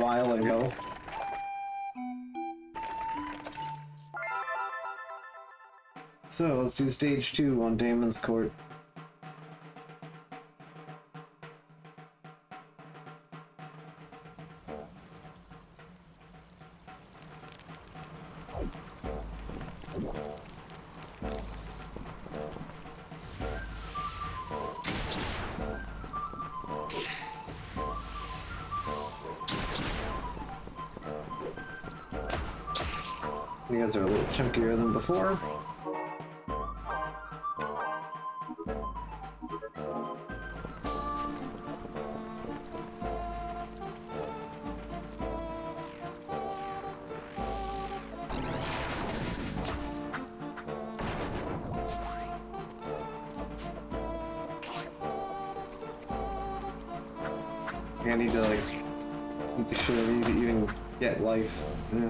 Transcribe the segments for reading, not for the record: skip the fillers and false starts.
while ago. So, let's do stage 2 on Damon's Court. You guys are a little chunkier than before. I need to like eat the shit out of you to even get life. Yeah.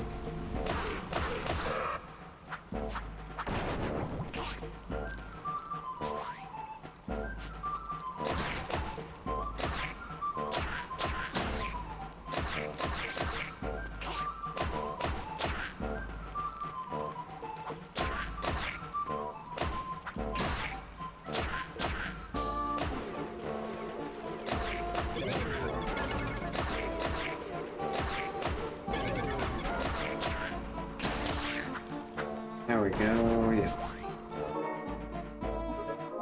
There we go, yeah.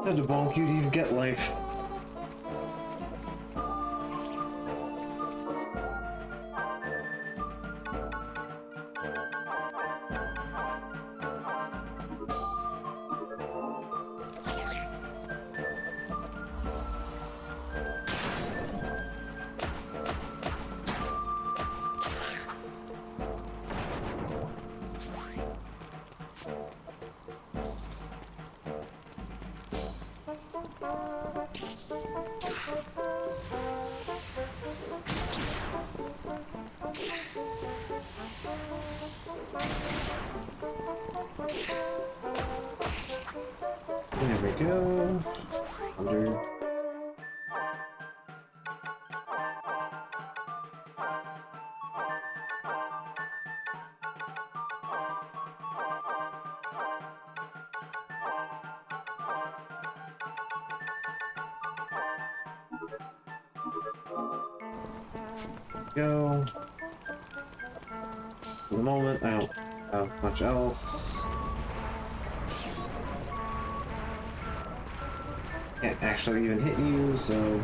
Had to bonk you to even get life. There we go. Under. Go. For the moment, I don't have much else. Can't actually even hit you, so...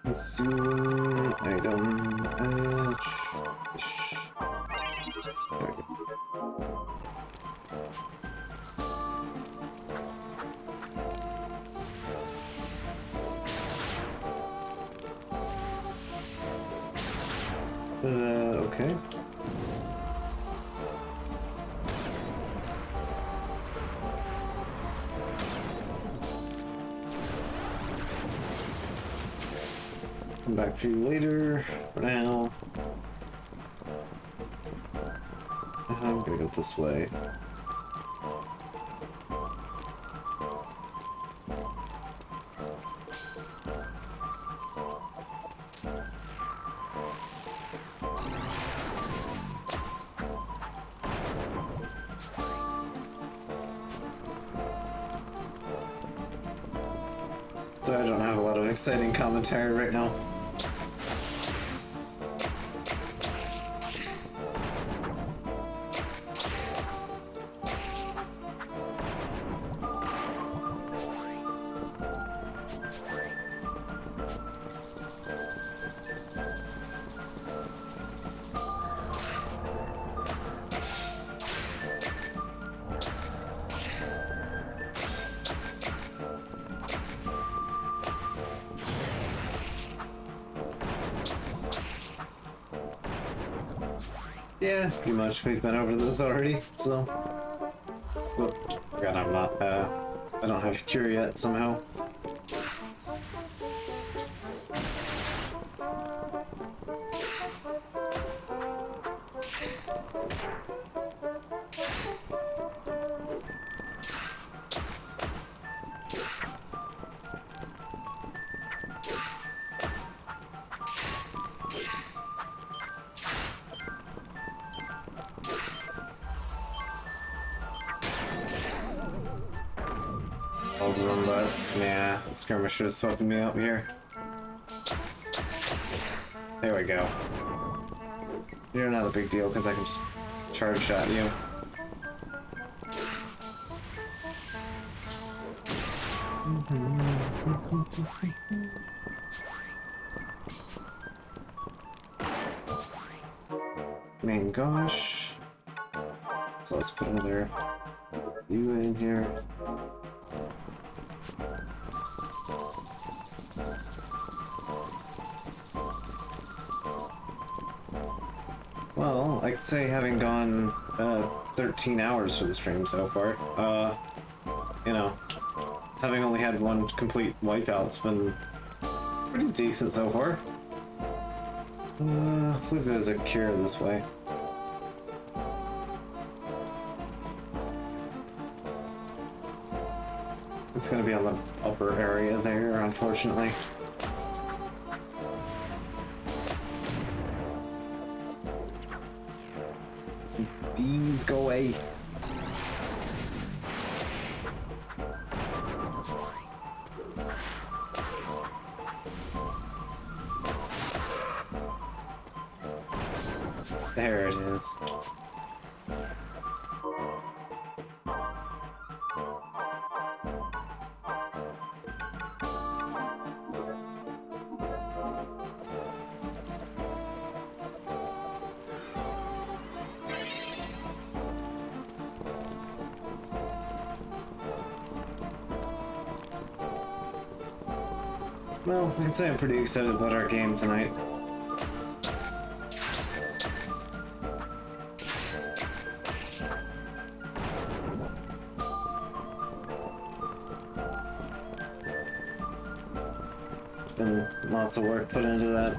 Consume item edge. There we go. Okay. Come back to you later. For now, I'm gonna go this way. So I don't have a lot of exciting commentary right now. Yeah, pretty much. We've been over this already, so... Whoop. God, I'm not, I don't have cure yet, somehow. Old room, but nah, the skirmisher is sweeping me up here. There we go. You're not a big deal because I can just charge shot you. Man, gosh. So let's put another you in here. Well, I could say having gone 13 hours for the stream so far, you know, having only had one complete wipeout's been pretty decent so far. Hopefully there's a cure this way. It's gonna be on the upper area there, unfortunately. Bees, go away. There it is. Well, I can say I'm pretty excited about our game tonight. It's been lots of work put into that.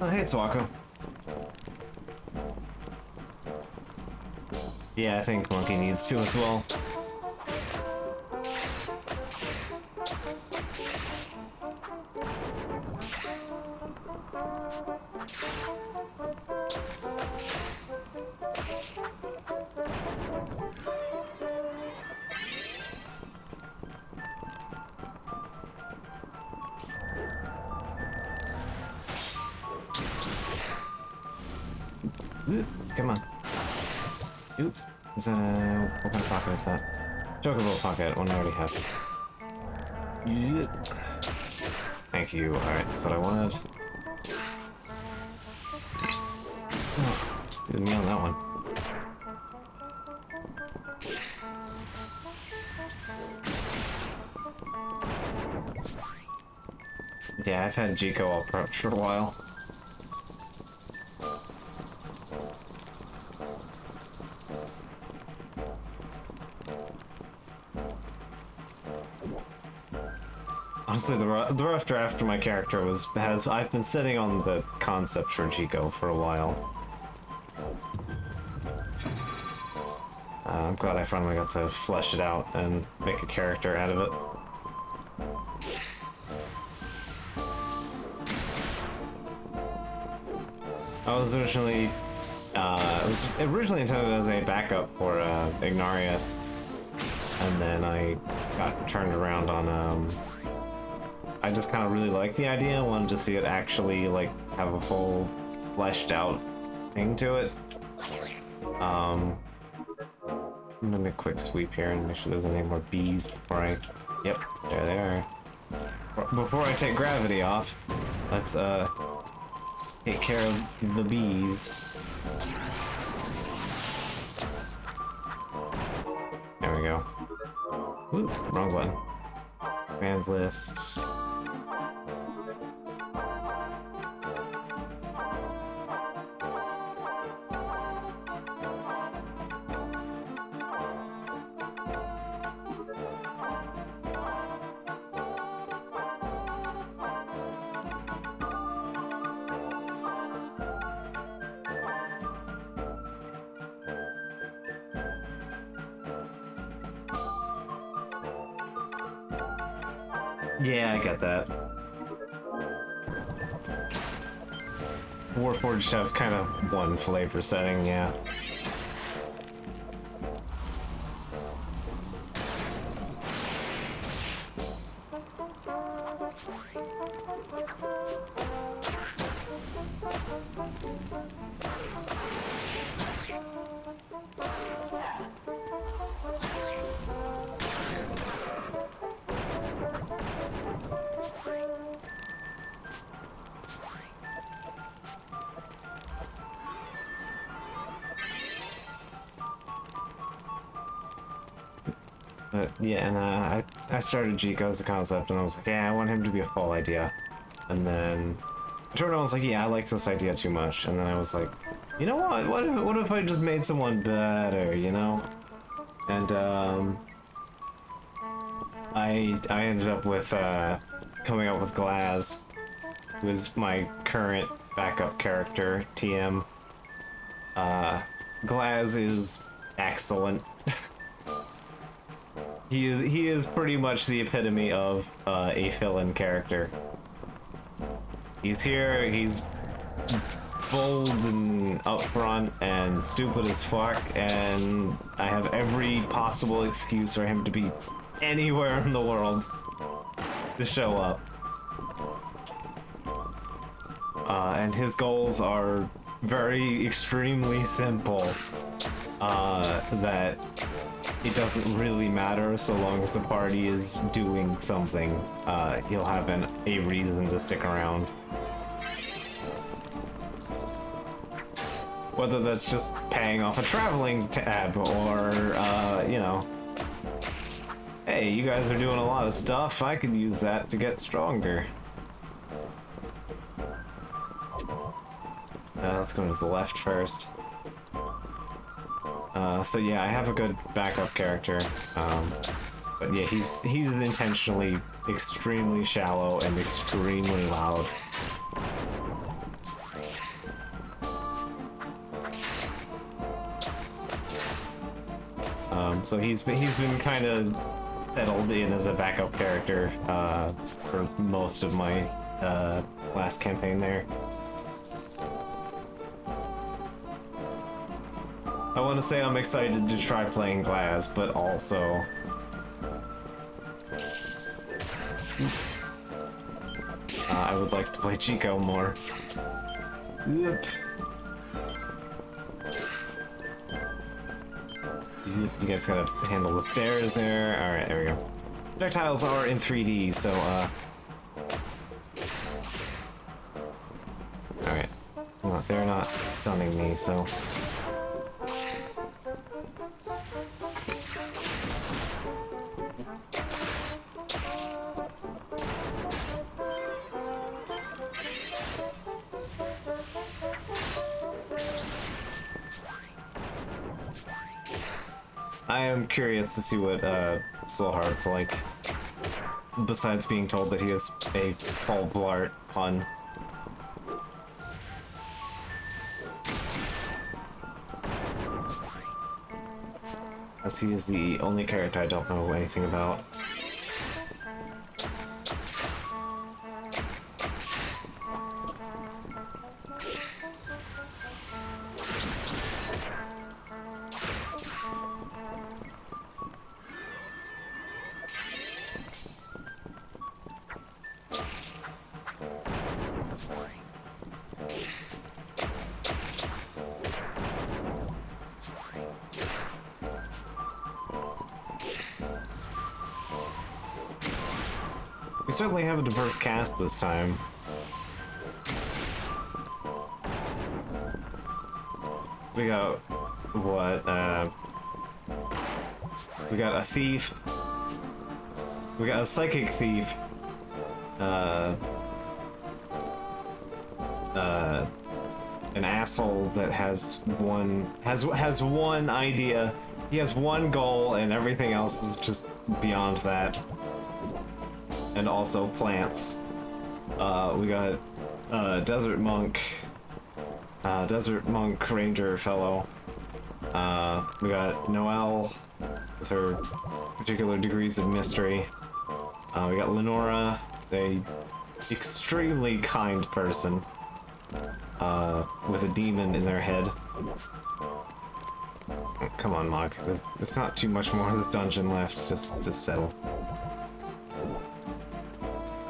Oh, hey, Swako. Yeah, I think Monkey needs to as well. Come on. Oop. Is that a... what kind of pocket is that? Chocobo pocket, one I already have. Yep. Thank you. Alright, that's what I wanted. Oh, did me on that one. Yeah, I've had Jico all prepped for a while. Honestly, the rough draft of my character I've been sitting on the concept for Jico for a while. I'm glad I finally got to flesh it out and make a character out of it. I was originally, it was originally intended as a backup for Ignarius, and then I got turned around on I just kind of really liked the idea. I wanted to see it actually like have a full fleshed out thing to it. I'm gonna make a quick sweep here and make sure there's any more bees before I... Yep, there they are. Before I take gravity off, let's take care of the bees. There we go. Ooh, wrong button. Command lists. Yeah, I get that. Warforged have kind of one flavor setting, yeah. But yeah, and I started Jico as a concept, and I was like, yeah, I want him to be a full idea. And then I turned around, I was like, yeah, I like this idea too much. And then I was like, you know what? What if I just made someone better, you know? And I ended up with coming up with Glaz, who is my current backup character, TM. Glaz is excellent. He is pretty much the epitome of a villain character. He's here, he's bold and upfront and stupid as fuck, and I have every possible excuse for him to be anywhere in the world to show up. And his goals are very extremely simple, that it doesn't really matter so long as the party is doing something. He'll have a reason to stick around. Whether that's just paying off a traveling tab or, you know, hey, you guys are doing a lot of stuff, I could use that to get stronger. Let's go to the left first. So yeah, I have a good backup character, but yeah, he's intentionally extremely shallow and extremely loud. So he's been kind of settled in as a backup character for most of my last campaign there. I want to say I'm excited to try playing Glaz, but also I would like to play Chico more. Yep. You guys gotta handle the stairs there. Alright, there we go. Projectiles are in 3D, so, alright. Well, they're not stunning me, so... I am curious to see what Slowheart's like, besides being told that he is a Paul Blart pun. As he is the only character I don't know anything about. We certainly have a diverse cast this time. We got, what, we got a thief. We got a psychic thief. An asshole that has one idea. He has one goal and everything else is just beyond that. And also plants. We got Desert Monk Ranger fellow. We got Noelle with her particular degrees of mystery. We got Lenora, a extremely kind person, with a demon in their head. Come on, Mog. There's not too much more of this dungeon left. Just settle.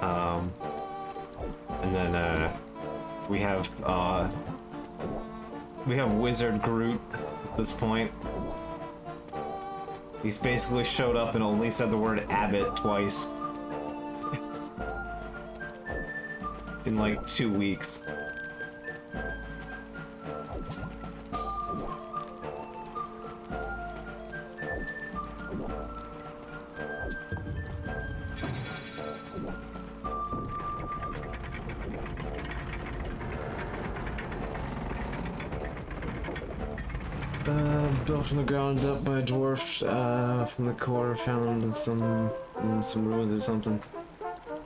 And then we have Wizard Groot at this point. He's basically showed up and only said the word Abbott twice. In like 2 weeks. Built from the ground up by a dwarf from the core, found in some ruins or something.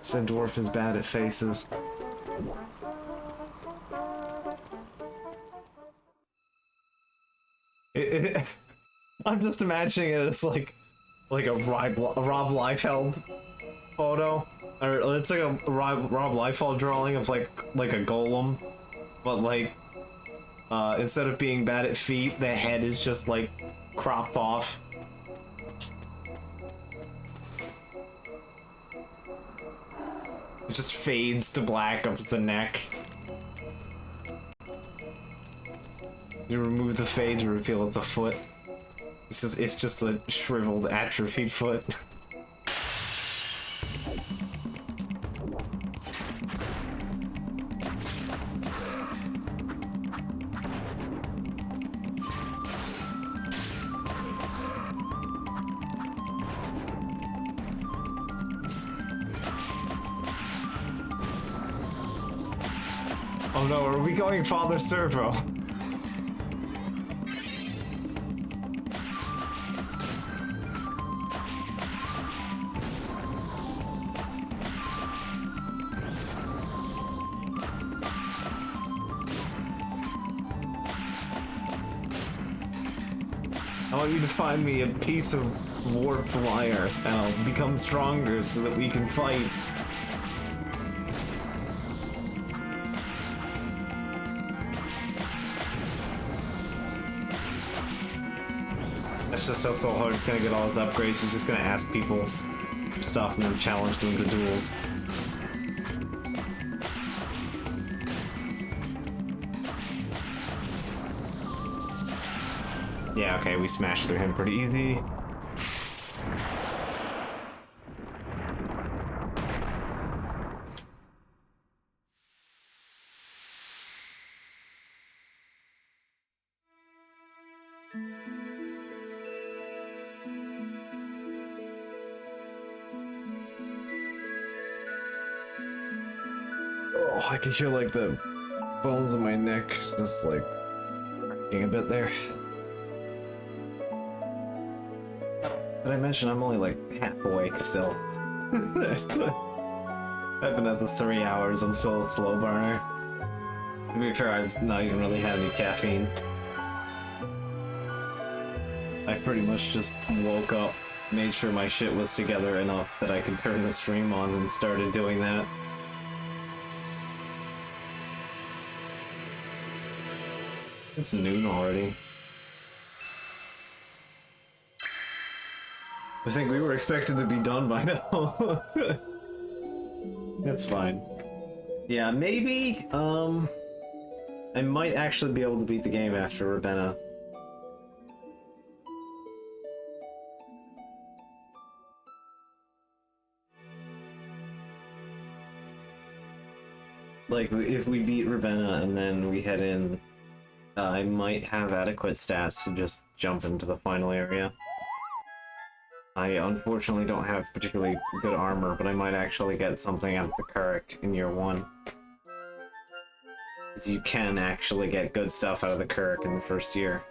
Said dwarf is bad at faces. I'm just imagining it as like a Rob Liefeld photo, or it's like a Rob Liefeld drawing of like a golem, but like instead of being bad at feet, the head is just like cropped off. It just fades to black up the neck. You remove the fade to reveal it's a foot. It's just a shriveled, atrophied foot. Oh no, are we going Father Servo? I want you to find me a piece of warped wire, and I'll become stronger so that we can fight. That's just how Soulheart's gonna get all his upgrades. He's just gonna ask people for stuff and then challenge them to duels. Yeah, okay, we smashed through him pretty easy. Oh, I can hear like the bones in my neck just like cracking a bit there. Did I mention I'm only like half awake still? I've been at this 3 hours, I'm still a slow burner. To be fair, I've not even really had any caffeine. I pretty much just woke up, made sure my shit was together enough that I could turn the stream on and started doing that. It's noon already. I think we were expected to be done by now. That's fine. Yeah, maybe, I might actually be able to beat the game after Ravenna. Like, if we beat Ravenna and then we head in, I might have adequate stats to just jump into the final area. I unfortunately don't have particularly good armor, but I might actually get something out of the Kuruk in year 1. Because you can actually get good stuff out of the Kuruk in the first year.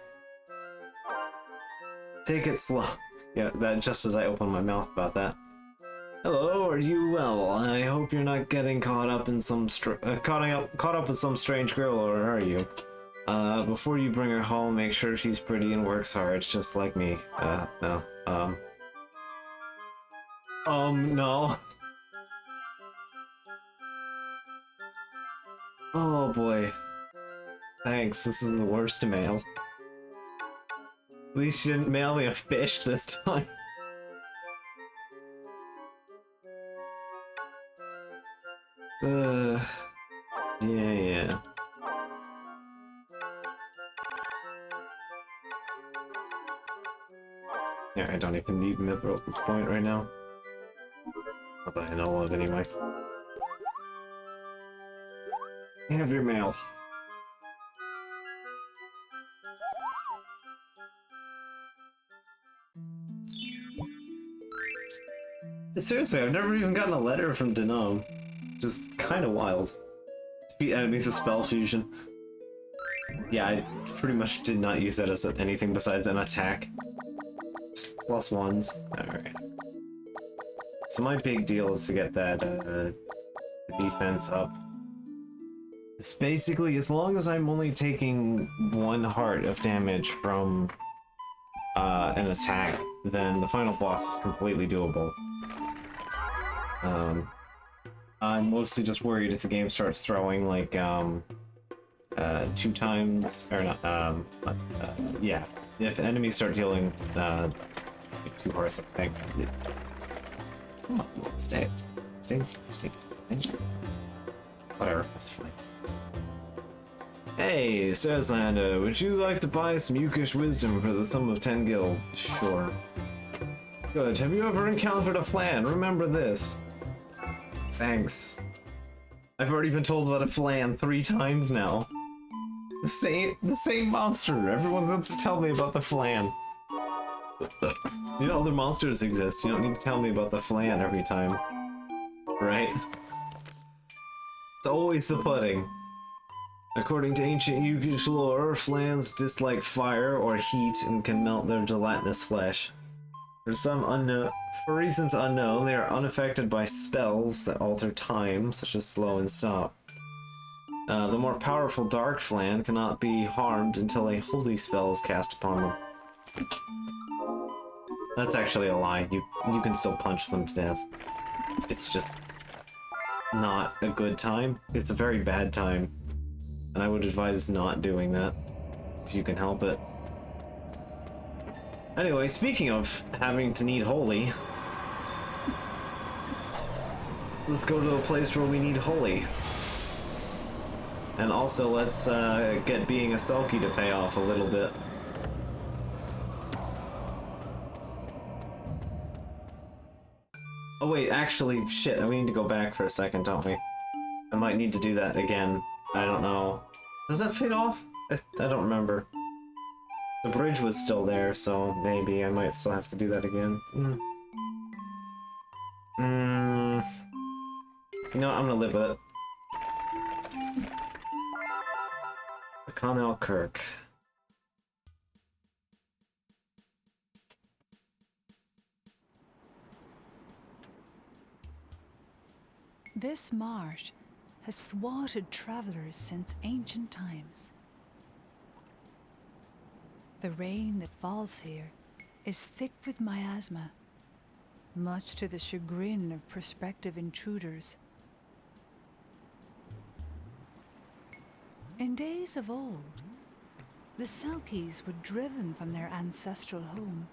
Take it slow. Yeah, that just as I open my mouth about that. Hello, are you well? I hope you're not getting caught up in some caught up with some strange girl, or are you? Before you bring her home, make sure she's pretty and works hard, just like me. No. No. Oh boy. Thanks, this is the worst mail. At least you didn't mail me a fish this time. Yeah. Yeah, I don't even need Mithril at this point right now. Not that I know of, anyway. Have your mail. Seriously, I've never even gotten a letter from Denom. Just kind of wild. Defeat enemies with spell fusion. Yeah, I pretty much did not use that as anything besides an attack. Just +1s. Alright. So my big deal is to get that defense up. It's basically, as long as I'm only taking 1 heart of damage from an attack, then the final boss is completely doable. I'm mostly just worried if the game starts throwing like 2 times, or not, yeah, if enemies start dealing 2 hearts, I think. Come on, stay. Whatever, that's fine. Hey, Starslander, would you like to buy some Yukish wisdom for the sum of 10 gil? Sure. Good, have you ever encountered a flan? Remember this. Thanks. I've already been told about a flan 3 times now. The same monster. Everyone wants to tell me about the flan. You know, other monsters exist. You don't need to tell me about the flan every time. Right? It's always the pudding. According to ancient Yukish lore, flans dislike fire or heat and can melt their gelatinous flesh. For reasons unknown, they are unaffected by spells that alter time, such as slow and stop. The more powerful dark flan cannot be harmed until a holy spell is cast upon them. That's actually a lie. You can still punch them to death. It's just not a good time. It's a very bad time. And I would advise not doing that, if you can help it. Anyway, speaking of having to need holy, let's go to a place where we need holy. And also, let's get being a Selkie to pay off a little bit. Oh wait, actually, shit, we need to go back for a second, don't we? I might need to do that again. I don't know. Does that fade off? I don't remember. The bridge was still there, so maybe I might still have to do that again. You know what, I'm gonna live with it. Connell Kirk. This marsh has thwarted travelers since ancient times. The rain that falls here is thick with miasma, much to the chagrin of prospective intruders. In days of old, the Selkies were driven from their ancestral home.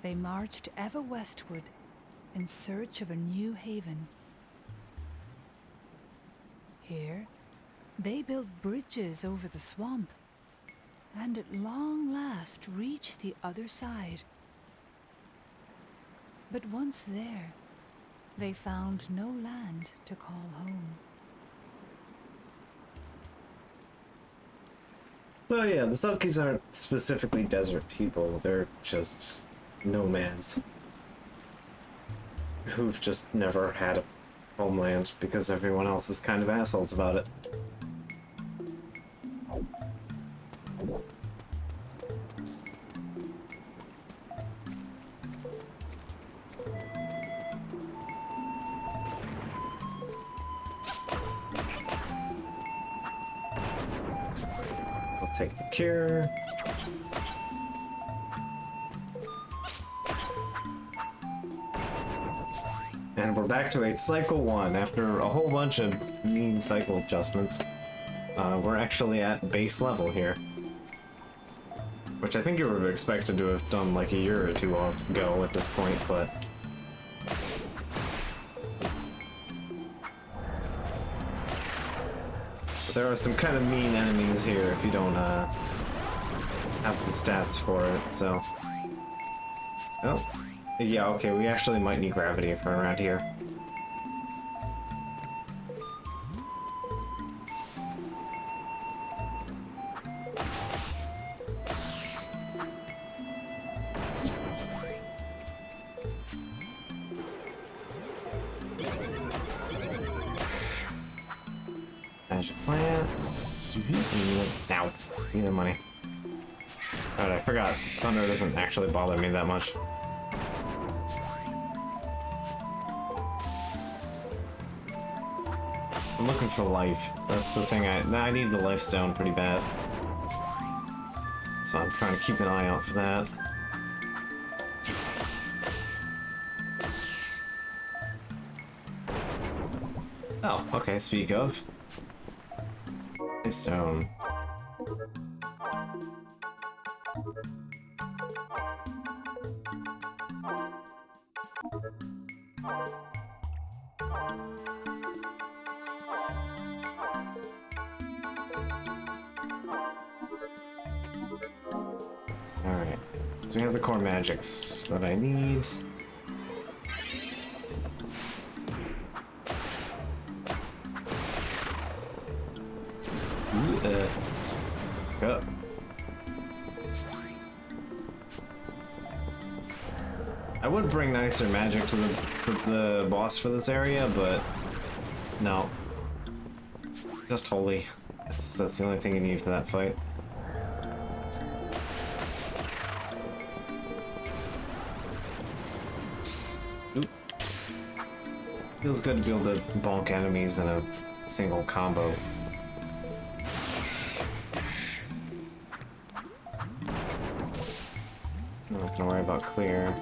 They marched ever westward in search of a new haven. Here, they built bridges over the swamp, and at long last reached the other side. But once there, they found no land to call home. So yeah, the Selkies aren't specifically desert people, they're just nomads. Who've just never had a homeland because everyone else is kind of assholes about it. I'll take the cure. And we're back to a cycle 1 after a whole bunch of mean cycle adjustments. We're actually at base level here. Which I think you were expected to have done like a year or two ago at this point, but... there are some kind of mean enemies here if you don't have the stats for it, so... Oh. Yeah, okay, we actually might need gravity for around here. Magic plants. Ow. Need the money. Alright, I forgot. Thunder doesn't actually bother me that much. I'm looking for life. That's the thing. I need the life stone pretty bad. So I'm trying to keep an eye out for that. Oh, okay, speak of. Life stone. Alright, so we have the core magics that I need. Let's go. I would bring nicer magic to the boss for this area, but no. Just holy. That's the only thing you need for that fight. Oop. Feels good to be able to bonk enemies in a single combo. I'm not gonna worry about clear.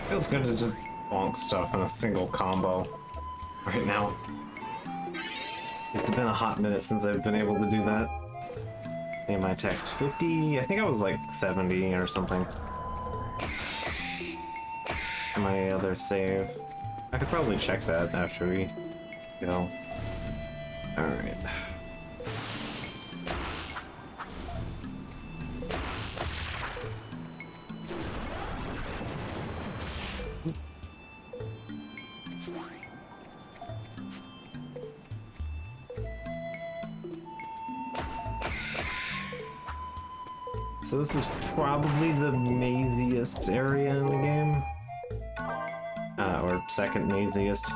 Feels good to just bonk stuff in a single combo right now. It's been a hot minute since I've been able to do that. And my attack's 50, I think I was like 70 or something. My other save. I could probably check that after we go. Alright. So this is probably the maziest area in the game. Or second maziest.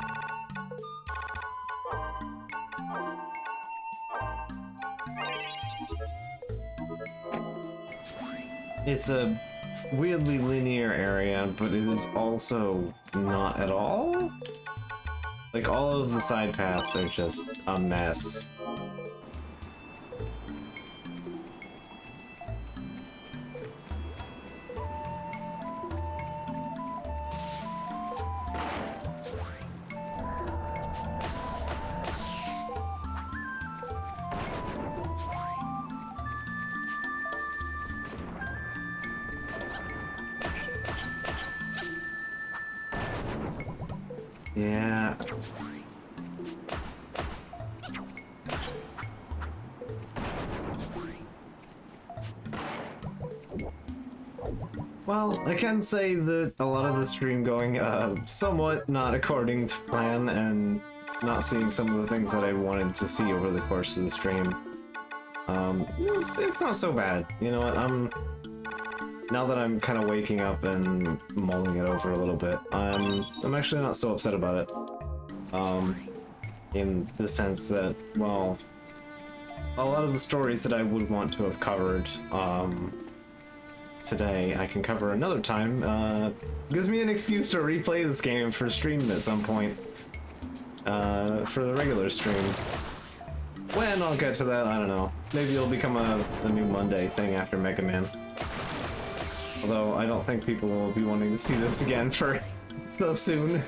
It's a weirdly linear area, but it is also not at all. Like, all of the side paths are just a mess. Yeah. Well, I can say that a lot of the stream going somewhat not according to plan and not seeing some of the things that I wanted to see over the course of the stream. It's not so bad. You know what, now that I'm kind of waking up and mulling it over a little bit, I'm actually not so upset about it. In the sense that, well, a lot of the stories that I would want to have covered, today, I can cover another time. Gives me an excuse to replay this game for stream at some point. For the regular stream. When I'll get to that, I don't know. Maybe it'll become a new Monday thing after Mega Man. Although, I don't think people will be wanting to see this again for so soon.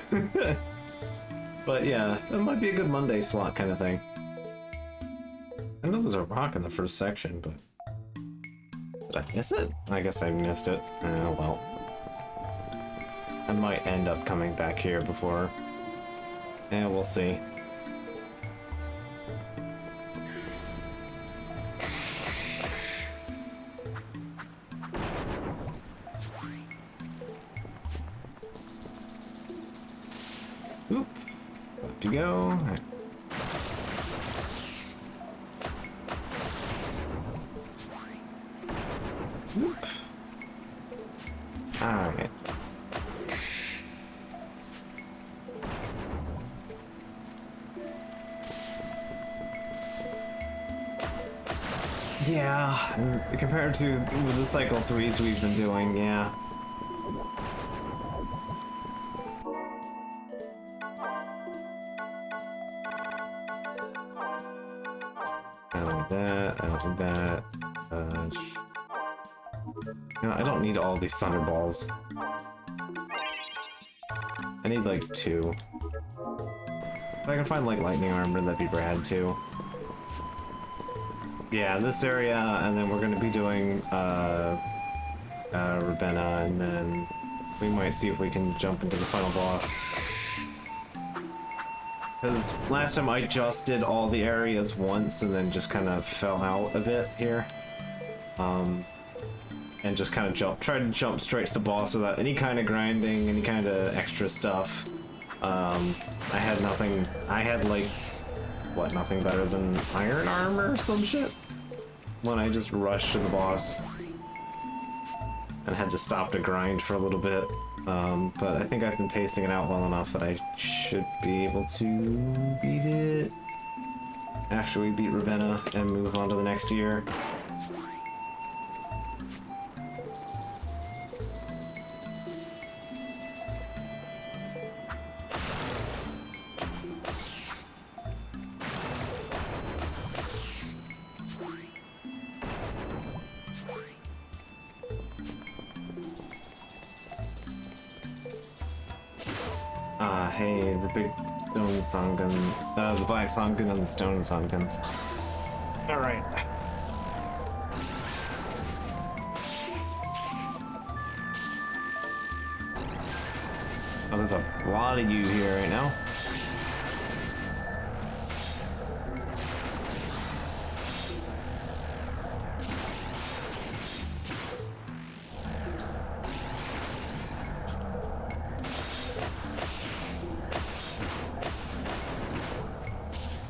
But yeah, it might be a good Monday slot kind of thing. I know there's a rock in the first section, but... Did I miss it? I guess I missed it. Oh well. I might end up coming back here before... Yeah, we'll see. Oop. Up you go. Oop. Alright. Yeah, and compared to the cycle 3s we've been doing, yeah. I don't need that, I don't need that. No, I don't need all these thunderballs. I need like 2. If I can find like lightning armor, that'd be rad too. Yeah, this area, and then we're gonna be doing Ravenna, and then we might see if we can jump into the final boss. Because last time I just did all the areas once and then just kind of fell out a bit here. And just kind of tried to jump straight to the boss without any kind of grinding, any kind of extra stuff. I had nothing, I had like, what, nothing better than iron armor or some shit? When I just rushed to the boss. And had to stop to grind for a little bit. But I think I've been pacing it out well enough that I should be able to beat it after we beat Ravenna and move on to the next year. Hey, the big stone sunken, the black sunken and the stone sunkens. Alright. Oh, there's a lot of you here right now.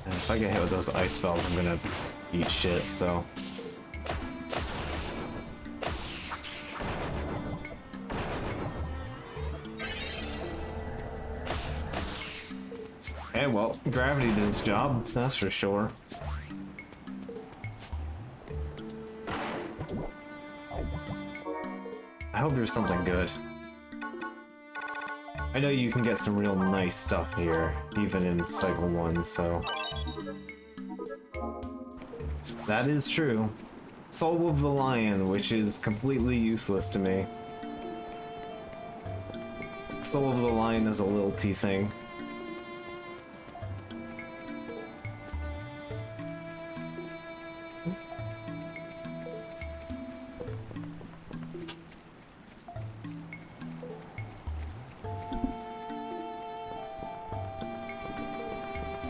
If I get hit with those ice spells, I'm gonna eat shit, so... Okay, well, gravity did its job, that's for sure. I hope there's something good. I know you can get some real nice stuff here, even in Cycle 1, so... That is true. Soul of the Lion, which is completely useless to me. Soul of the Lion is a lilty thing.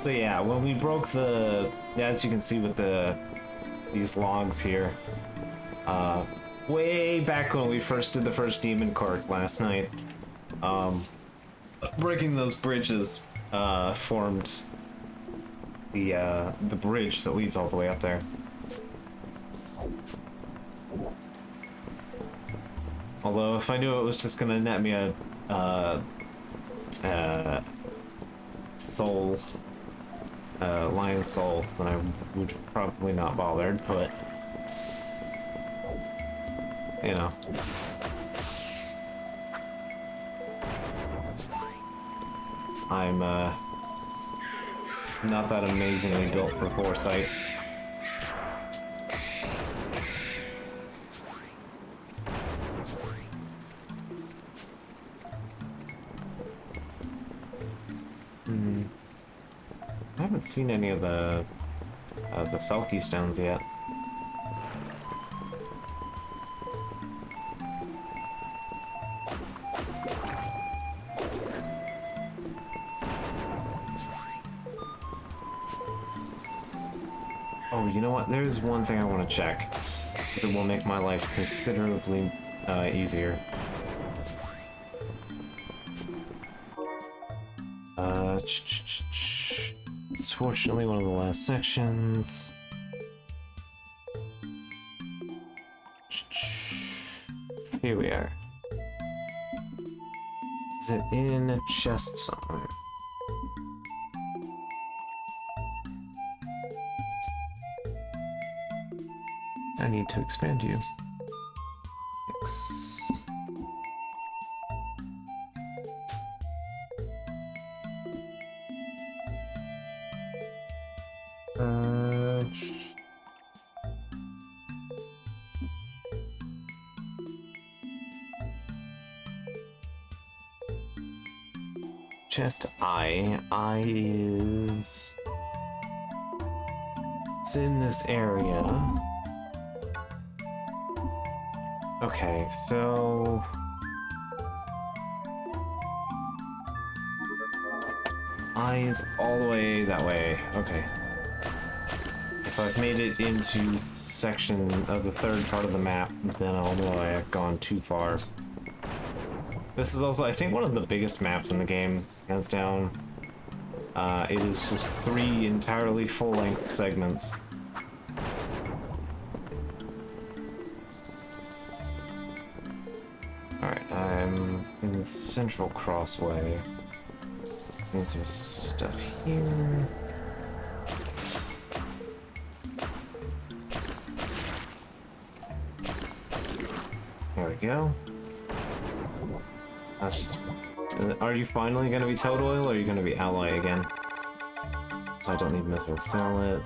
So yeah, when we broke the, as you can see with these logs here, way back when we first did the first demon court last night, breaking those bridges formed the bridge that leads all the way up there. Although if I knew it was just gonna net me a soul, lion soul, then I would probably not bothered, but you know. I'm not that amazingly built for foresight. I haven't seen any of the Selkie stones yet. Oh, you know what? There's one thing I want to check, because it will make my life considerably easier. It's fortunately one of the last sections. Here we are. Is it in a chest somewhere? I need to expand you. X. Chest I is... It's in this area. Okay, so... I is all the way that way. Okay. If I've made it into section of the third part of the map, then I'll know I've gone too far. This is also, I think, one of the biggest maps in the game, hands down. It is just 3 entirely full-length segments. Alright, I'm in the central crossway. Means there's stuff here. There we go. That's just... Are you finally gonna be Toad Oil, or are you gonna be Ally again? So I don't need Mithril Salad.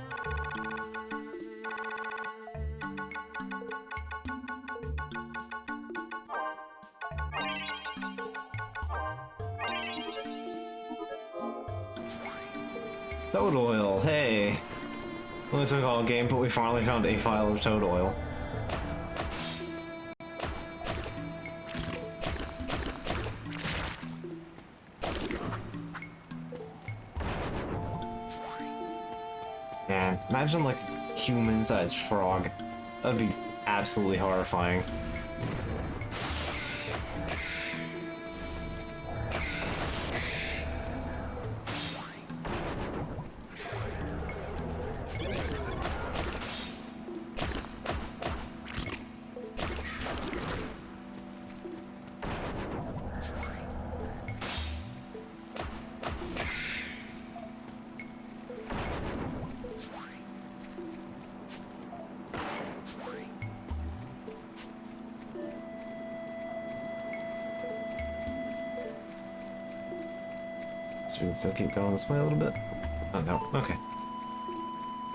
Toad Oil, hey! Only took all game, but we finally found a file of Toad Oil. Man, imagine like a human-sized frog. That'd be absolutely horrifying. So we can still keep going this way a little bit? Oh, no. Okay.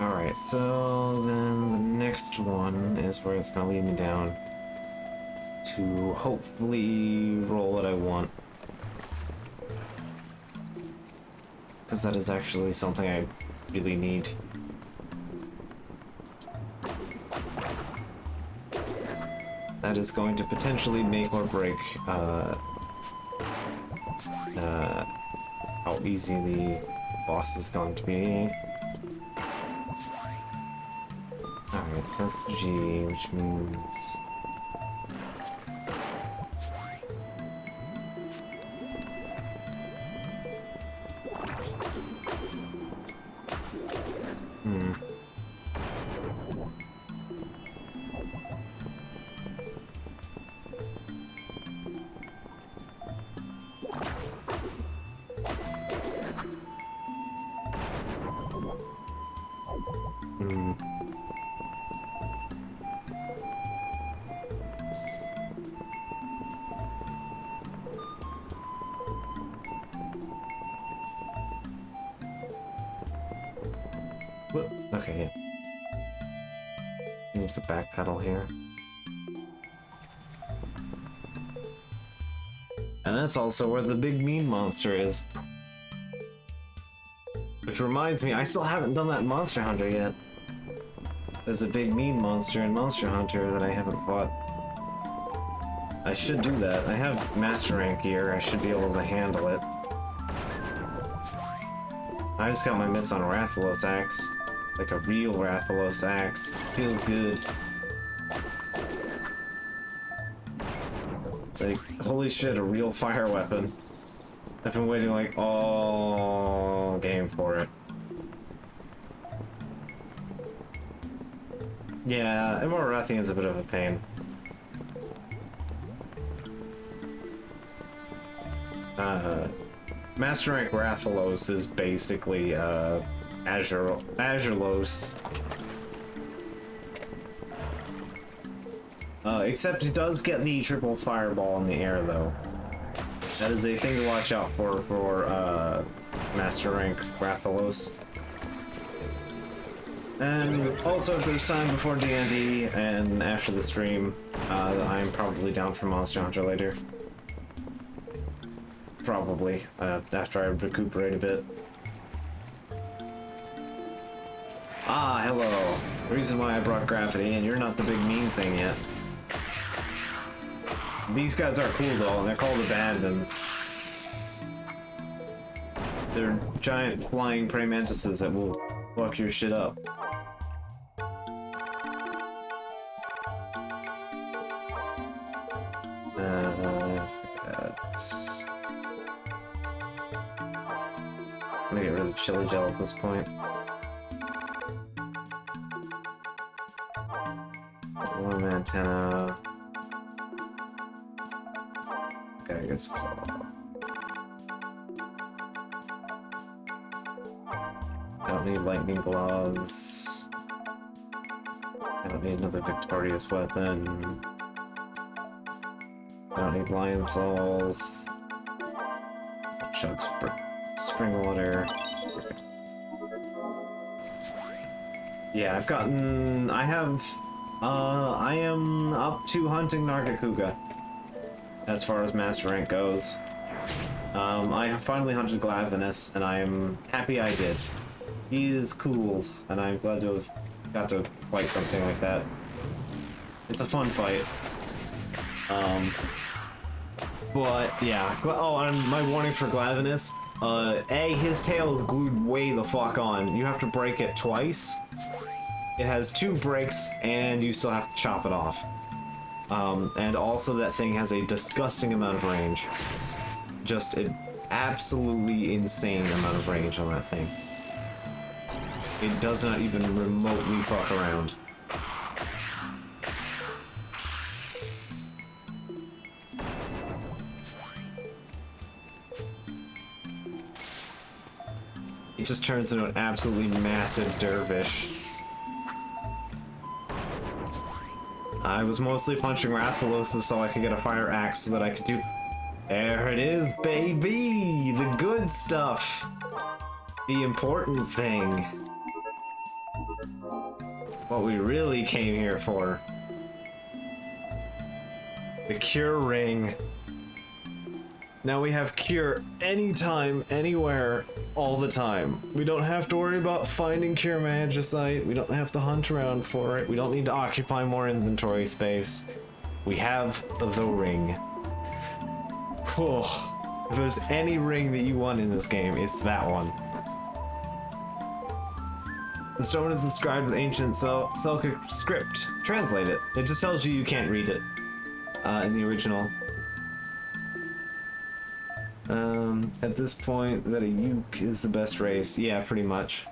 Alright, so then the next one is where it's gonna lead me down to hopefully roll what I want. Because that is actually something I really need. That is going to potentially make or break how easy the boss is going to be. Alright, so that's G, which means... Whoop. Okay, yeah. Need to backpedal here. And that's also where the big mean monster is. Which reminds me, I still haven't done that Monster Hunter yet. There's a big mean monster in Monster Hunter that I haven't fought. I should do that. I have Master Rank gear, I should be able to handle it. I just got my mitts on Rathalos Axe. Like a real Rathalos Axe. Feels good. Like, holy shit, a real fire weapon. I've been waiting like all game for it. Yeah, Imorathian's a bit of a pain. Master Rank Rathalos is basically Azurelos. Except it does get the triple fireball in the air though. That is a thing to watch out for Master Rank Rathalos. And also, if there's time before D&D and after the stream, I'm probably down for Monster Hunter later. Probably, after I recuperate a bit. Ah, hello. The reason why I brought Gravity in, you're not the big mean thing yet. These guys are cool though, and they're called Abandons. They're giant flying prey mantises that will fuck your shit up. I'm gonna get rid of Chili Gel at this point. One antenna. Okay, I guess claw. I don't need lightning gloves. I don't need another victorious weapon. I don't need lion souls. Chug spring water. Yeah, I am up to hunting Nargacuga as far as Master Rank goes. I have finally hunted Glavenus, and I am happy I did. He is cool, and I'm glad to have got to fight something like that. It's a fun fight. But yeah. Oh, and my warning for Glavenus. His tail is glued way the fuck on. You have to break it twice. It has 2 breaks, and you still have to chop it off. And also that thing has a disgusting amount of range. Just an absolutely insane amount of range on that thing. It does not even remotely fuck around. It just turns into an absolutely massive dervish. I was mostly punching Rathalos so I could get a fire axe so that I could do... There it is, baby! The good stuff! The important thing. What we really came here for. The cure ring. Now we have cure anytime, anywhere, all the time. We don't have to worry about finding cure magicite. We don't have to hunt around for it. We don't need to occupy more inventory space. We have the ring. Whew. If there's any ring that you want in this game, it's that one. The stone is inscribed with ancient Selkirk script. Translate it. It just tells you can't read it in the original. At this point, that a Yuke is the best race. Yeah, pretty much.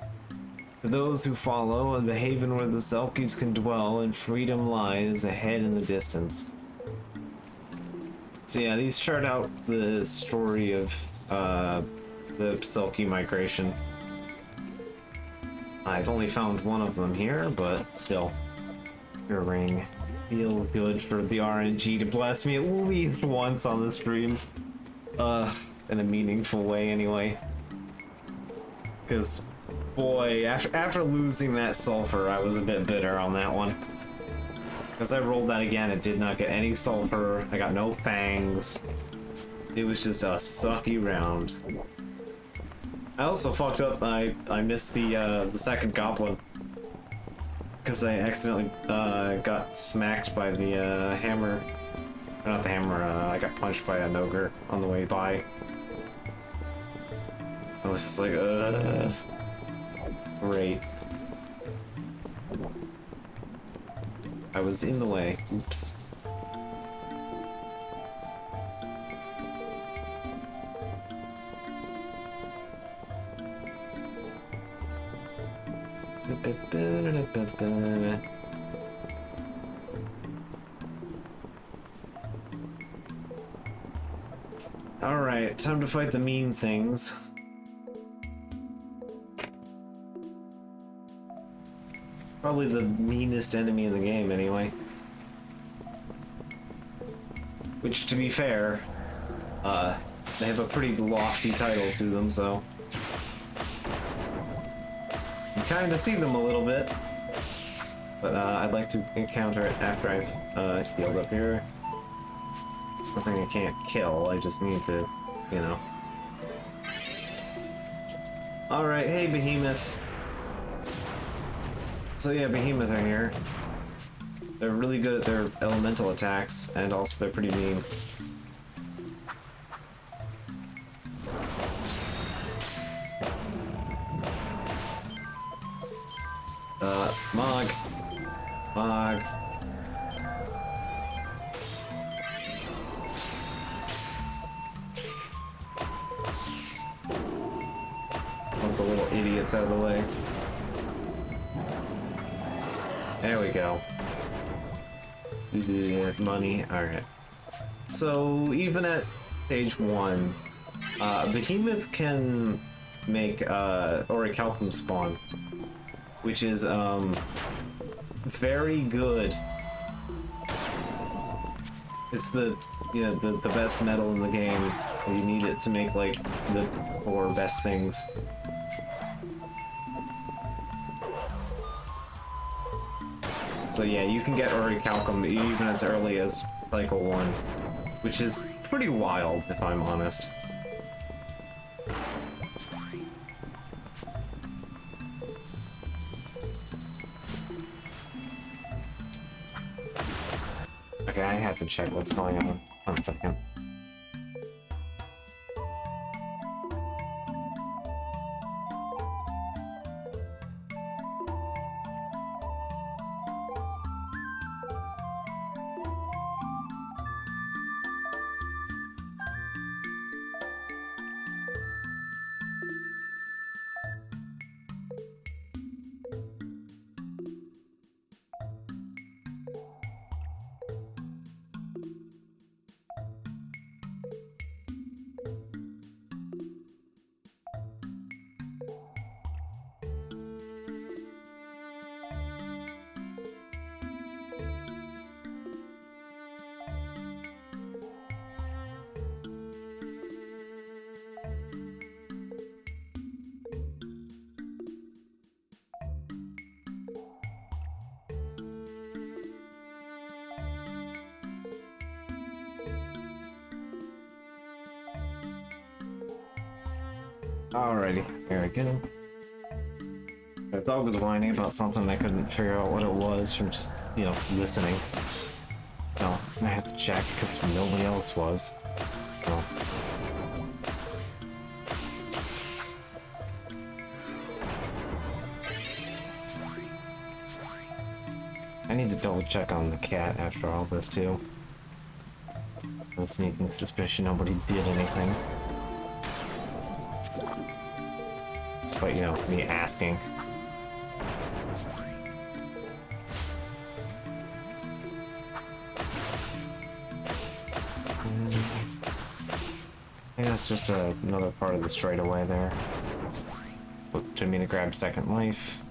For those who follow, the haven where the Selkies can dwell and freedom lies ahead in the distance. So yeah, these chart out the story of the Selkie migration. I've only found one of them here, but still. Your ring. Feels good for the RNG to bless me at least once on the stream. In a meaningful way anyway. Because, boy, after losing that sulfur, I was a bit bitter on that one. Because I rolled that again, it did not get any sulfur, I got no fangs. It was just a sucky round. I also fucked up, I missed the second goblin. Because I accidentally got smacked by the hammer. Not the hammer, I got punched by a ogre on the way by. I was just like, great. I was in the way. Oops. Alright, time to fight the mean things. Probably the meanest enemy in the game, anyway. Which, to be fair, they have a pretty lofty title to them, so... you kind of see them a little bit. But, I'd like to encounter it after I've, healed up here. Nothing I can't kill, I just need to, you know. Alright, hey Behemoth. So yeah, Behemoth are here. They're really good at their elemental attacks, and also they're pretty mean. Mog. Mog. Want the little idiots out of the way. There we go. Money. Alright. So, even at stage 1, Behemoth can make Orichalcum spawn, which is very good. It's the the best metal in the game. You need it to make like the 4 best things. So yeah, you can get Orichalcum even as early as cycle 1, which is pretty wild if I'm honest. Okay, I have to check what's going on. 1 second. Alrighty, here we go. My dog was whining about something I couldn't figure out what it was from just, you know, listening. No, I had to check because nobody else was. No. I need to double check on the cat after all this too. No sneaking suspicion nobody did anything. Despite, you know, me asking. I think that's just another part of the straightaway there. Oop, didn't mean to grab second life.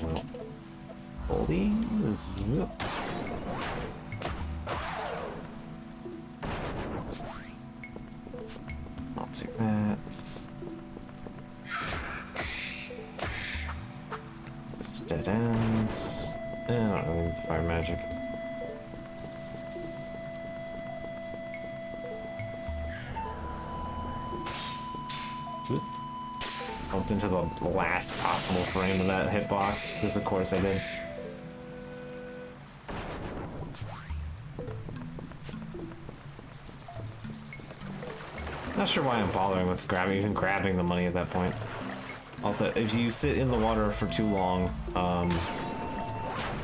Well, holy. I'll take that. Just a dead end. I don't really need the fire magic. Bumped into the last possible frame of that hitbox, because of course I did. Not sure why I'm bothering with even grabbing the money at that point. Also, if you sit in the water for too long,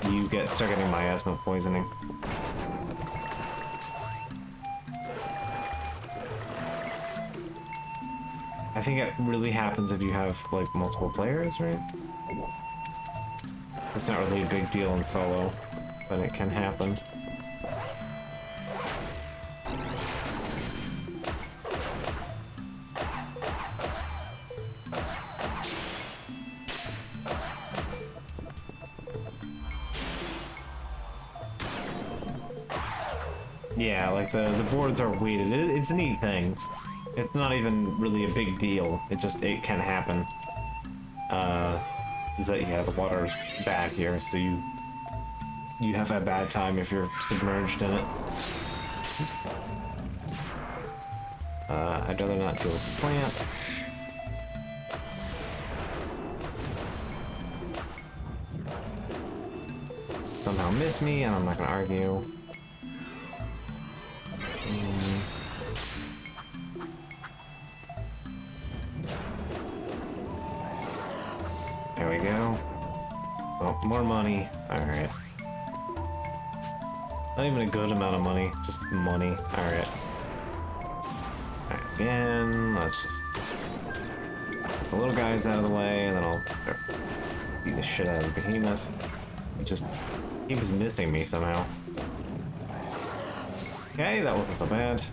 you start getting miasma poisoning. I think it really happens if you have, like, multiple players, right? It's not really a big deal in solo, but it can happen. Yeah, like, the boards are weighted. It's a neat thing. It's not even really a big deal. It can happen. Is that, yeah, the water's bad here, so you have a bad time if you're submerged in it. I'd rather not deal with the plant. Somehow miss me, and I'm not gonna argue. There we go. Oh, more money. Alright. Not even a good amount of money, just money. Alright. Alright, again, let's just... the little guy's out of the way, and then I'll start beat the shit out of the behemoth. He was missing me somehow. Okay, that wasn't so bad.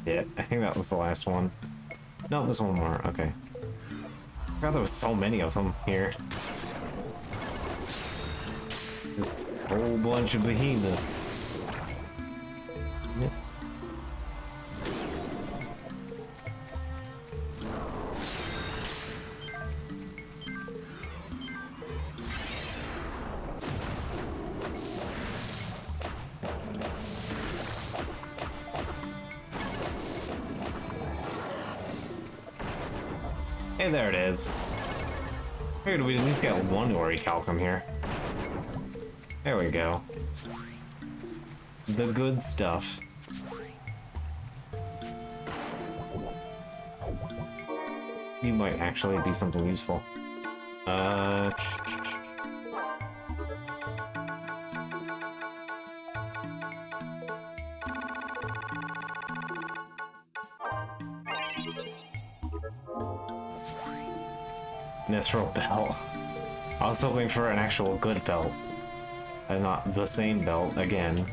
Yeah, I think that was the last one. No, there's one more, okay. I forgot there was so many of them here. Just a whole bunch of behemoth. Yeah. Hey, there it is. Figured we'd at least get one orichalcum here. There we go. The good stuff. You might actually be something useful. Mithril belt. I was hoping for an actual good belt, and not the same belt again.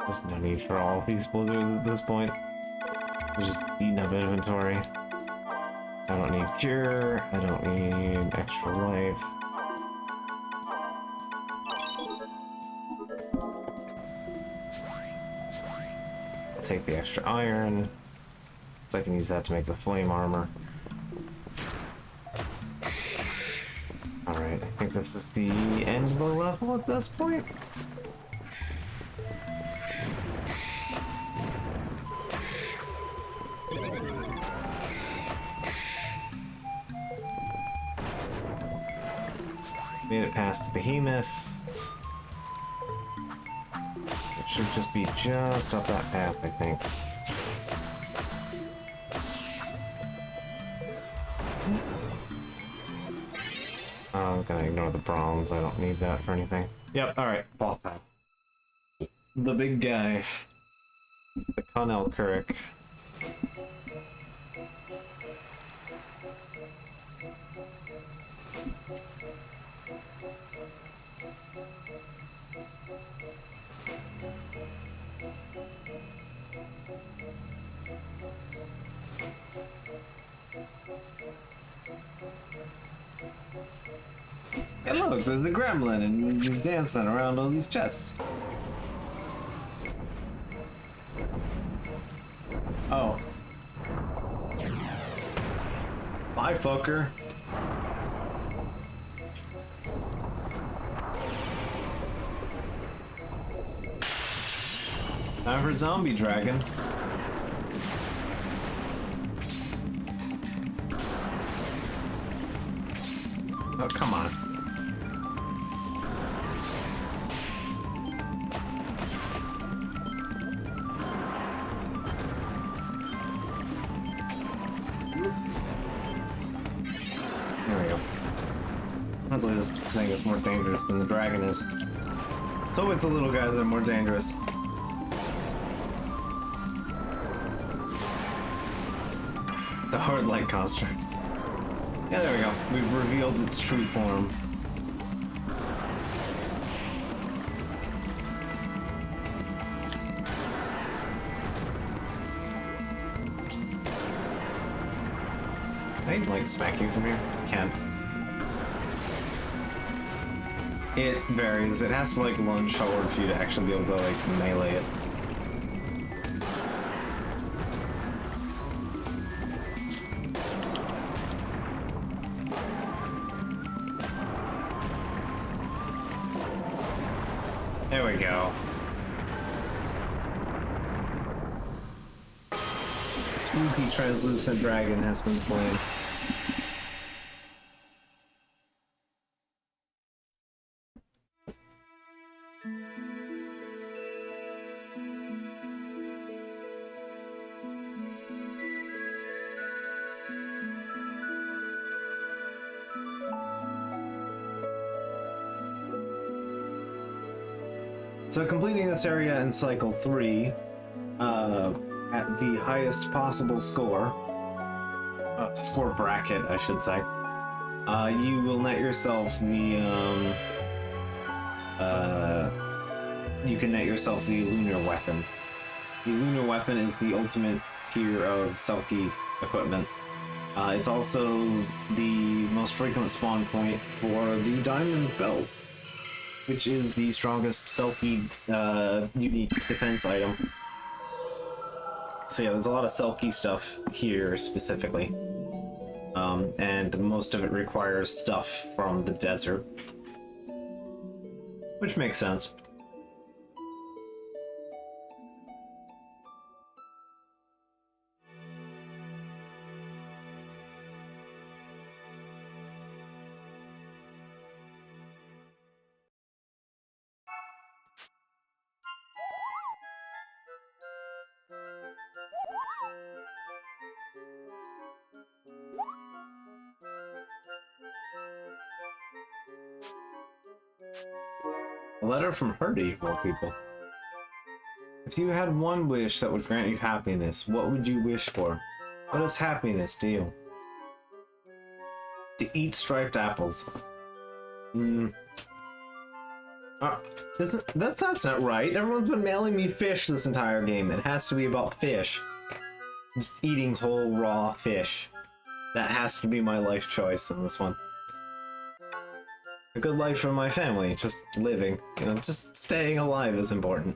There's no need for all of these blizzards at this point. They're just eating up inventory. I don't need cure. I don't need extra life. I'll take the extra iron, so I can use that to make the flame armor. Alright, I think this is the end of the level at this point. Made it past the behemoth. So it should just be just up that path, I think. I'm gonna ignore the bronze. I don't need that for anything. Yep, alright, boss time. The big guy. The Connell Currick. Hey look, there's a gremlin and he's dancing around all these chests. Oh. Bye, fucker. Time for zombie dragon. Oh, come on. There we go. Honestly, this thing is more dangerous than the dragon is. It's always the little guys that are more dangerous. It's a hard light construct. Yeah, there we go. We've revealed its true form. I can, like, smack you from here? Can. It varies. It has to, like, lunge forward for you to actually be able to, like, melee it. There we go. Spooky translucent dragon has been slain. So completing this area in cycle 3, at the highest possible score, score bracket, I should say, you will net yourself the, you can net yourself the lunar weapon. The lunar weapon is the ultimate tier of Selkie equipment. It's also the most frequent spawn point for the diamond belt, which is the strongest Selkie unique defense item. So yeah, there's a lot of Selkie stuff here specifically. And most of it requires stuff from the desert. Which makes sense. A letter from Herdy, of all people. If you had one wish that would grant you happiness, what would you wish for? What is happiness to you? To eat striped apples. That's not right. Everyone's been mailing me fish this entire game. It has to be about fish. Just eating whole raw fish. That has to be my life choice in this one. A good life for my family, just living. You know, just staying alive is important.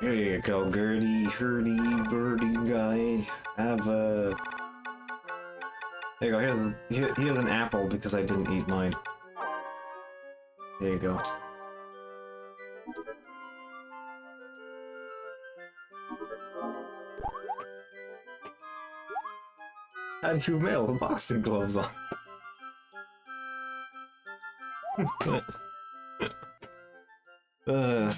Here you go, Gertie, Herdy, birdie guy. Have a... There you go, here's an apple because I didn't eat mine. There you go. How do you mail the boxing gloves on? uh,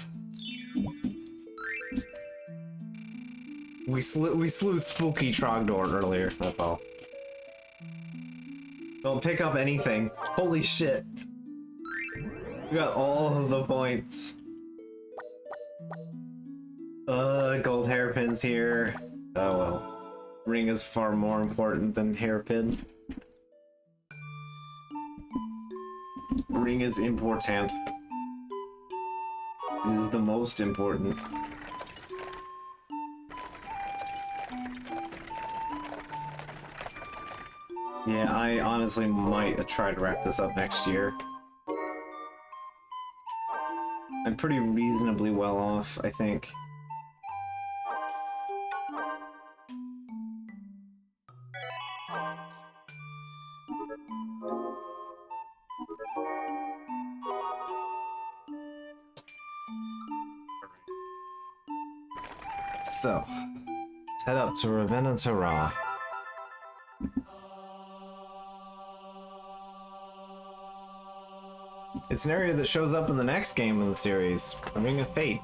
we slew Spooky Trogdor earlier, that's all. Don't pick up anything. Holy shit. You got all of the points. Gold hairpins here. Oh well. Ring is far more important than hairpin. Ring is important. It is the most important. Yeah, I honestly might try to wrap this up next year. I'm pretty reasonably well off, I think. So, let's head up to Ravenna Terra. It's an area that shows up in the next game in the series, Ring of Fate.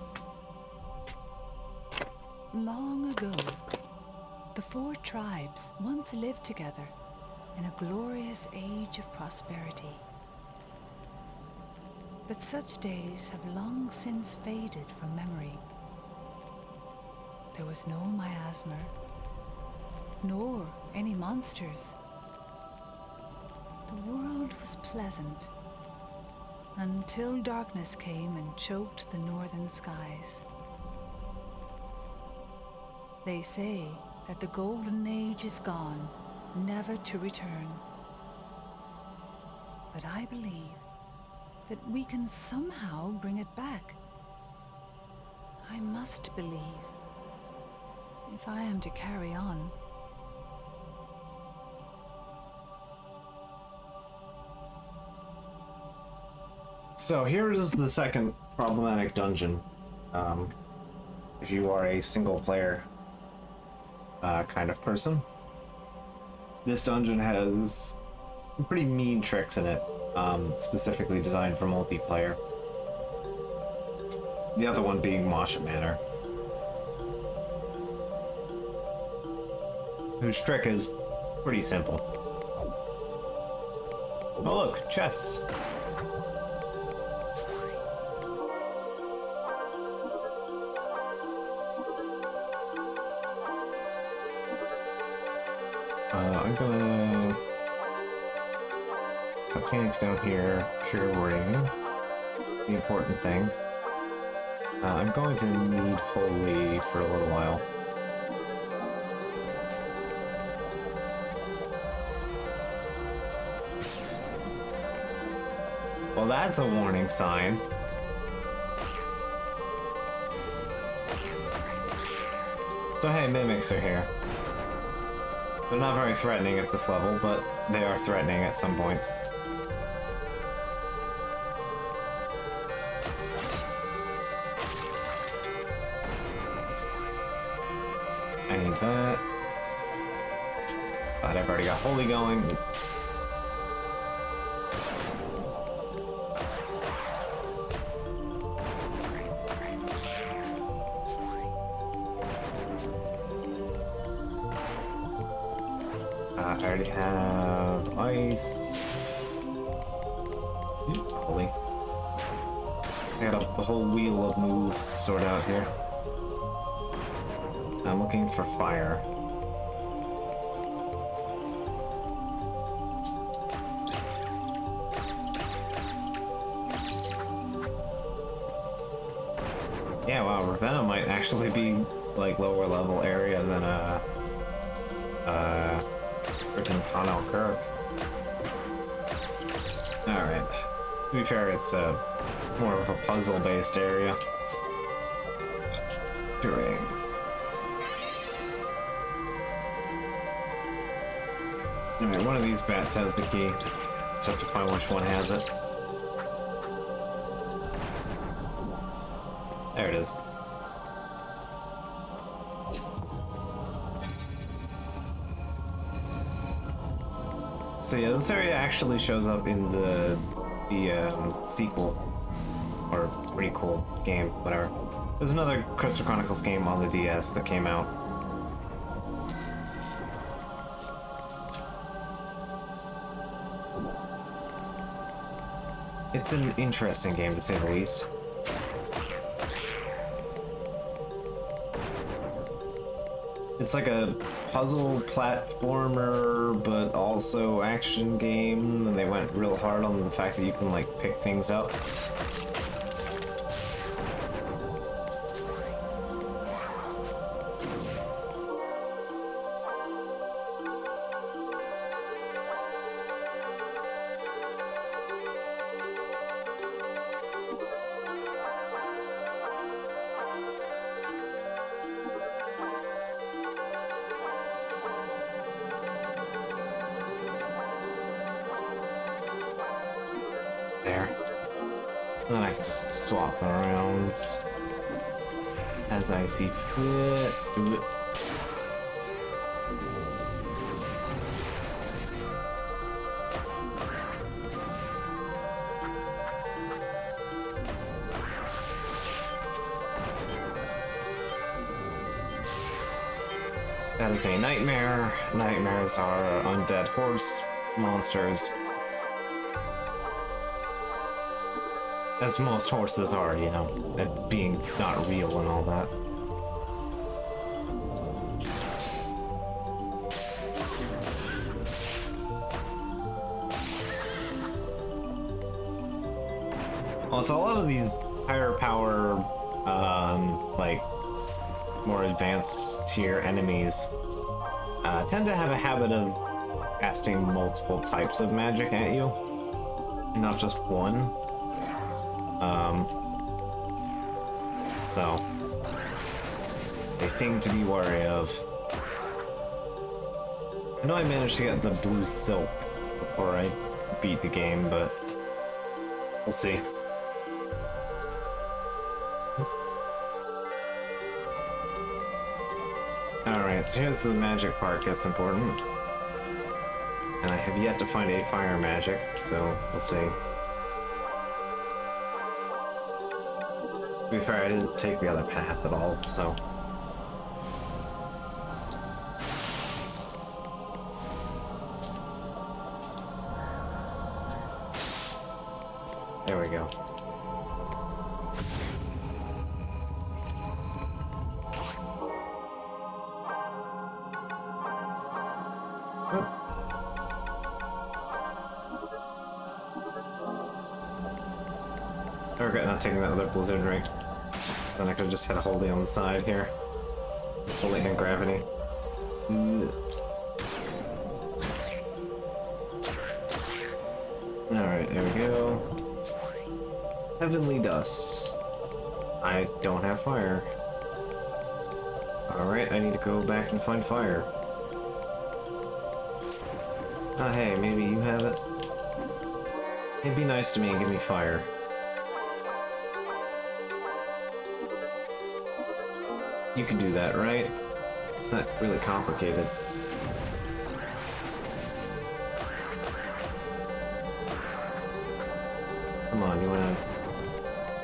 Long ago, the four tribes once lived together in a glorious age of prosperity. But such days have long since faded from memory. There was no miasma, nor any monsters. The world was pleasant, until darkness came and choked the northern skies. They say that the golden age is gone, never to return. But I believe that we can somehow bring it back. I must believe, if I am to carry on. So here is the second problematic dungeon. If you are a single player kind of person. This dungeon has some pretty mean tricks in it, specifically designed for multiplayer. The other one being Moshet Manor, whose trick is pretty simple. Oh look, chests. I'm gonna set Phoenix down here, Cure Ring, the important thing. I'm going to need Holy for a little while. Well, that's a warning sign. So hey, mimics are here. They're not very threatening at this level, but they are threatening at some points. I need that. But I've already got Holy going. I already have ice. Holy. I got a whole wheel of moves to sort out here. I'm looking for fire. Yeah, wow, Ravenna might actually be like lower level area than freaking Connell Kirk. Alright. To be fair, it's more of a puzzle-based area. Terrain. Alright, one of these bats has the key. Just have to find which one has it. There it is. So yeah, this area actually shows up in the sequel, or prequel game, whatever. There's another Crystal Chronicles game on the DS that came out. It's an interesting game, to say the least. It's like a puzzle platformer, but also action game, and they went real hard on the fact that you can, like, pick things up. There. And then I can just swap around as I see fit. Do it. That is a nightmare. Nightmares are undead horse monsters. As most horses are, you know, at being not real and all that. Well, it's a lot of these higher power, like, more advanced tier enemies tend to have a habit of casting multiple types of magic at you, and not just one. So, a thing to be wary of. I know I managed to get the blue silk before I beat the game, but we'll see. Alright, so here's the magic part that's important. And I have yet to find a fire magic, so we'll see. To be fair, I didn't take the other path at all, so... There we go. I regret not taking that other blizzard ring. Then I could have just had a holding on the side here. It's only in gravity. Alright, there we go. Heavenly dust. I don't have fire. Alright, I need to go back and find fire. Ah, hey, maybe you have it. Hey, be nice to me and give me fire. You can do that, right? It's not really complicated. Come on, you wanna...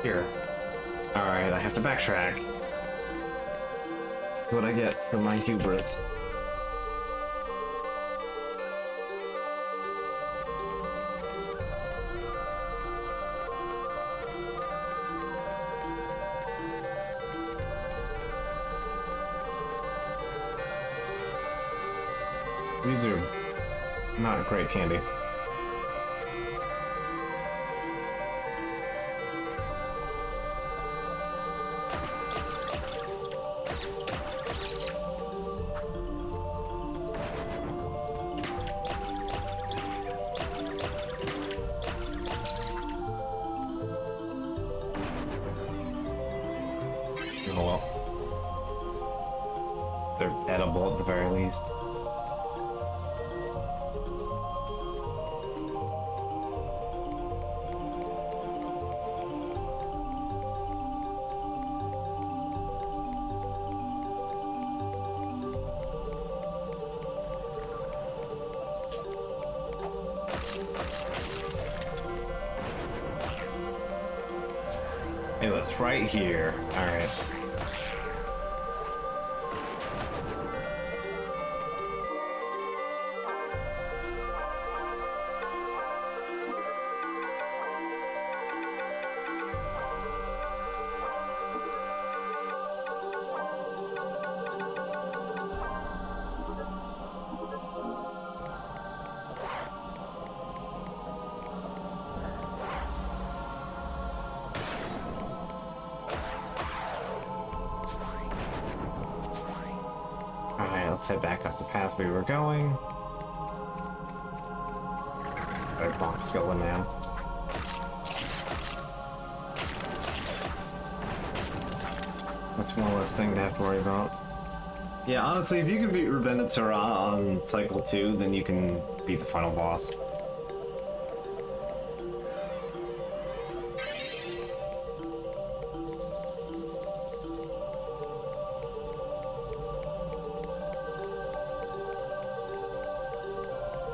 Here. Alright, I have to backtrack. This is what I get for my hubris. These are not great candy. Oh well. They're edible at the very least. It was right here. Alright. Alright, let's head back up the path we were going. Alright, bonk's going now. That's one less thing to have to worry about. Yeah, honestly, if you can beat Rubenatura on cycle 2, then you can beat the final boss.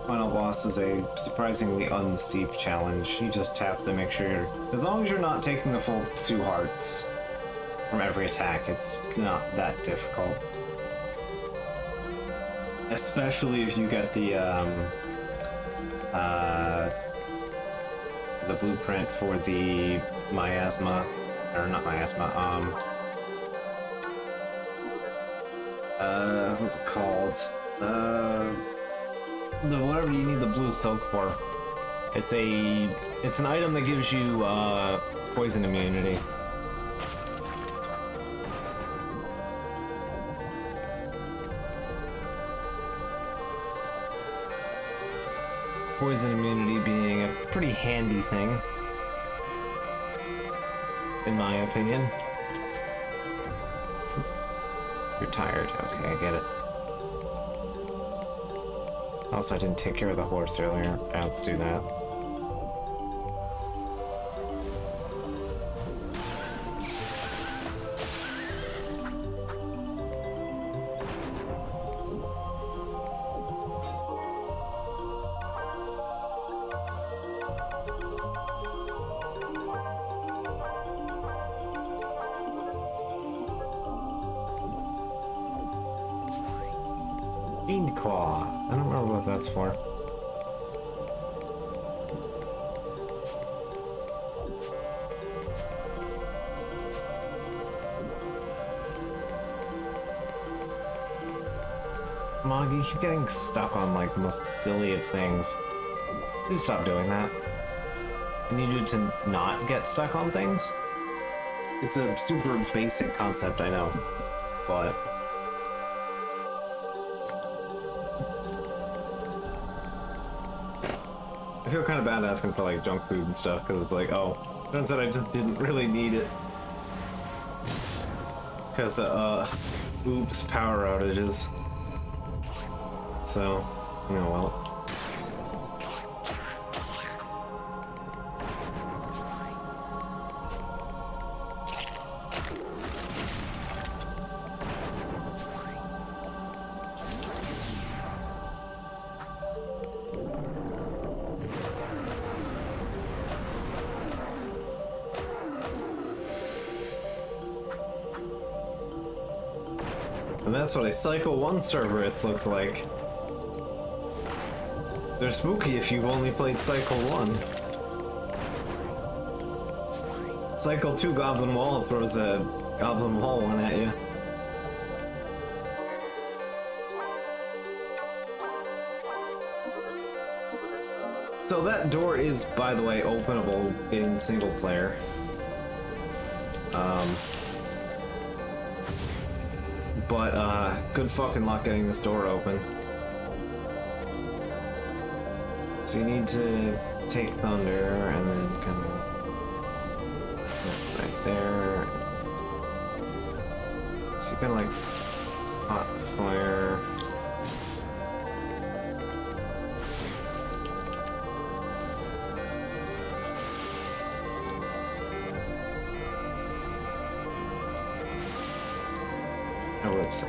Final boss is a surprisingly unsteep challenge. You just have to make sure as long as you're not taking the full 2 hearts from every attack, it's not that difficult. Especially if you get the blueprint for the miasma, or not miasma, what's it called? Whatever you need the blue silk for. It's an item that gives you poison immunity. Poison immunity being a pretty handy thing, in my opinion. You're tired. Okay, I get it. Also, I didn't take care of the horse earlier. Let's do that. Fiend Claw. I don't remember what that's for. Mog, you keep getting stuck on like the most silly of things. Please stop doing that. I need you to not get stuck on things. It's a super basic concept, I know, but I feel kind of bad asking for like junk food and stuff because it's like, oh, turns out I just didn't really need it. Because, oops, power outages. So, you know, well. And that's what a Cycle 1 Cerberus looks like. They're spooky if you've only played Cycle 1. Cycle 2 Goblin Wall throws a Goblin Wall one at you. So that door is, by the way, openable in single player. But good fucking luck getting this door open. So you need to take Thunder and then kind of right there. So you can like hot fire. Oh, whoops,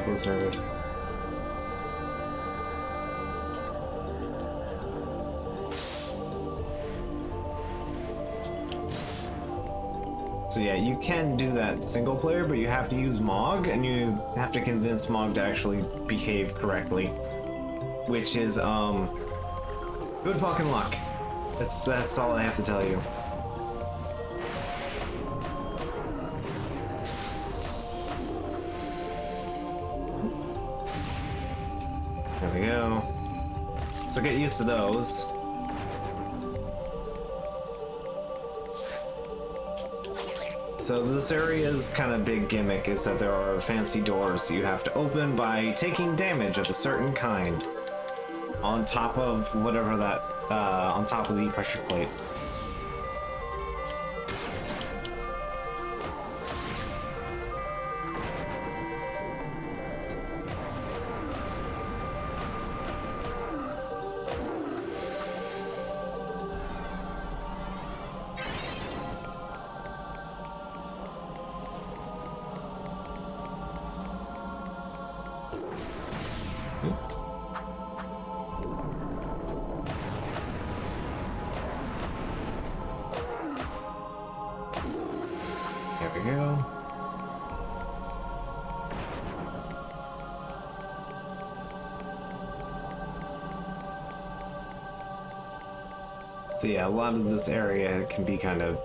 Blizzard. So yeah, you can do that single player, but you have to use Mog, and you have to convince Mog to actually behave correctly. Which is, good fucking luck. That's all I have to tell you. There we go. So get used to those. So this area's kind of big gimmick is that there are fancy doors you have to open by taking damage of a certain kind on top of whatever that, on top of the pressure plate. There we go. So yeah, a lot of this area can be kind of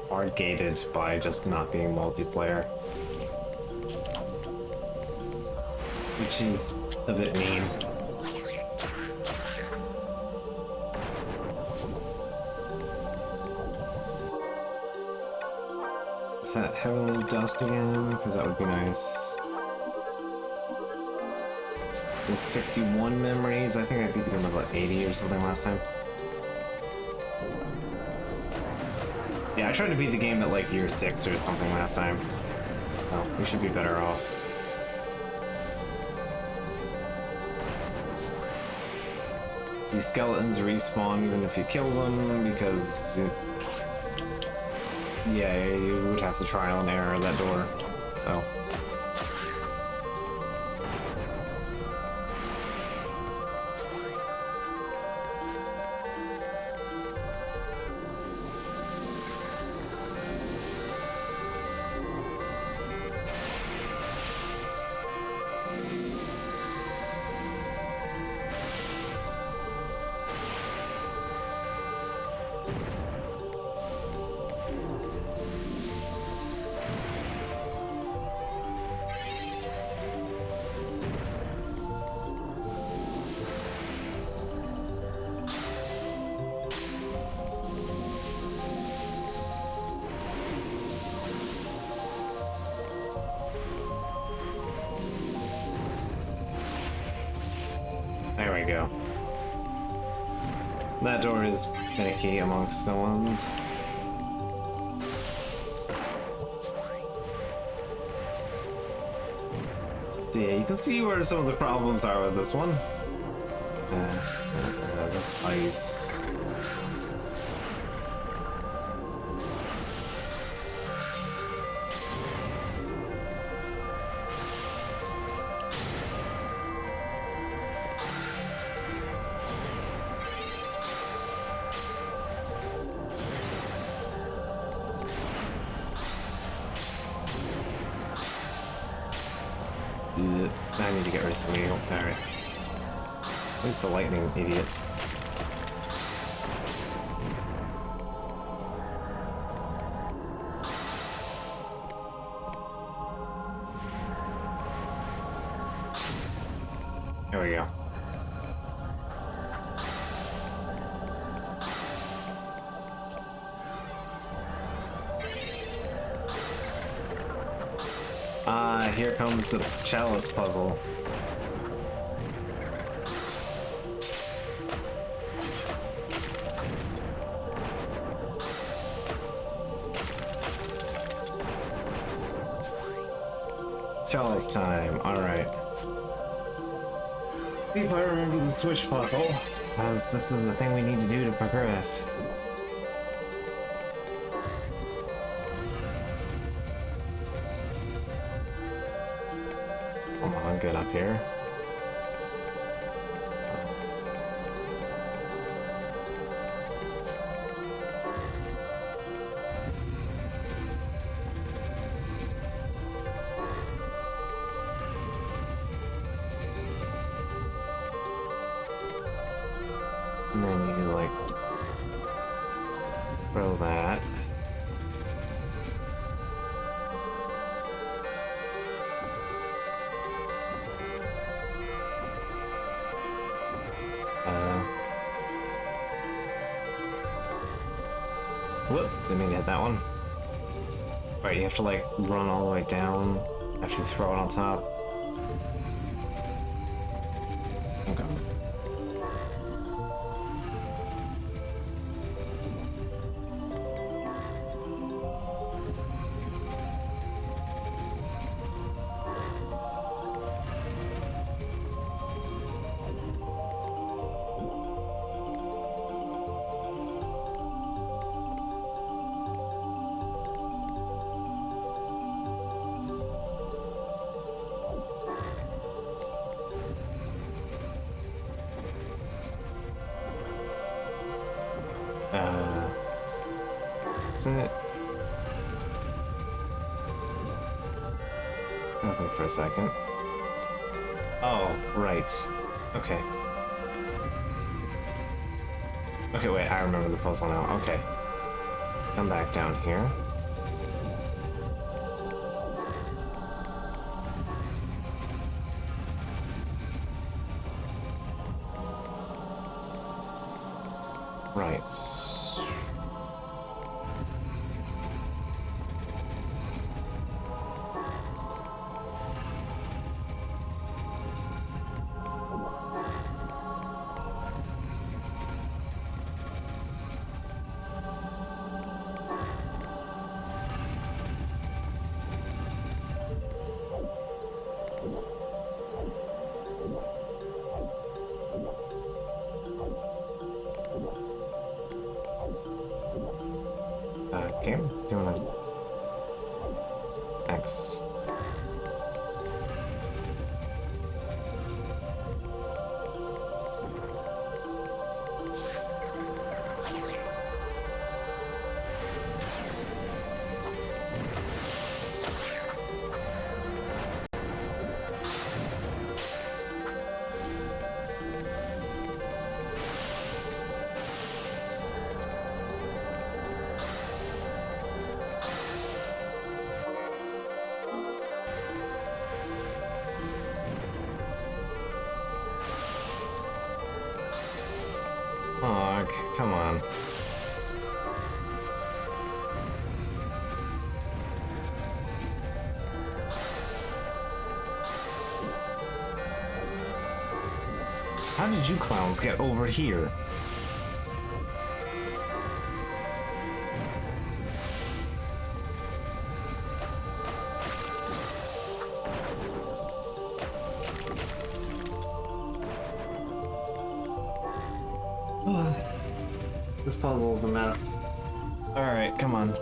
hard gated by just not being multiplayer. Which is a bit mean. Is that Heavenly Dust again? Because that would be nice. There's 61 memories. I think I beat them about 80 or something last time. Yeah, I tried to beat the game at like year 6 or something last time. Oh, we should be better off. These skeletons respawn even if you kill them because... yeah, you would have to trial and error that door, so... There we go. That door is finicky amongst the ones. So yeah, you can see where some of the problems are with this one. That's ice. I need to get rid of somebody. Alright. Where's the lightning idiot? There we go. Here comes the chalice puzzle. Chalice time, alright. See if I remember the switch puzzle, as this is the thing we need to do to progress. Come on, get up here. And then you like throw that. Whoop, didn't mean to hit that one. Right, you have to like run all the way down after you throw it on top. Okay. Isn't it? Nothing for a second. Oh, right. Okay. Okay, wait, I remember the puzzle now. Okay. Come back down here. Right. Okay, do you wanna X? Oh, come on. How did you clowns get over here? This puzzle's a mess. Alright, come on.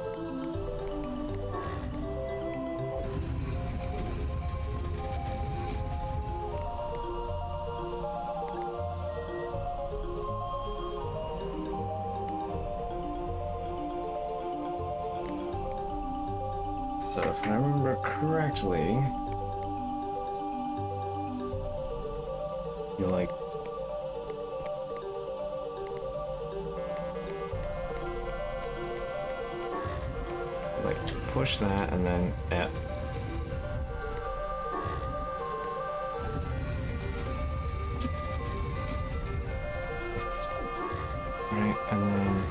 So if I remember correctly, you like push that and then it's right and then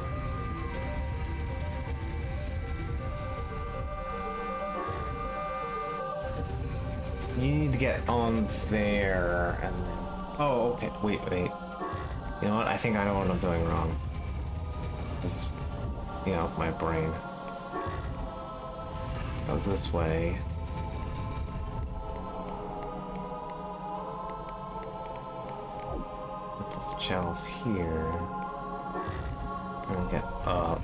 you need to get on there and then oh okay wait you know what, I think I know what I'm doing wrong. It's, you know, my brain. Go this way. Put the chalice here. And get up.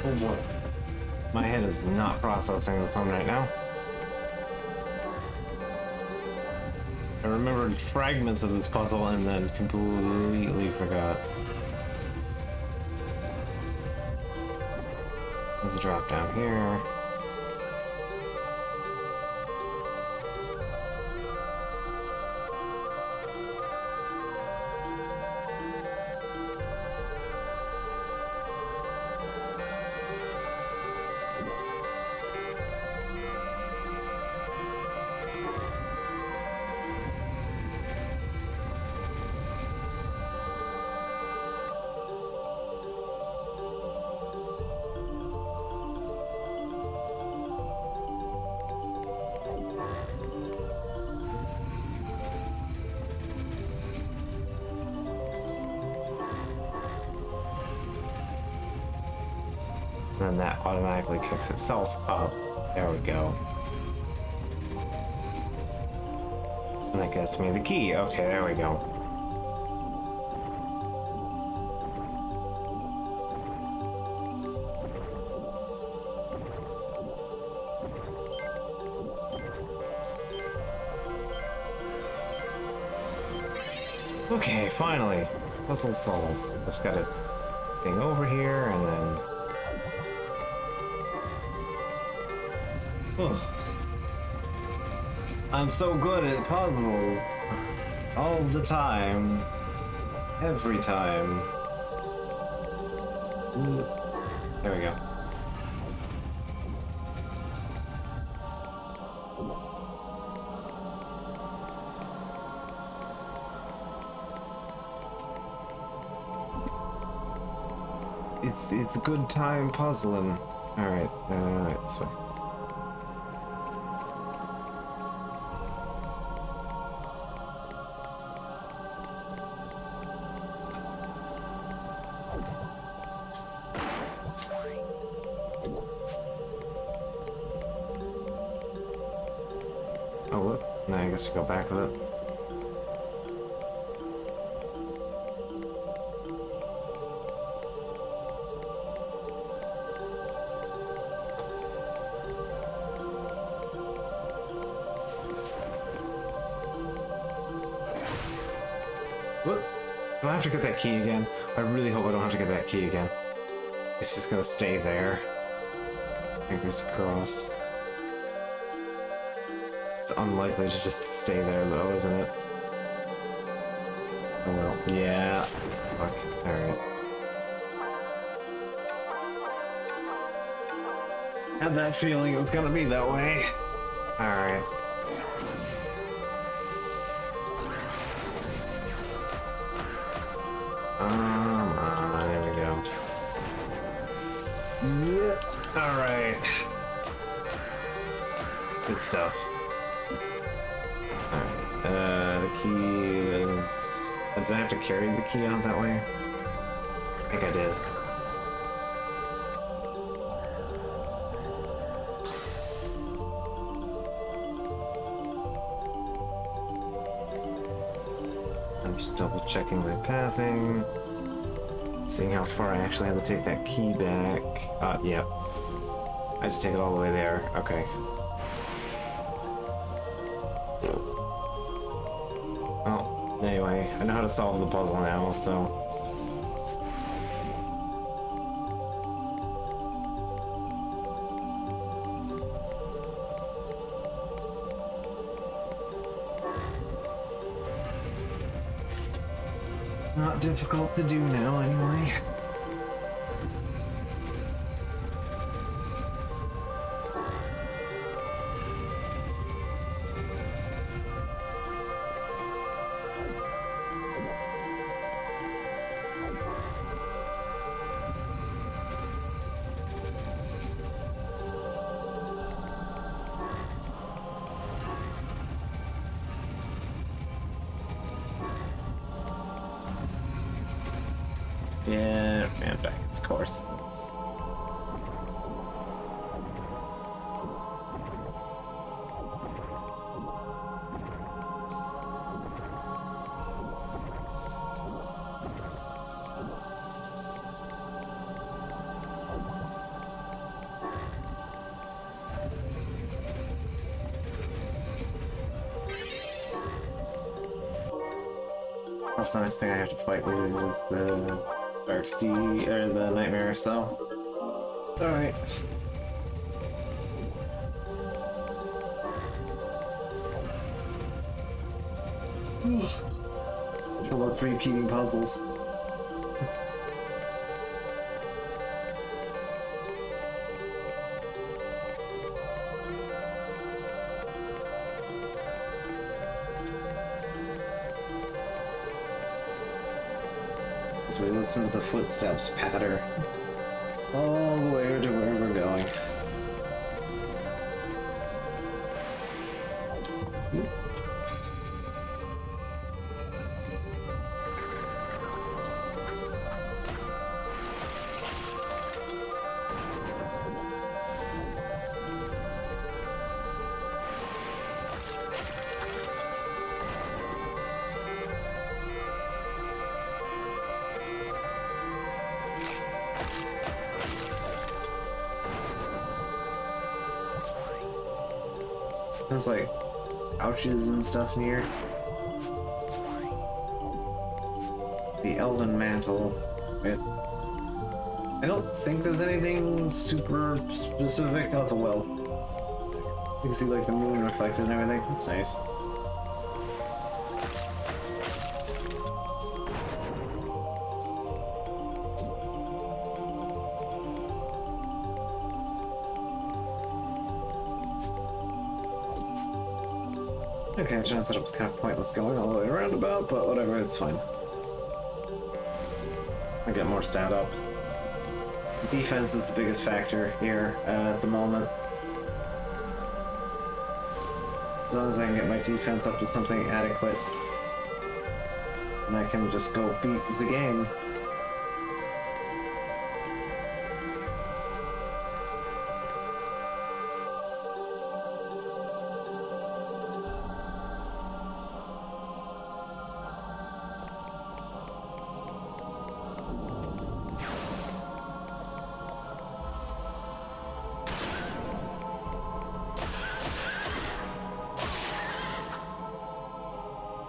Oh boy. My head is not processing the phone right now. I remembered fragments of this puzzle and then completely forgot. There's a drop down here. And then that automatically kicks itself up. There we go. And that gets me the key. Okay, there we go. Okay, finally. Puzzle solved. Just got a thing over here and then... Ugh. I'm so good at puzzles. All the time. Every time. There we go. It's a good time puzzling. Alright, this way. Oh, whoop. Now I guess we go back with it. Whoop. Do I have to get that key again? I really hope I don't have to get that key again. It's just gonna stay there. Fingers crossed. It's unlikely to just stay there though, isn't it? Oh well. Yeah. Fuck. Alright. Had that feeling it was gonna be that way. Alright. There we go. Yeah. Alright. Good stuff. Alright. The key is... Did I have to carry the key out that way? I think I did. I'm just double checking my pathing. Seeing how far I actually had to take that key back. Yep. I just take it all the way there. Okay. Well, anyway, I know how to solve the puzzle now, so... Not difficult to do now, anyway. Yeah, man, back its course. That's the next thing I have to fight with is the Dark Steed, or the Nightmare, so... Alright. Trouble with repeating puzzles. So we listen to the footsteps patter all the way to where we're going. There's like pouches and stuff near. The Elven Mantle. I don't think there's anything super specific. Oh, it's a well. You can see like the moon reflected and everything. That's nice. Okay, it turns out it was kind of pointless going all the way around about, but whatever, it's fine. I get more stat up. Defense is the biggest factor here at the moment. As long as I can get my defense up to something adequate, and I can just go beat the game.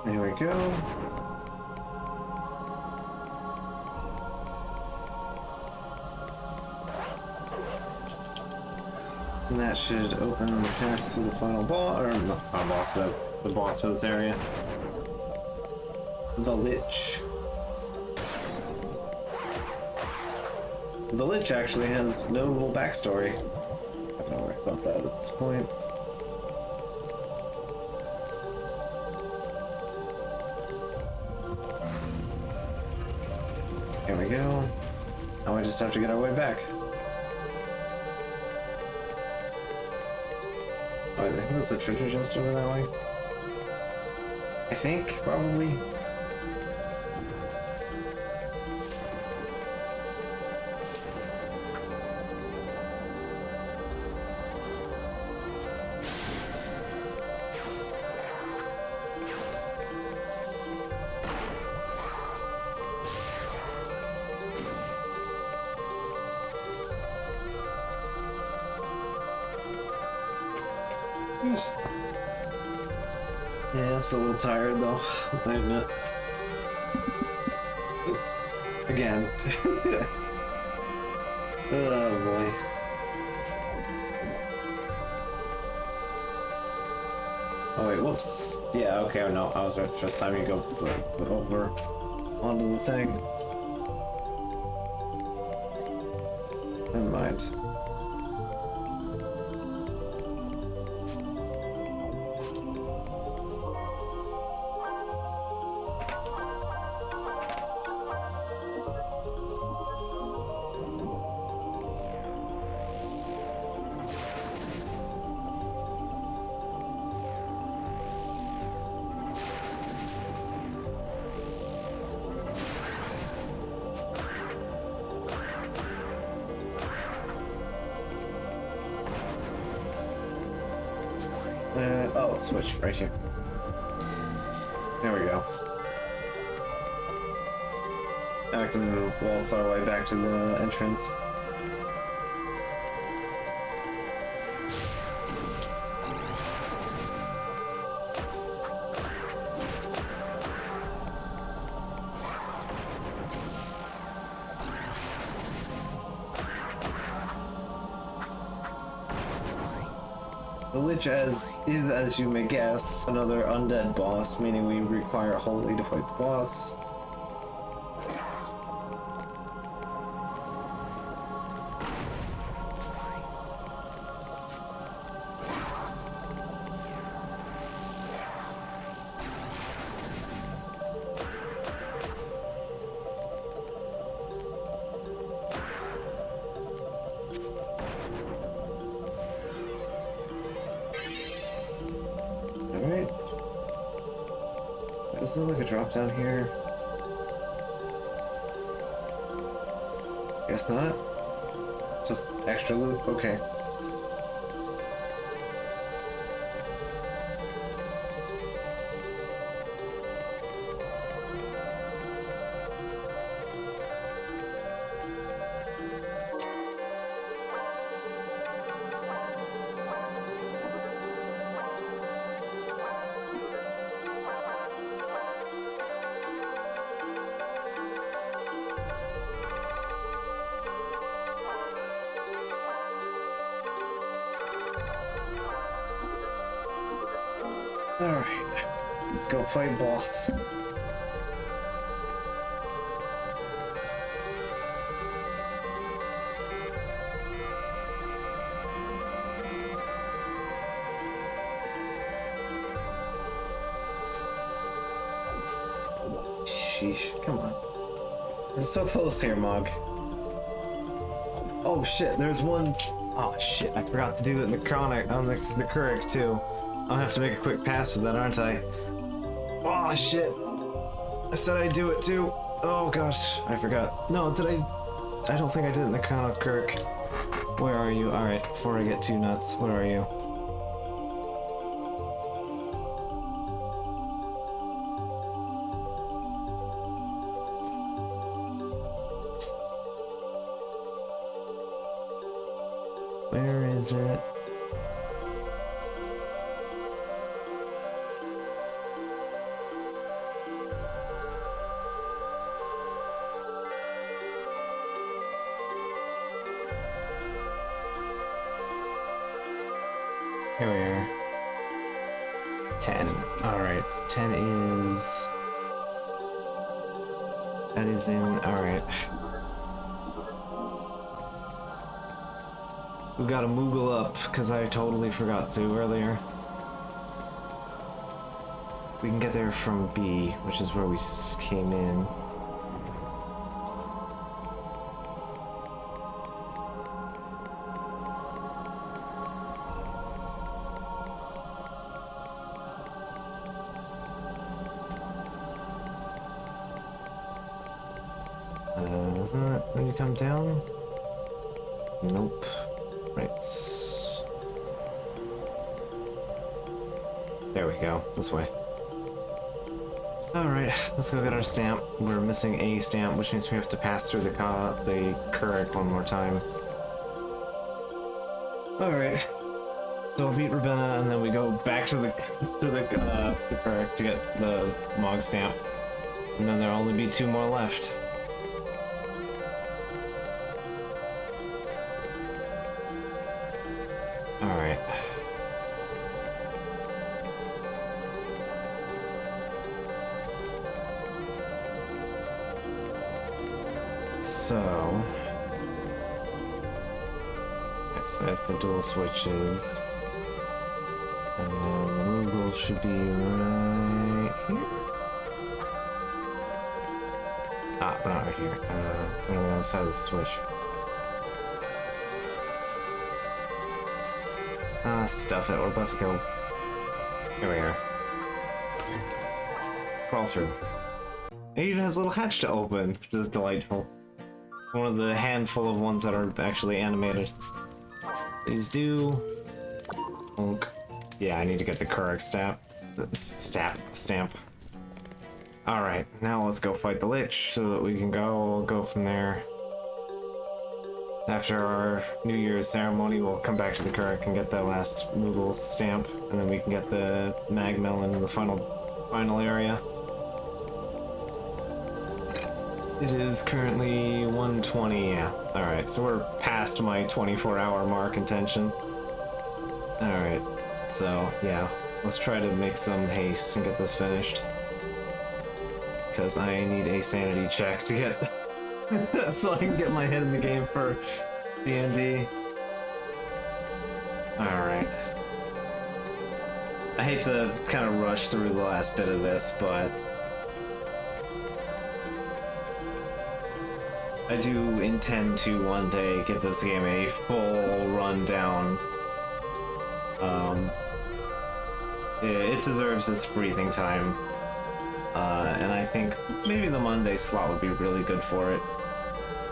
There we go. And that should open the path to the final boss, or not final boss, the boss for this area. The Lich. The Lich actually has no backstory. I don't worry about that at this point. Here we go. Now we just have to get our way back. Oh, I think that's a treasure chest over that way. I think, probably. Yeah, it's a little tired though, I admit. Again. Oh boy. Oh wait, whoops. Yeah, okay, no, I was right the first time you go over onto the thing. Never mind. Oh, switch right here. There we go. Now we can waltz our way back to the entrance. The Lich is, as you may guess, another undead boss, meaning we require Holy to fight the boss. Alright. Is there like a drop down here? Guess not. Just extra loot? Okay. Alright. Let's go fight boss. Sheesh, come on. We're so close here, Mog. Oh shit, there's one. Oh shit, I forgot to do it in the Chronic on the Keurig too. I'll have to make a quick pass with that, aren't I? Oh shit. I said I'd do it too. Oh gosh, I forgot. No, did I? I don't think I did it in the Keurig. Where are you? Alright, before I get too nuts, where are you? Where is it? Here we are. 10. Alright. 10 is... That is in... Alright. We gotta Moogle up, because I totally forgot to earlier. We can get there from B, which is where we came in. Isn't that when you come down? Nope. Right. There we go. This way. Alright, let's go get our stamp. We're missing a stamp, which means we have to pass through the Keurig one more time. Alright. So we'll beat Ravenna, and then we go back to the Keurig to get the Mog stamp. And then there'll only be 2 more left. Alright. So... yes, that's the dual switches. And then the Moogle should be right here. Ah, not right here. On the other side of the switch. Ah, stuff it. We're about to go. Here we are. Crawl through. It even has a little hatch to open, which is delightful. One of the handful of ones that are actually animated. These do. Onk. Yeah, I need to get the Keurig stamp. Alright, now let's go fight the Lich so that we can go from there. After our New Year's ceremony, we'll come back to the Keurig and get that last Moogle stamp, and then we can get the Mag Melon in the final area. It is currently 1:20, yeah. Alright, so we're past my 24-hour mark intention. Alright, so yeah, let's try to make some haste and get this finished. Because I need a sanity check to get so I can get my head in the game for D&D. Alright. I hate to kind of rush through the last bit of this, but I do intend to one day give this game a full rundown. It deserves its breathing time. And I think maybe the Monday slot would be really good for it.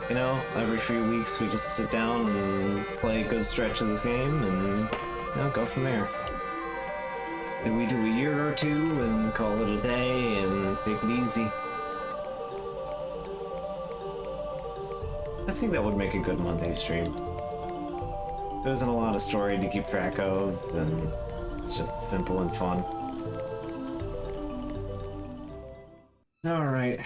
You know, every few weeks we just sit down and play a good stretch of this game and, you know, go from there. Maybe we do a year or two and call it a day and take it easy. I think that would make a good Monday stream. There isn't a lot of story to keep track of, and it's just simple and fun. Alright.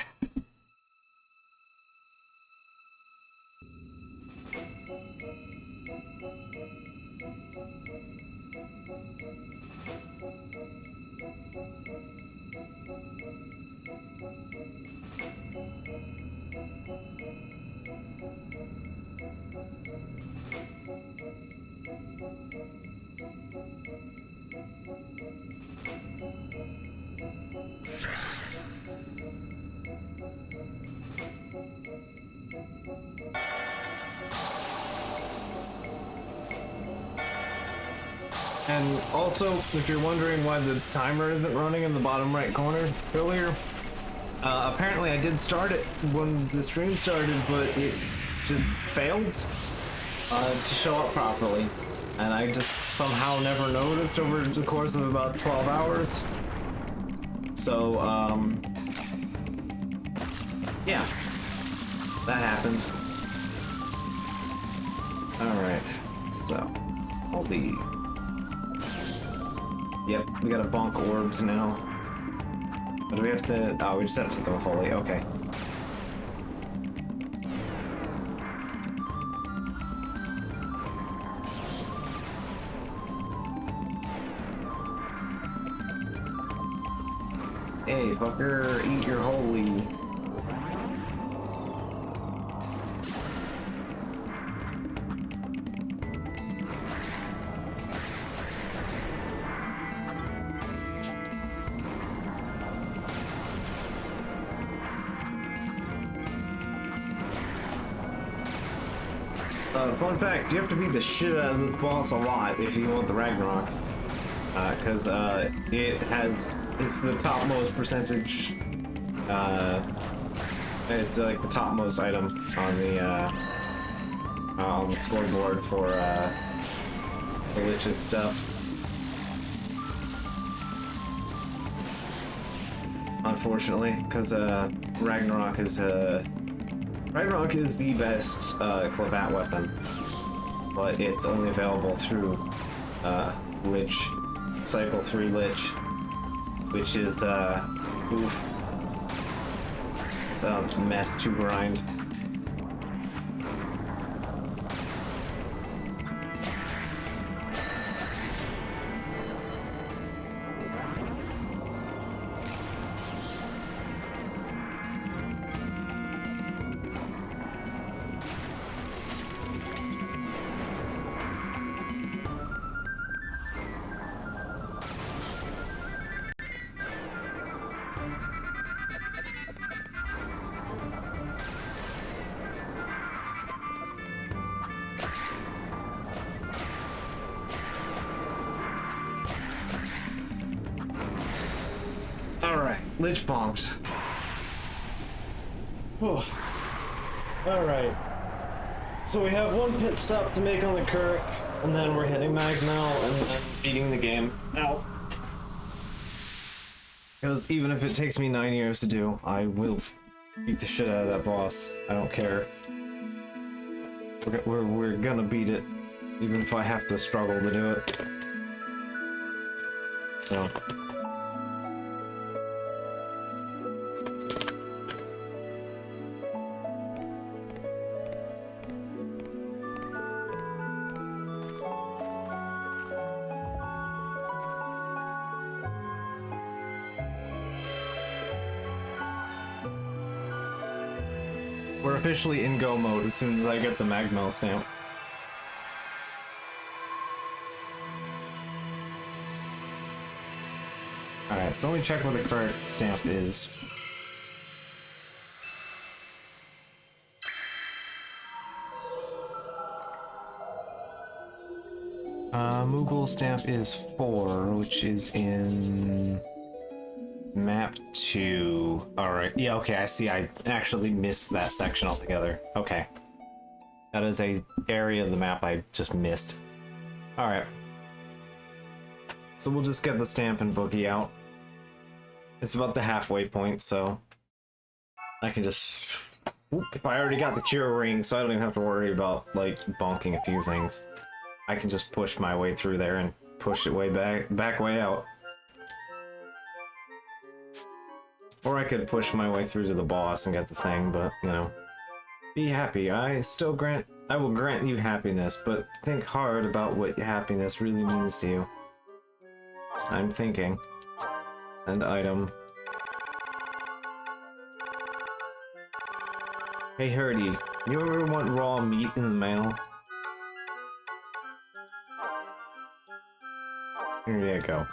And also, if you're wondering why the timer isn't running in the bottom right corner earlier, apparently I did start it when the stream started, but it just failed to show up properly. And I just somehow never noticed over the course of about 12 hours. So, yeah, that happened. Alright, so, I'll leave. Yep, we gotta bonk orbs now. But do we have to... Oh, we just have to throw holy, okay. Hey, fucker, eat your holy. Fun fact, you have to beat the shit out of this boss a lot if you want the Ragnarok. Because it's the topmost percentage, it's like the topmost item on the scoreboard for the Lich's stuff. Unfortunately, because Ragnarok is the best Clavat weapon, but it's only available through Lich, Cycle 3 Lich, which is oof. It's a mess to grind. Alright, Lich bonked. Alright. So we have one pit stop to make on the Kirk, and then we're hitting Magmel and then beating the game. Ow. Because even if it takes me 9 years to do, I will beat the shit out of that boss. I don't care. We're gonna beat it, even if I have to struggle to do it. So... officially in go mode as soon as I get the Magmel stamp. Alright, so let me check what the correct stamp is. Moogle stamp is 4, which is in map 2. Alright, yeah, okay, I see. I actually missed that section altogether. Okay. That is a area of the map I just missed. Alright. So we'll just get the stamp and boogie out. It's about the halfway point, so I can just... Whoop, I already got the cure ring, so I don't even have to worry about, like, bonking a few things. I can just push my way through there and push it way back way out. Or I could push my way through to the boss and get the thing, but, you know. Be happy. I will grant you happiness, but think hard about what happiness really means to you. I'm thinking. End item. Hey Hurdy, you ever want raw meat in the mail? Here you go.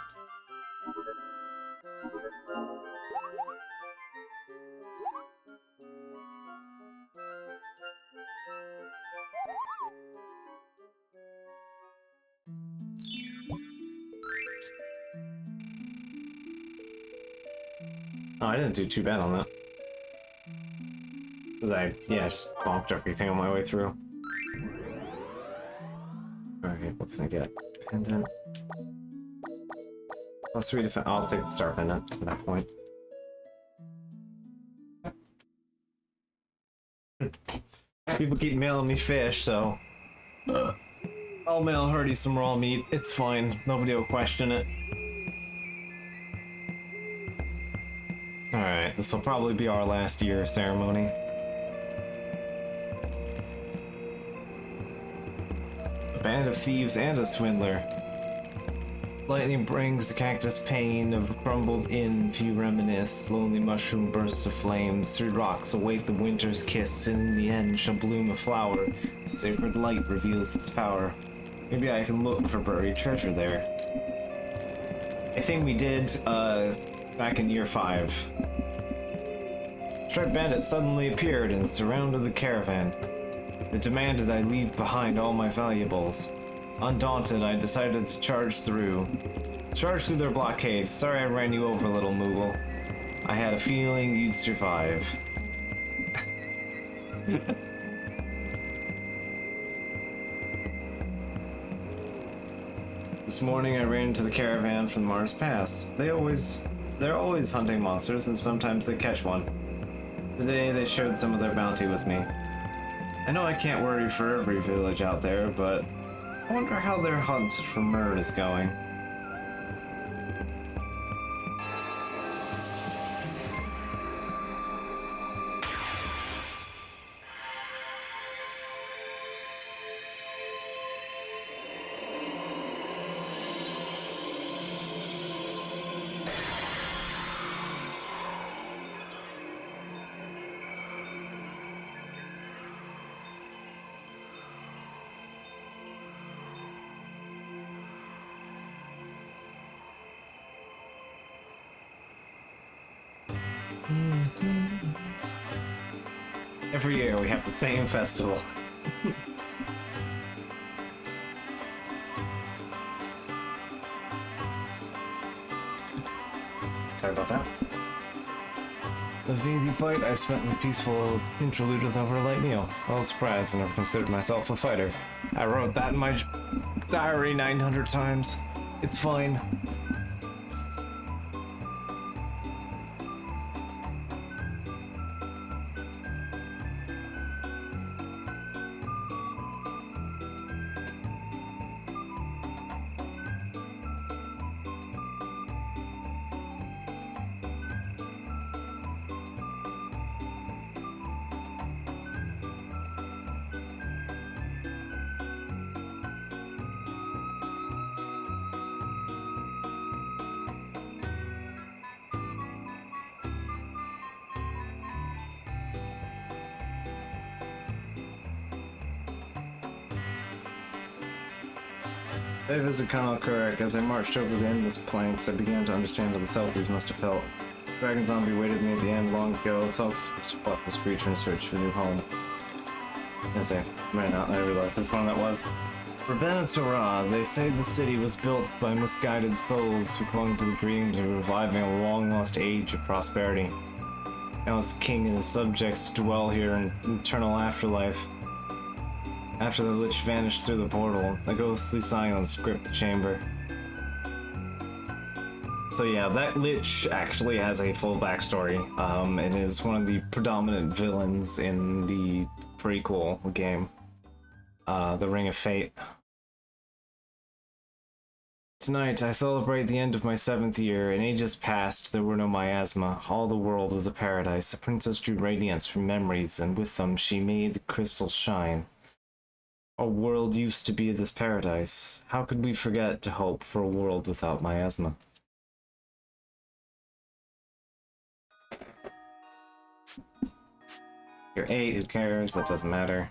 Oh, I didn't do too bad on that. Because I just bonked everything on my way through. Alright, what can I get? Pendant. +3 defense. I'll take the star pendant at that point. People keep mailing me fish, so... I'll mail Hurdy some raw meat. It's fine. Nobody will question it. Alright, this will probably be our last year ceremony. A band of thieves and a swindler. Lightning brings the cactus pain of crumbled inn, few reminisce. Lonely mushroom bursts to flames. 3 rocks await the winter's kiss, and in the end shall bloom a flower. The sacred light reveals its power. Maybe I can look for buried treasure there. A thing we did, back in year 5. Striped bandits suddenly appeared and surrounded the caravan. They demanded I leave behind all my valuables. Undaunted, I decided to charge through their blockade. Sorry I ran you over, little Moogle. I had a feeling you'd survive. This morning I ran into the caravan from Mars Pass. They're always hunting monsters, and sometimes they catch one. Today they shared some of their bounty with me. I know I can't worry for every village out there, but I wonder how their hunt for Myrrh is going. Every year we have the same festival. Sorry about that. It was an easy fight. I spent the peaceful interlude with over a light meal. I was surprised and never considered myself a fighter. I wrote that in my diary 900 times. It's fine. I visit Colonel Kurik. As I marched over the endless planks, I began to understand how the Selkies must have felt. Dragon Zombie waited me at the end long ago. The Selkies must have fought this creature in search of a new home. As I ran out, I realized which one that was. For Ben and Sarah, they say the city was built by misguided souls who clung to the dream of reviving a long-lost age of prosperity. Now its king and his subjects dwell here in eternal afterlife. After the Lich vanished through the portal, a ghostly silence gripped the chamber. So yeah, that Lich actually has a full backstory. It is one of the predominant villains in the prequel game, The Ring of Fate. Tonight, I celebrate the end of my 7th year. In ages past, there were no miasma. All the world was a paradise. A princess drew radiance from memories, and with them she made the crystals shine. Our world used to be this paradise. How could we forget to hope for a world without miasma? You're 8, who cares? That doesn't matter.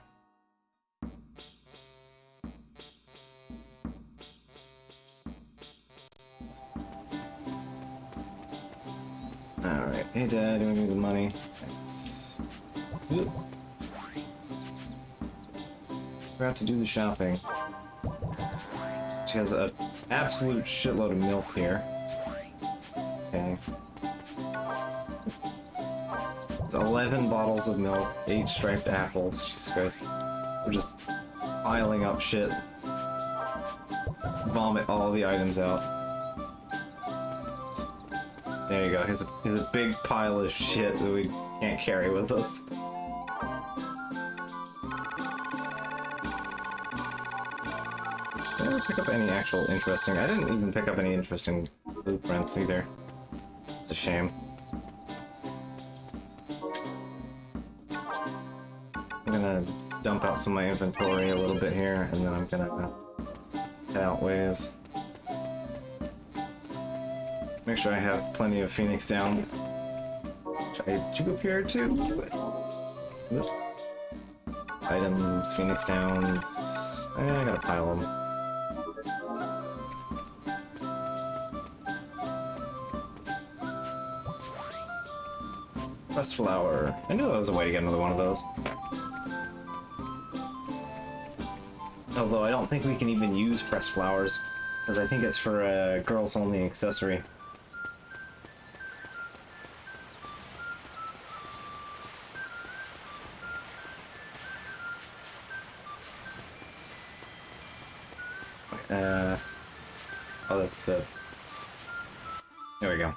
Alright, hey Dad, do we need the money? Thanks. Forgot to do the shopping. She has an absolute shitload of milk here. Okay. It's 11 bottles of milk, 8 striped apples. Jesus Christ. We're just piling up shit. Vomit all the items out. Just, there you go. Here's a big pile of shit that we can't carry with us. Did I pick up any actual interesting? I didn't even pick up any interesting blueprints either. It's a shame. I'm gonna dump out some of my inventory a little bit here, and then I'm gonna head out ways. Make sure I have plenty of Phoenix down. Did you go up here too? Items, Phoenix Downs. I gotta pile them. Pressed flower. I knew there was a way to get another one of those. Although I don't think we can even use pressed flowers, because I think it's for a girls-only accessory. Oh, that's there we go.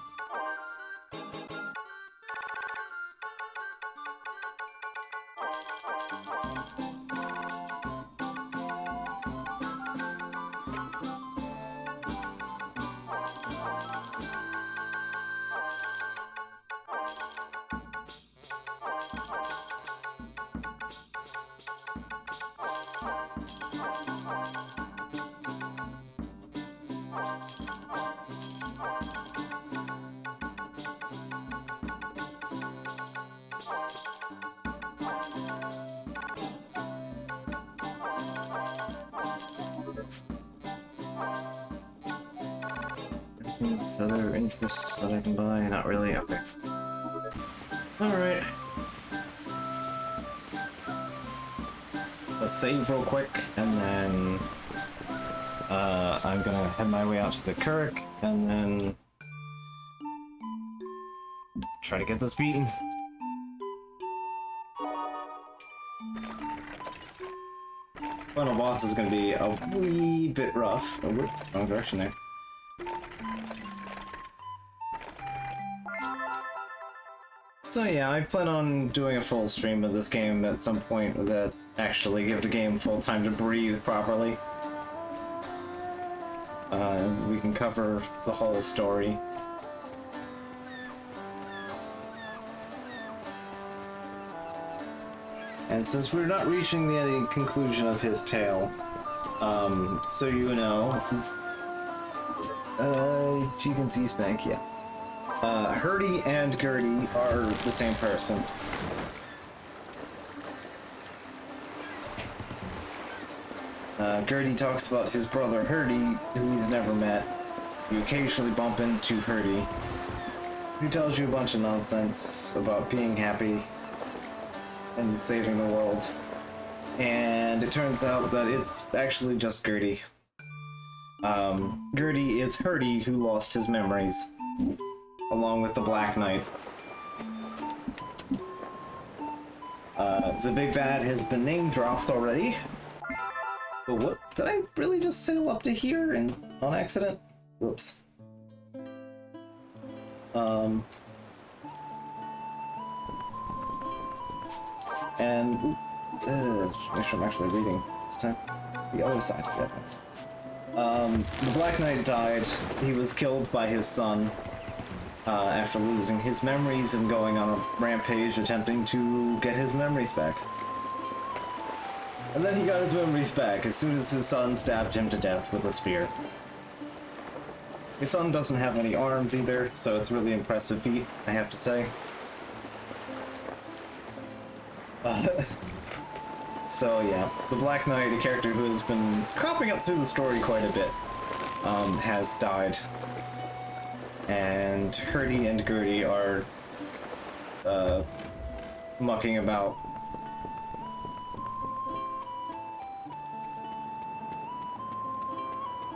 Other interests that I can buy? Not really? Okay. Alright. Let's save real quick, and then I'm gonna head my way out to the Kurik, and then try to get this beaten. Final boss is gonna be a wee bit rough. Oh, whoop, wrong direction there. So yeah, I plan on doing a full stream of this game at some point that actually give the game full time to breathe properly. We can cover the whole story. And since we're not reaching the conclusion of his tale, so you know, you can see Spank, yeah. Hurdy and Gertie are the same person. Gertie talks about his brother Hurdy, who he's never met. You occasionally bump into Hurdy, who tells you a bunch of nonsense about being happy and saving the world. And it turns out that it's actually just Gertie. Gertie is Hurdy who lost his memories, along with the Black Knight. The big bad has been name dropped already. But what? Did I really just sail up to here and on accident? Whoops. And make sure I'm actually reading this time. The other side. Yeah, thanks. The Black Knight died. He was killed by his son after losing his memories and going on a rampage attempting to get his memories back. And then he got his memories back as soon as his son stabbed him to death with a spear. His son doesn't have any arms either, so it's a really impressive feat, I have to say. So yeah, the Black Knight, a character who has been cropping up through the story quite a bit, has died. And Hurdy and Gertie are mucking about.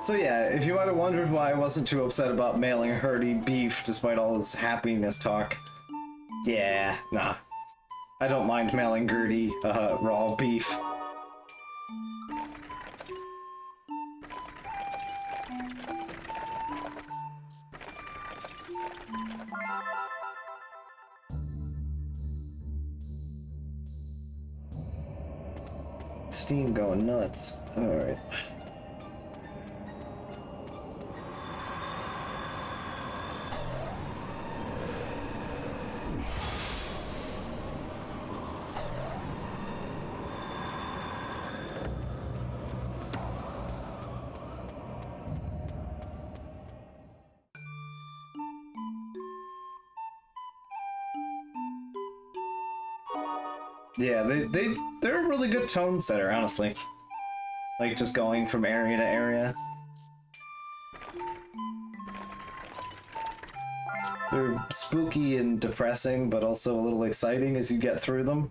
So yeah, if you might have wondered why I wasn't too upset about mailing Hurdy beef despite all his happiness talk, yeah, nah. I don't mind mailing Gertie raw beef. Steam going nuts. Alright. Yeah, they're a really good tone setter, honestly. Like, just going from area to area. They're spooky and depressing, but also a little exciting as you get through them.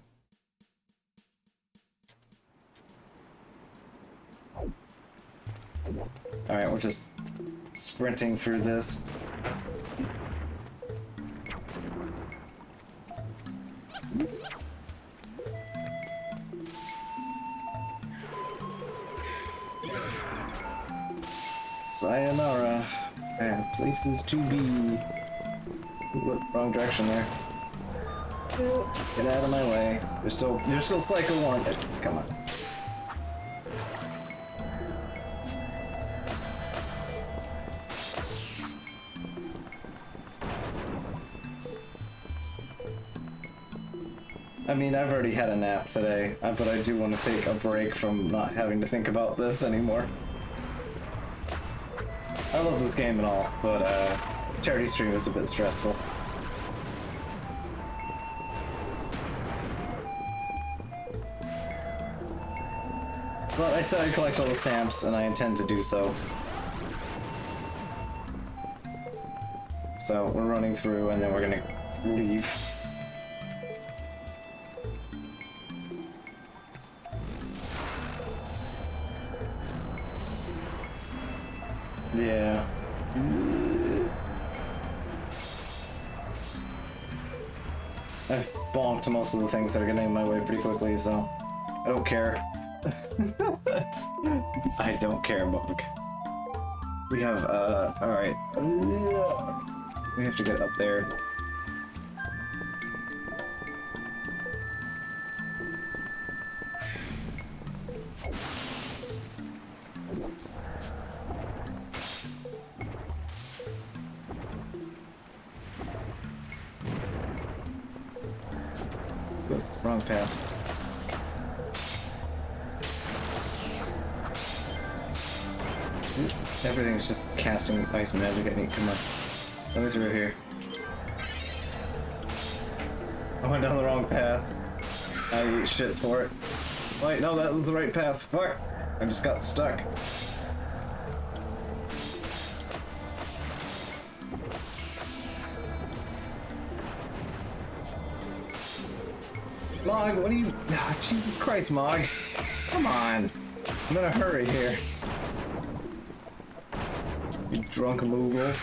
Alright, we're just sprinting through this. Sayonara. I have places to be. Ooh, wrong direction there. Get out of my way. You're still Psycho 1. Come on. I mean, I've already had a nap today, but I do want to take a break from not having to think about this anymore. I love this game and all, but charity stream is a bit stressful. But I said I'd collect all the stamps, and I intend to do so. So we're running through, and then we're gonna leave. Yeah. I've bonked most of the things that are getting in my way pretty quickly, so I don't care. I don't care, Monk. We have, alright. We have to get up there. Wrong path. Everything's just casting ice magic at me. Come on. Let me through here. I went down the wrong path. I ate shit for it. Wait, no, that was the right path. Fuck. I just got stuck. Mog, what are you... Oh, Jesus Christ, Mog. Come on. I'm in a hurry here. You drunk moogle.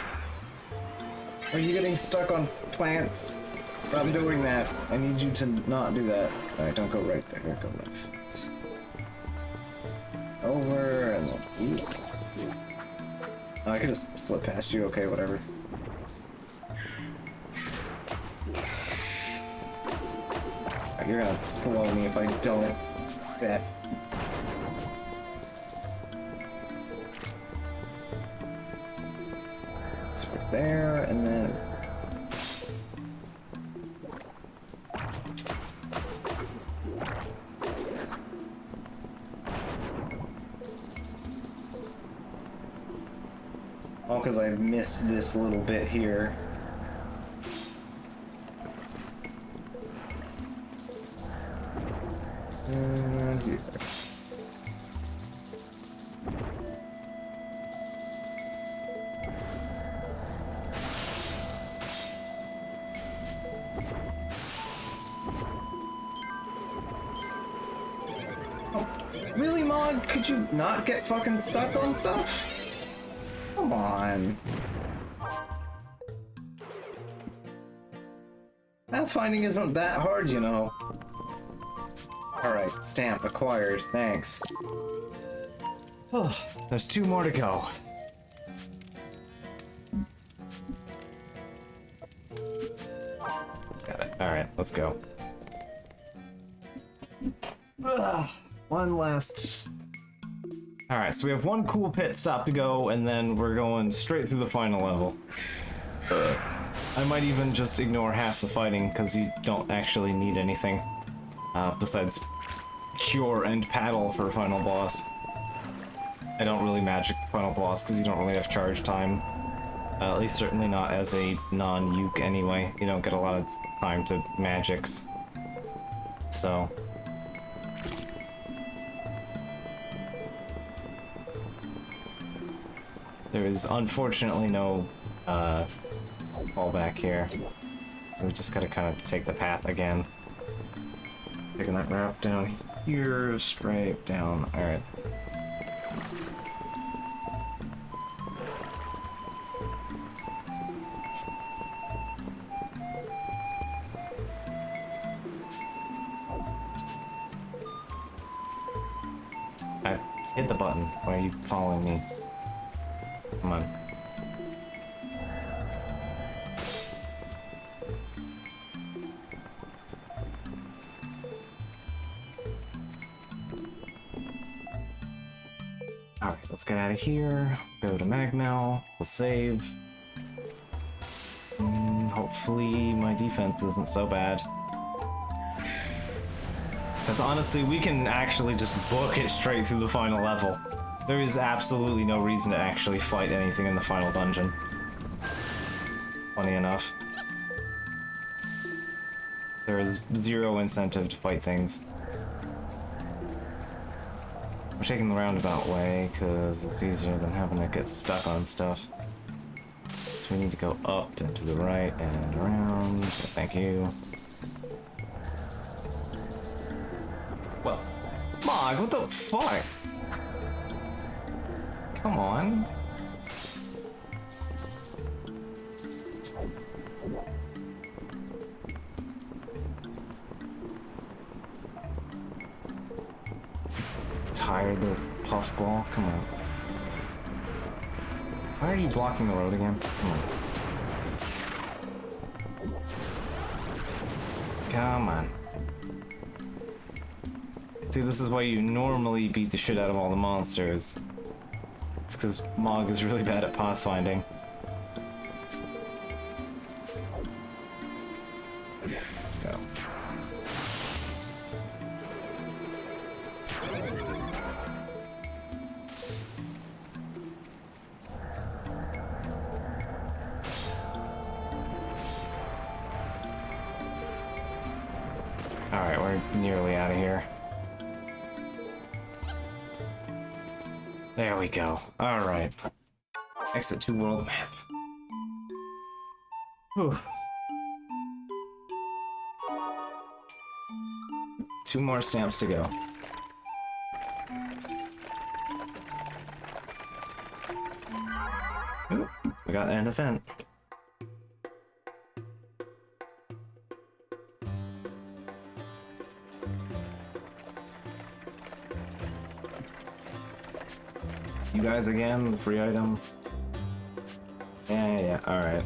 Are you getting stuck on plants? Stop doing that. I need you to not do that. Alright, don't go right there. Go left. Over and then... Oh, I could just slip past you. Okay, whatever. You're gonna slow me if I don't. F. It's right there, and then... All because I missed this little bit here. Here. Oh, really, Mod? Could you not get fucking stuck on stuff? Come on. Pathfinding isn't that hard, you know. Alright, stamp acquired, thanks. Oh, there's 2 more to go. Got it. Alright, let's go. One last... Alright, so we have 1 cool pit stop to go, and then we're going straight through the final level. I might even just ignore half the fighting, because you don't actually need anything. Besides cure and paddle for final boss. I don't really magic the final boss because you don't really have charge time. At least certainly not as a non-uke anyway. You don't get a lot of time to magics. So... there is unfortunately no fallback here. So we just gotta kind of take the path again. Taking that route down here, straight down. Alright. I hit the button. Why are you following me? Come on. Alright, let's get out of here. Go to Magnell. We'll save. Hopefully my defense isn't so bad. Because honestly, we can actually just book it straight through the final level. There is absolutely no reason to actually fight anything in the final dungeon. Funny enough. There is 0 incentive to fight things. We're taking the roundabout way, because it's easier than having to get stuck on stuff. So we need to go up and to the right and around. Thank you. Well, Mog, what the fuck? Come on. Tired little puffball? Come on. Why are you blocking the road again? Come on. Come on. See, this is why you normally beat the shit out of all the monsters. It's because Mog is really bad at pathfinding. Let's go. Alright, we're nearly out of here. There we go. Alright. Exit to world map. Whew. 2 more stamps to go. Ooh, we got an event. You guys again, free item. Yeah, alright.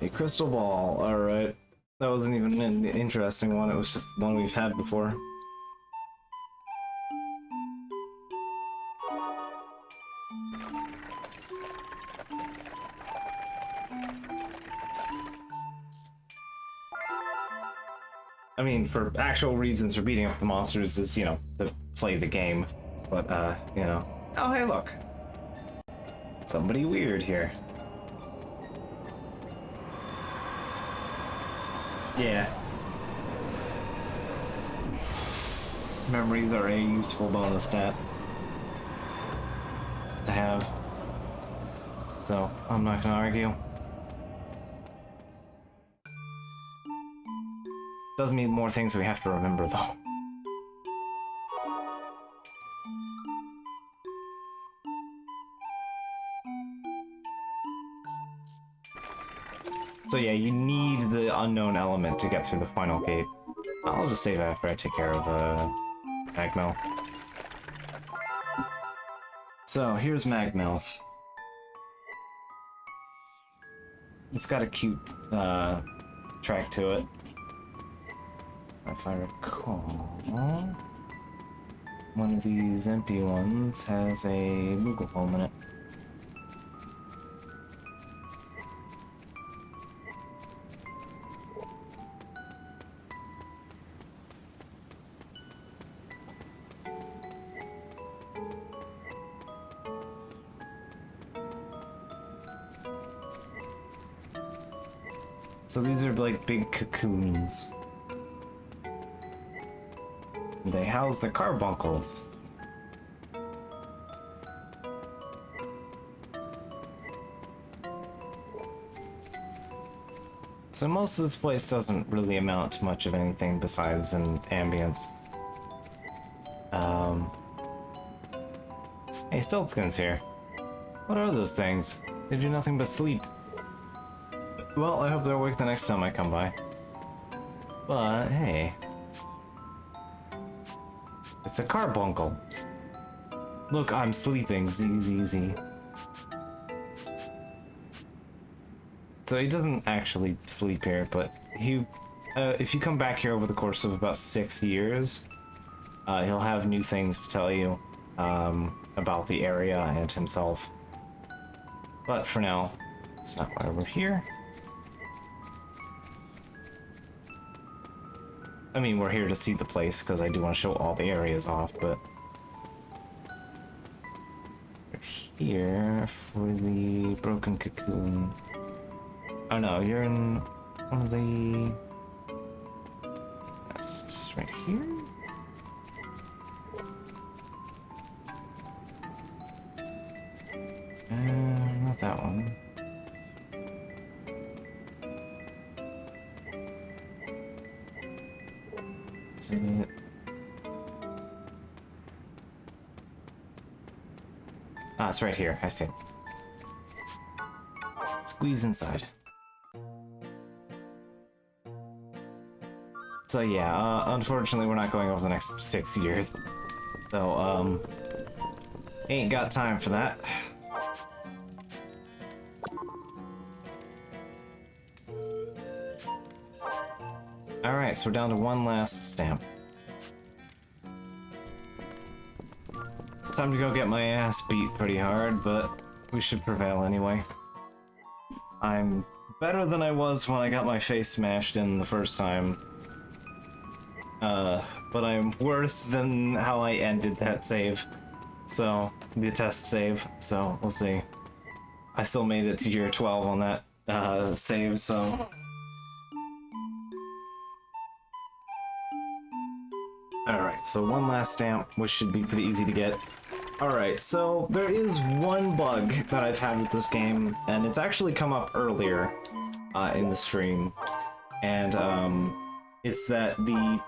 A crystal ball, alright. That wasn't even an interesting one, it was just one we've had before. I mean, for actual reasons for beating up the monsters is, you know, to play the game. But, you know. Oh, hey, look. Somebody weird here. Yeah. Memories are a useful bonus stat to have. So, I'm not gonna argue. Does mean more things we have to remember, though. So yeah, you need the unknown element to get through the final gate. I'll just save after I take care of Magmel. So here's Magmel. It's got a cute track to it. If I recall, one of these empty ones has a Moogle home in it. So these are like big cocoons. They house the carbuncles. So most of this place doesn't really amount to much of anything besides an ambience. Hey, Stiltskin's here. What are those things? They do nothing but sleep. Well, I hope they're awake the next time I come by. But, hey. It's a carbuncle. Look, I'm sleeping. Z. So he doesn't actually sleep here, but he... if you come back here over the course of about 6 years, he'll have new things to tell you about the area and himself. But for now, that's not why we're here. I mean, we're here to see the place, because I do want to show all the areas off, but... We're here for the broken cocoon. Oh no, you're in one of the... nests right here? Not that one. Is it? Ah, it's right here. I see it. Squeeze inside. So yeah, unfortunately we're not going over the next 6 years. So, ain't got time for that. Alright, so we're down to one last stamp. Time to go get my ass beat pretty hard, but we should prevail anyway. I'm better than I was when I got my face smashed in the first time. But I'm worse than how I ended that save. So, the test save, so we'll see. I still made it to year 12 on that save, so... Alright, so one last stamp, which should be pretty easy to get. Alright, so there is one bug that I've had with this game, and it's actually come up earlier in the stream. And it's that the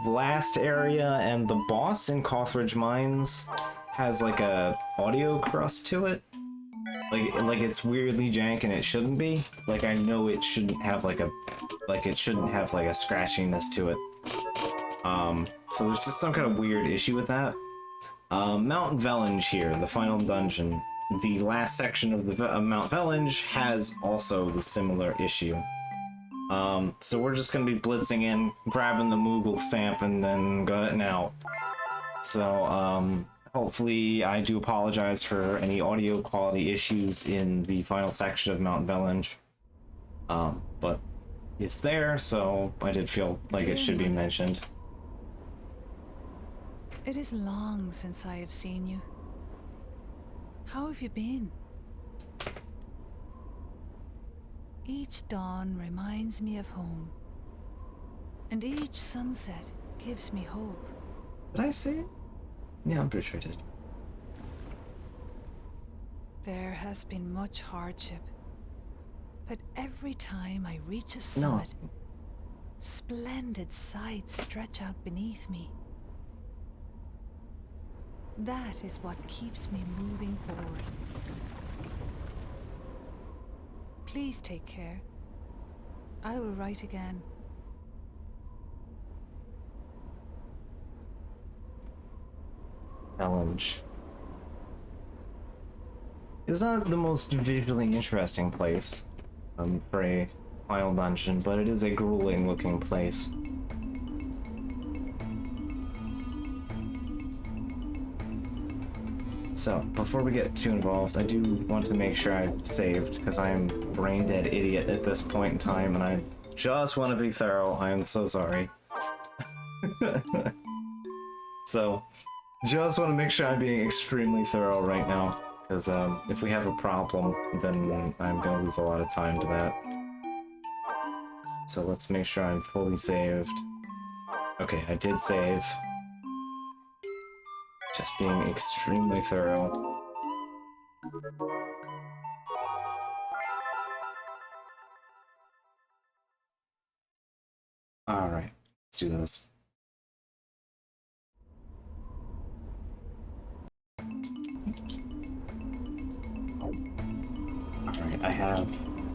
last area and the boss in Cothridge Mines has like a audio crust to it. Like it's weirdly jank and it shouldn't be. Like I know it shouldn't have like a scratchiness to it. So there's just some kind of weird issue with that. Mount Velenge here, the final dungeon. The last section of the Mount Velenge has also the similar issue. So we're just gonna be blitzing in, grabbing the Moogle stamp, and then gutting out. So, hopefully I do apologize for any audio quality issues in the final section of Mount Velenge. But it's there, so I did feel like it should be mentioned. It is long since I have seen you. How have you been? Each dawn reminds me of home, and each sunset gives me hope. Did I say it? Yeah, I'm pretty sure I did. There has been much hardship, but every time I reach a summit, splendid sights stretch out beneath me. That is what keeps me moving forward. Please take care. I will write again. Challenge. It's not the most visually interesting place for a final dungeon, but it is a grueling looking place. So, before we get too involved, I do want to make sure I've saved, because I am brain dead idiot at this point in time, and I just want to be thorough. I am so sorry. So, just want to make sure I'm being extremely thorough right now, because if we have a problem, then I'm going to lose a lot of time to that. So let's make sure I'm fully saved. Okay, I did save. Just being extremely thorough. Alright, let's do this. Alright, I have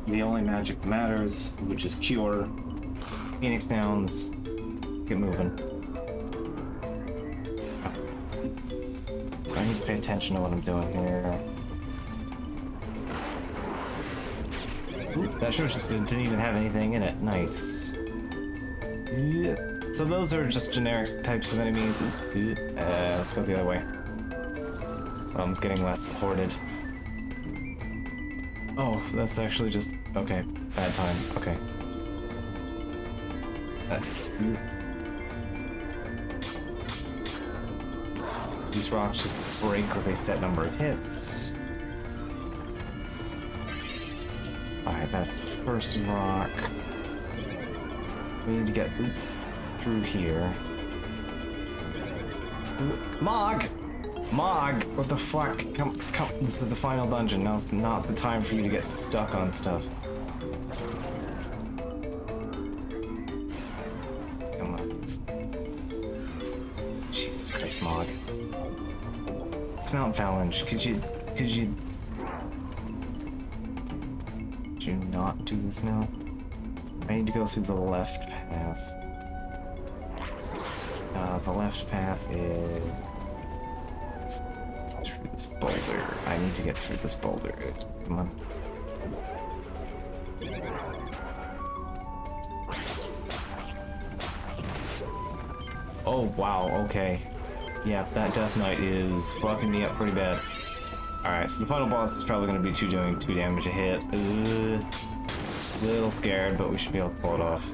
the only magic that matters, which is Cure. Phoenix Downs. Get moving. So I need to pay attention to what I'm doing here. Ooh, that sure just didn't even have anything in it. Nice. Yeah. So those are just generic types of enemies. Let's go the other way. I'm getting less hoarded. Oh, that's actually just... okay. Bad time. Okay. These rocks just break with a set number of hits. Alright, that's the first rock. We need to get through here. Mog! Mog! What the fuck? Come. This is the final dungeon. Now's not the time for you to get stuck on stuff. Come on. Jesus Christ, Mog. It's Mount Velenge. Could you not do this now? I need to go through the left path. The left path is... through this boulder. I need to get through this boulder. Come on. Oh, wow, okay. Yeah, that Death Knight is fucking me up pretty bad. Alright, so the final boss is probably going to be doing 2 damage a hit. Little scared, but we should be able to pull it off.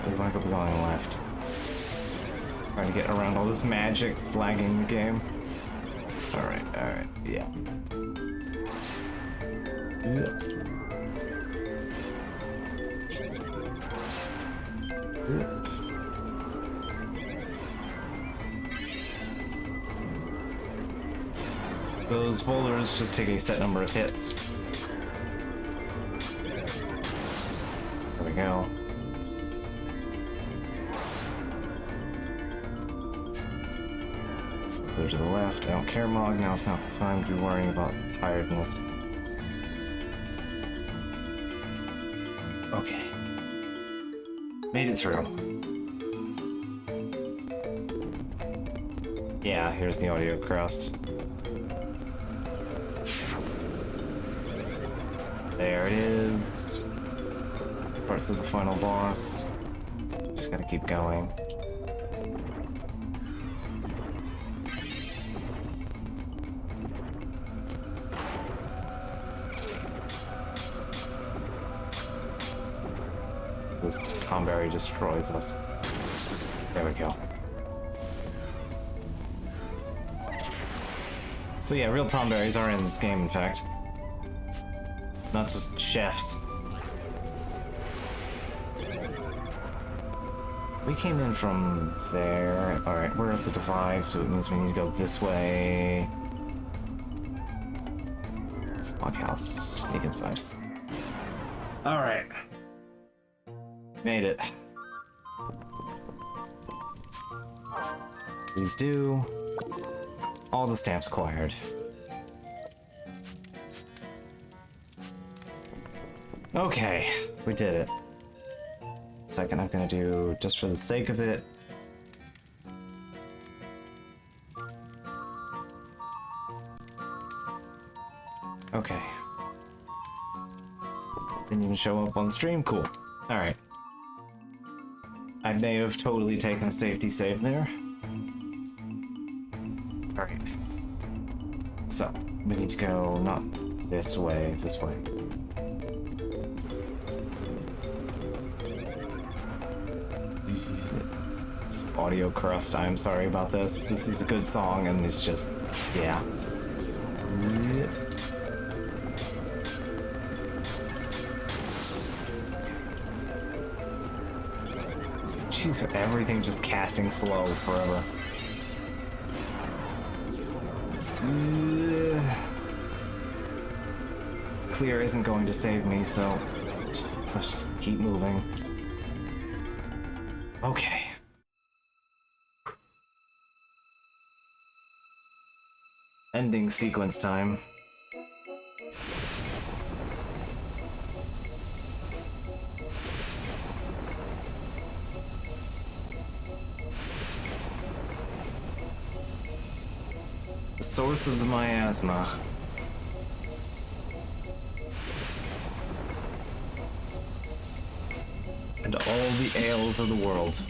We might go going left. Trying to get around all this magic that's lagging the game. Alright, yeah. Yeah. Those boulders just take a set number of hits. There we go. Go to the left. I don't care, Mog. Now it's not the time to be worrying about tiredness. Okay. Made it through. Yeah, here's the audio crust. There it is. Parts of the final boss. Just gotta keep going. This Tomberry destroys us. There we go. So yeah, real Tomberries are in this game, in fact. Not just chefs. We came in from there. Alright, we're at the divide, so it means we need to go this way. Log house. Sneak inside. Alright. Made it. Please do. All the stamps acquired. Okay, we did it. Second, I'm gonna do, just for the sake of it, okay. Didn't even show up on the stream, cool. Alright. I may have totally taken a safety save there. Alright. So, we need to go not this way, this way. This audio crust, I'm sorry about this. This is a good song and it's just, yeah. Jeez, everything just casting slow forever. Clear isn't going to save me, so let's just keep moving. Okay. Ending sequence time. The source of the miasma. And all the ails of the world.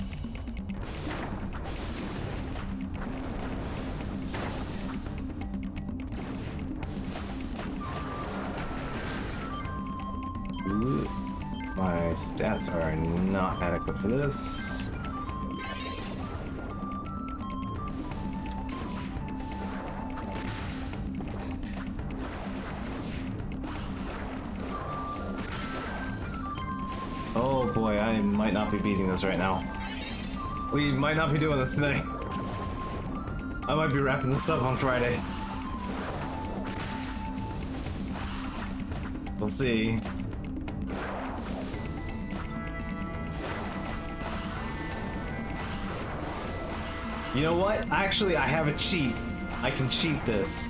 Ooh, my stats are not adequate for this. Oh boy, I might not be beating this right now. We might not be doing this today. I might be wrapping this up on Friday. We'll see. You know what? Actually, I have a cheat. I can cheat this.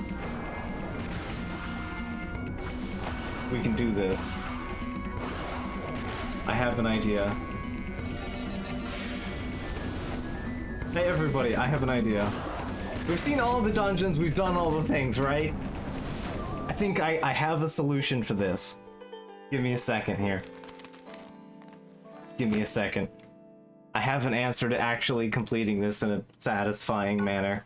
We can do this. I have an idea. Hey everybody, I have an idea. We've seen all the dungeons, we've done all the things, right? I think I have a solution for this. Give me a second here. Give me a second. I have an answer to actually completing this in a satisfying manner.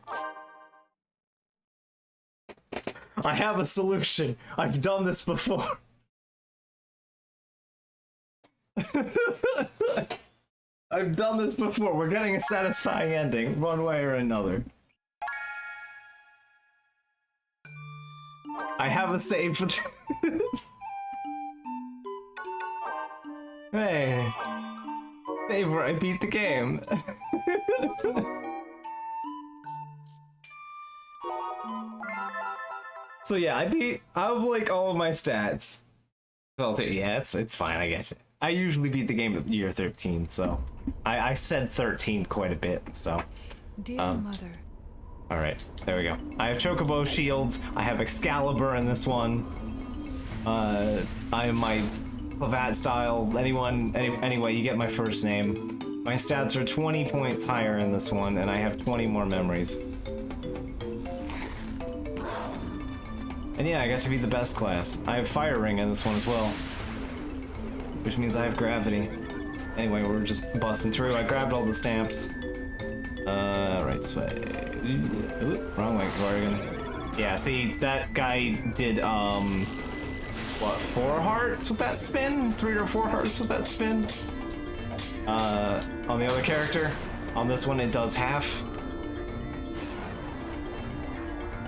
I have a solution. I've done this before. I've done this before. We're getting a satisfying ending, one way or another. I have a save for this. Hey. Save where I beat the game. So yeah, I have like all of my stats. Well, yeah, it's fine, I guess. I usually beat the game at year 13, so I said 13 quite a bit, so. Dear mother. Alright, there we go. I have Chocobo shields, I have Excalibur in this one. I am my Clavat style, anyway, you get my first name. My stats are 20 points higher in this one, and I have 20 more memories. And yeah, I got to be the best class. I have Fire Ring in this one as well. Which means I have Gravity. Anyway, we're just busting through. I grabbed all the stamps. Right this way. Ooh, wrong way, Oregon. Yeah, see, that guy did, what, 4 hearts with that spin? 3 or 4 hearts with that spin? On the other character. On this one, it does half.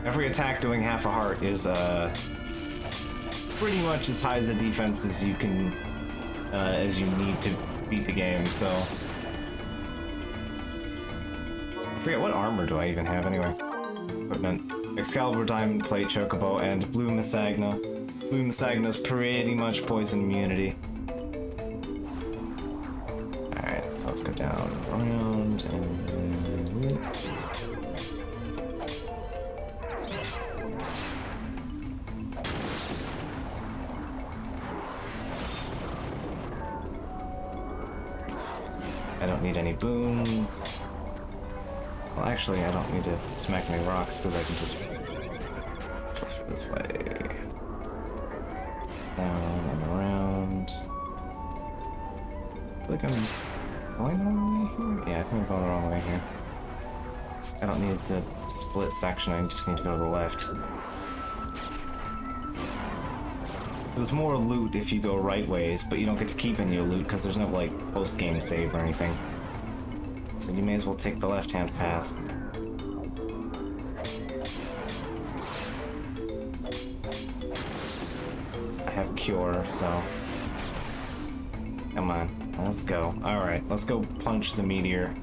Every attack doing half a heart is pretty much as high as a defense as you can, as you need to beat the game. So I forget what armor do I even have anyway. Equipment: Excalibur, Diamond Plate, Chocobo, and Blue Misagna. Blue Misagna's pretty much poison immunity. All right, so let's go down around and. I don't need any boons. Well, actually, I don't need to smack any rocks because I can just go through this way. Down and around. I feel like I'm going the wrong way here? Yeah, I think I'm going the wrong way here. I don't need the split section, I just need to go to the left. There's more loot if you go right ways, but you don't get to keep any of your loot because there's no, like, post-game save or anything. So you may as well take the left-hand path. I have Cure, so... Come on, let's go. Alright, let's go punch the meteor.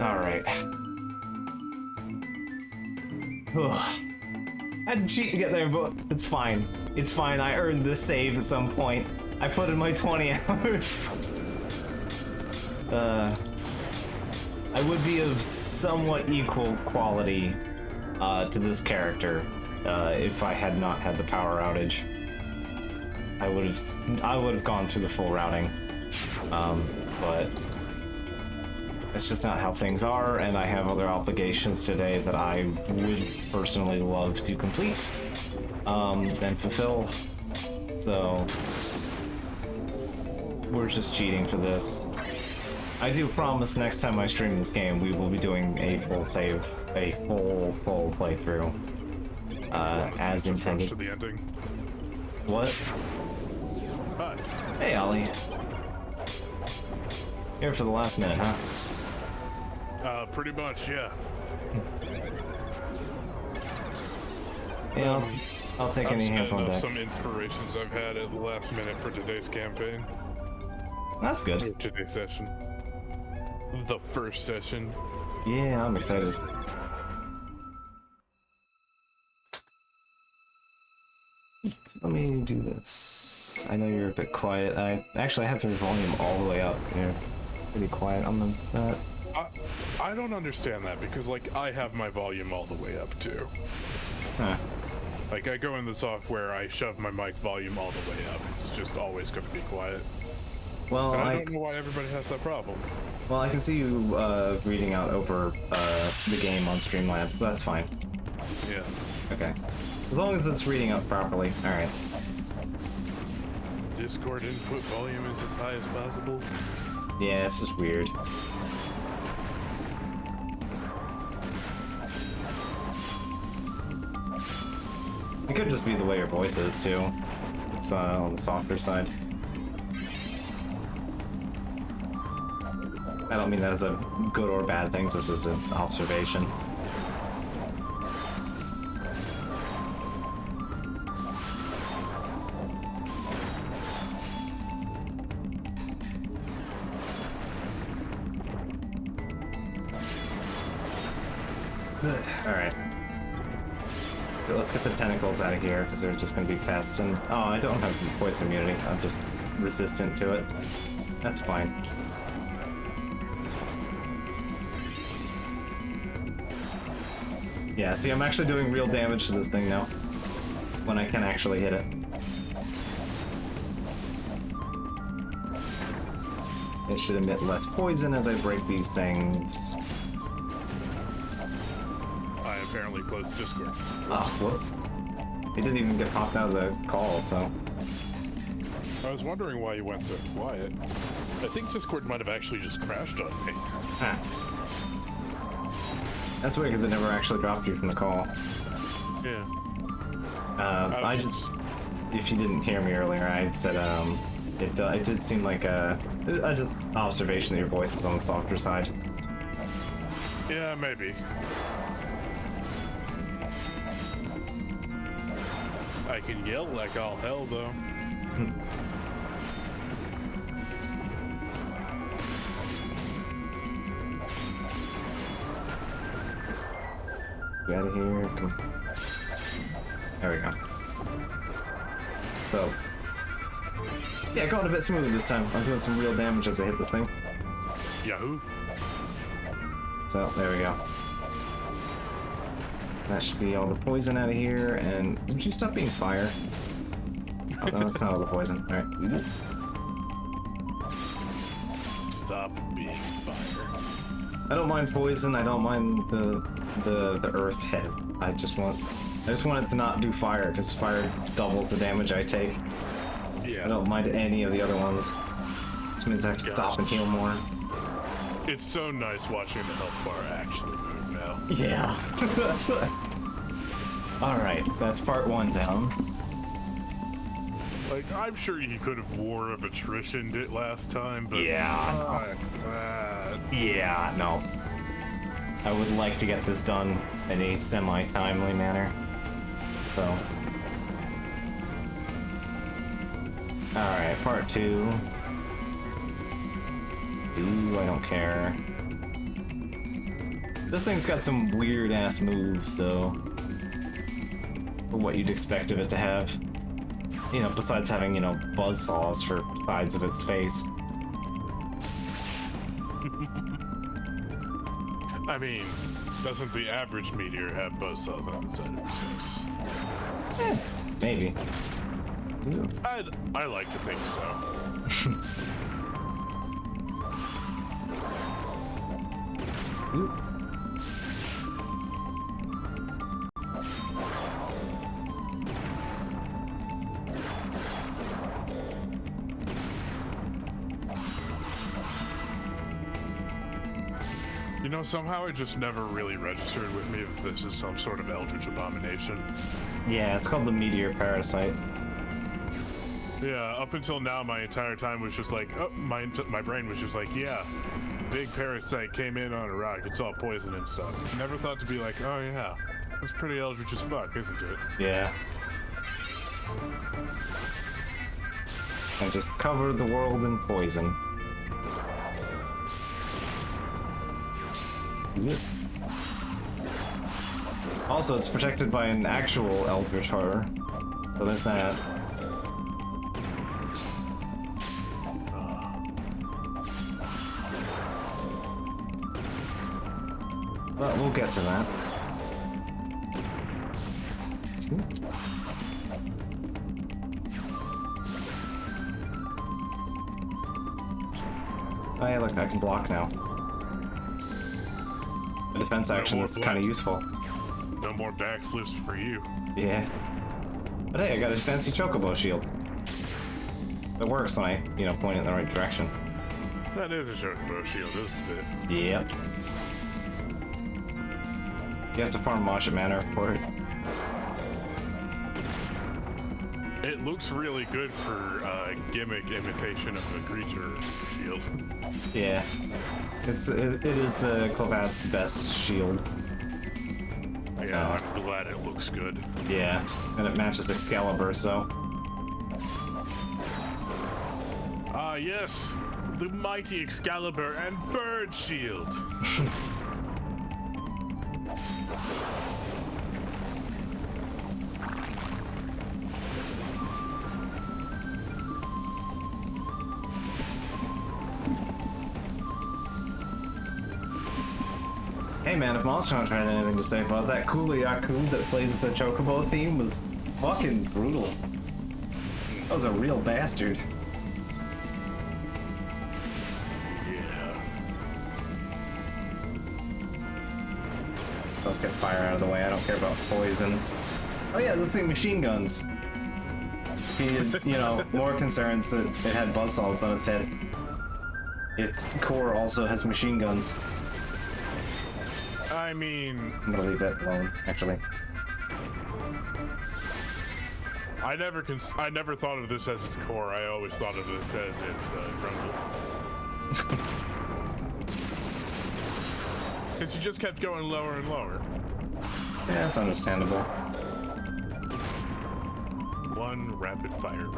Alright. Ugh. I had to cheat to get there, but it's fine. It's fine, I earned this save at some point. I put in my 20 hours. I would be of somewhat equal quality to this character if I had not had the power outage. I would have gone through the full routing. But it's just not how things are, and I have other obligations today that I would personally love to complete and fulfill. So we're just cheating for this. I do promise next time I stream this game, we will be doing a full save, a full playthrough, as intended. To the ending. What? Hi. Hey, Ollie. Here for the last minute, huh? Pretty much, yeah. Yeah, I'll take any hands on deck. Some inspirations I've had at the last minute for today's campaign. That's good. Or today's session. The first session. Yeah, I'm excited. Let me do this. I know you're a bit quiet. I have your volume all the way up. You're pretty quiet on the. I don't understand that because, like, I have my volume all the way up too. Huh. Like, I go in the software, I shove my mic volume all the way up. It's just always going to be quiet. Well, and I don't know why everybody has that problem. Well, I can see you reading out over the game on Streamlabs. So that's fine. Yeah. Okay. As long as it's reading out properly. All right. Discord input volume is as high as possible. Yeah, it's just weird. It could just be the way your voice is too. It's on the softer side. I don't mean that as a good or bad thing, just as an observation. Alright. Let's get the tentacles out of here, because they're just going to be pests. And oh, I don't have poison immunity. I'm just resistant to it. That's fine. That's fine. Yeah, see, I'm actually doing real damage to this thing now. When I can actually hit it. It should emit less poison as I break these things. I apparently closed Discord. Oh, whoops. It didn't even get popped out of the call, so... I was wondering why you went so quiet. I think Discord might have actually just crashed on me. Huh. That's weird, because it never actually dropped you from the call. Yeah. I just... If you didn't hear me earlier, I said, it did seem like a just observation that your voice is on the softer side. Yeah, maybe. I can yell like all hell, though. Get out of here. Come on. There we go. So, yeah, going a bit smoother this time. I'm doing some real damage as I hit this thing. Yahoo! So, there we go. That should be all the poison out of here, and would you stop being fire? Oh, no, that's not all the poison. Alright. Stop being fire. I don't mind poison, I don't mind the earth head. I just want it to not do fire, because fire doubles the damage I take. Yeah. I don't mind any of the other ones. This means I have to stop and heal more. It's so nice watching the health bar actually move now. Yeah. Alright, that's part 1 down. Like, I'm sure you could have War of Attrition it last time, but... Yeah. Fuck that. Yeah, no. I would like to get this done in a semi-timely manner. So. Alright, part 2. Ooh, I don't care. This thing's got some weird-ass moves, though. For what you'd expect of it to have. You know, besides having, you know, buzzsaws for sides of its face. I mean, doesn't the average meteor have buzzsaws on the side of its face? Maybe. Ooh. I like to think so. Ooh. You know, somehow it just never really registered with me if this is some sort of eldritch abomination. Yeah, it's called the meteor parasite. Yeah, up until now, my entire time was just like, oh, my brain was just like, yeah, big parasite came in on a rock, it's all poison and stuff. Never thought to be like, oh yeah, that's pretty eldritch as fuck, isn't it? Yeah. And just cover the world in poison. Also, it's protected by an actual eldritch horror. So there's that. But we'll get to that. Oh yeah, look, I can block now. A defense action is kind of useful. No more backflips for you. Yeah. But hey, I got a fancy chocobo shield. It works when I, you know, point it in the right direction. That is a chocobo shield, isn't it? Yep. You have to farm Masha Manor for it. It looks really good for gimmick imitation of a creature shield. Yeah. it is Clevat's best shield. Yeah, I'm glad it looks good. Yeah, and it matches Excalibur, so. Ah, yes, the mighty Excalibur and Bird Shield. Hey man, if Monstron had anything to say about that, Yaku that plays the Chocobo theme was fucking brutal. That was a real bastard. Yeah. Let's get fire out of the way, I don't care about poison. Oh yeah, let's see machine guns. He had, you know, more concerns that it had buzzsaws on its head. Its core also has machine guns. I mean, I'm gonna leave that alone, actually. I never thought of this as its core. I always thought of this as its grundle. Because you just kept going lower and lower. Yeah, that's understandable. One rapid fire.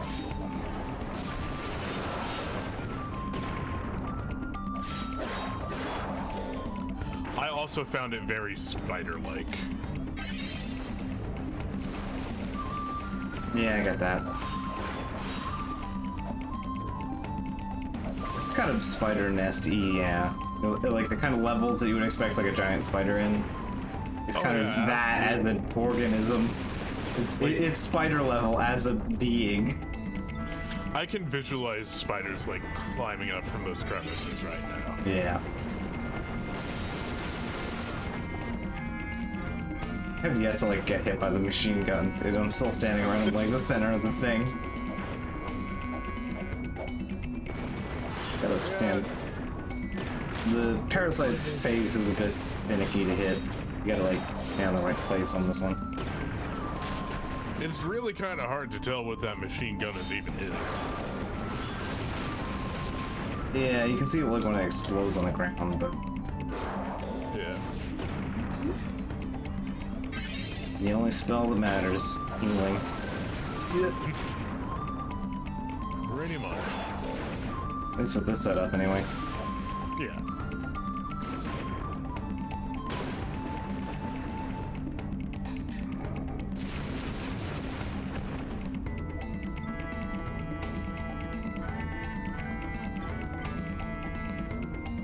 I also found it very spider-like. Yeah, I got that. It's kind of spider nest-y, yeah. Like the kind of levels that you would expect like a giant spider in. It's kind of that as an organism. It's spider level as a being. I can visualize spiders like climbing up from those crevices right now. Yeah. I have yet to like get hit by the machine gun. I'm still standing around like the center of the thing. Gotta stand. The parasite's face is a bit finicky to hit. You gotta like stand in the right place on this one. It's really kind of hard to tell what that machine gun is even hitting. Yeah, you can see it like when it explodes on the ground, but Yeah. the only spell that matters, healing. Pretty much. At least with this setup, anyway. Yeah.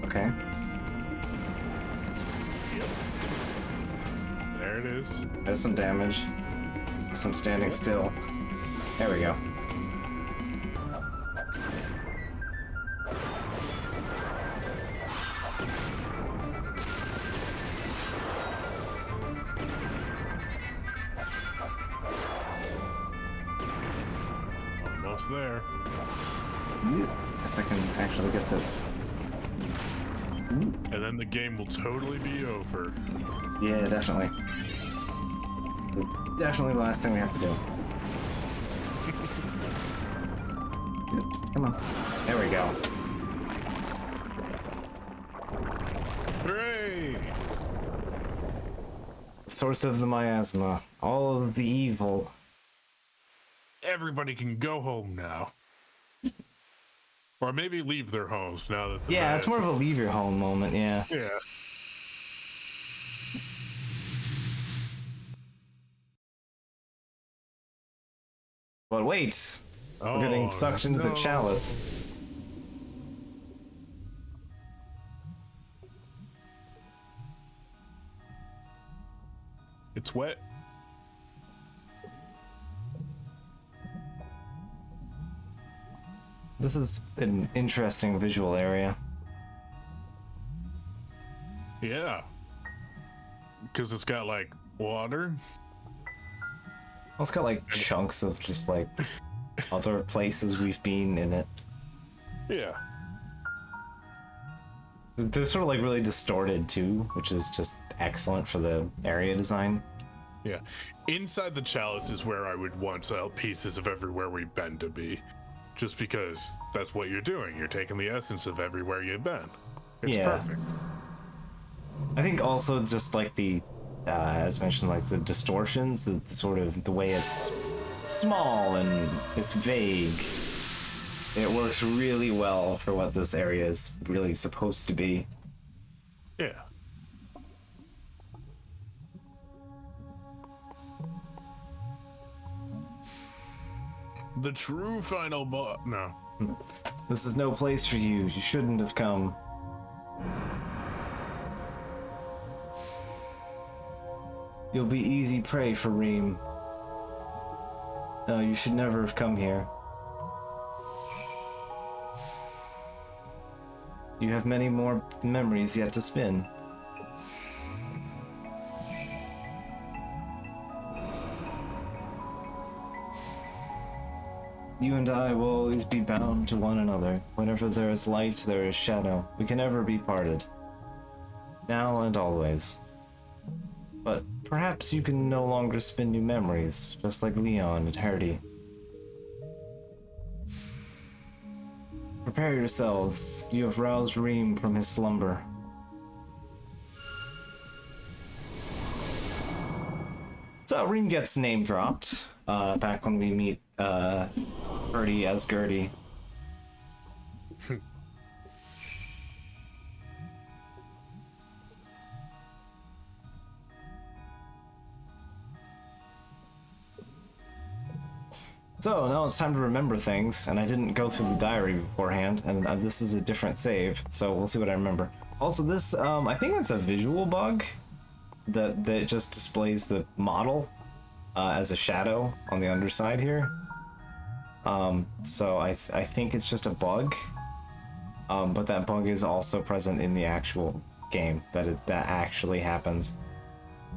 Okay. Yep. There it is. There's some damage. Some standing still. There we go. Almost there. If I can actually get the... And then the game will totally be over. Yeah, definitely. Definitely the last thing we have to do. Come on. There we go. Hooray! Source of the miasma. All of the evil. Everybody can go home now. Or maybe leave their homes now that Yeah, it's more of a leave your home moment, yeah. Yeah. But wait! We're getting sucked into the chalice. It's wet. This is an interesting visual area. Yeah. Because it's got like water. Well, it's got like chunks of just like other places we've been in it. Yeah. They're sort of like really distorted too, which is just excellent for the area design. Yeah. Inside the chalice is where I would want pieces of everywhere we've been to be. Just because that's what you're doing. You're taking the essence of everywhere you've been. It's Yeah. perfect. I think also just like the, as mentioned, like the distortions, the sort of the way it's small and it's vague. It works really well for what this area is really supposed to be. Yeah. The true final boss. No. This is no place for you. You shouldn't have come. You'll be easy prey for Reem. No, you should never have come here. You have many more memories yet to spin. You and I will always be bound to one another. Whenever there is light, there is shadow. We can never be parted. Now and always. But perhaps you can no longer spin new memories, just like Leon and Hardy. Prepare yourselves. You have roused Reem from his slumber. So Reem gets name dropped back when we meet Gertie as Gertie. So now it's time to remember things, and I didn't go through the diary beforehand, and this is a different save, so we'll see what I remember. Also, this, I think it's a visual bug that just displays the model as a shadow on the underside here. So I think it's just a bug, but that bug is also present in the actual game, that actually happens.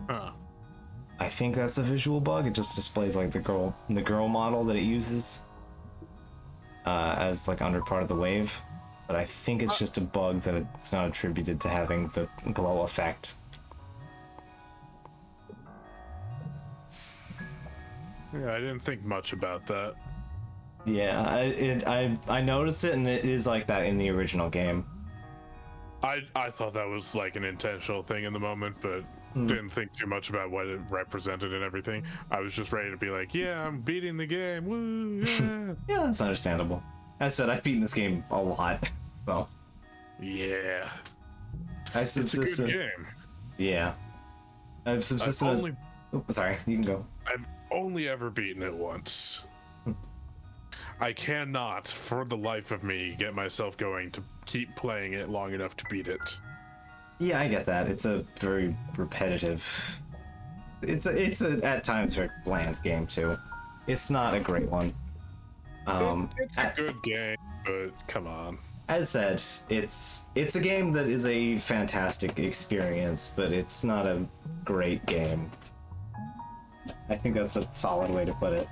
Huh. I think that's a visual bug. It just displays like the girl model that it uses as like under part of the wave. But I think it's just a bug that it's not attributed to having the glow effect. Yeah, I didn't think much about that. Yeah, I noticed it, and it is like that in the original game. I thought that was like an intentional thing in the moment, but didn't think too much about what it represented and everything. I was just ready to be like, yeah, I'm beating the game. Woo, yeah. Yeah, that's understandable. As I said, I've beaten this game a lot, so Yeah. it's It's a good game. Yeah, I've subsisted. Sorry, you can go. I've only ever beaten it once. I cannot, for the life of me, get myself going to keep playing it long enough to beat it. Yeah, I get that. It's a very repetitive. It's a at times very bland game too. It's not a great one. It's a good game, but come on. As said, it's a game that is a fantastic experience, but it's not a great game. I think that's a solid way to put it.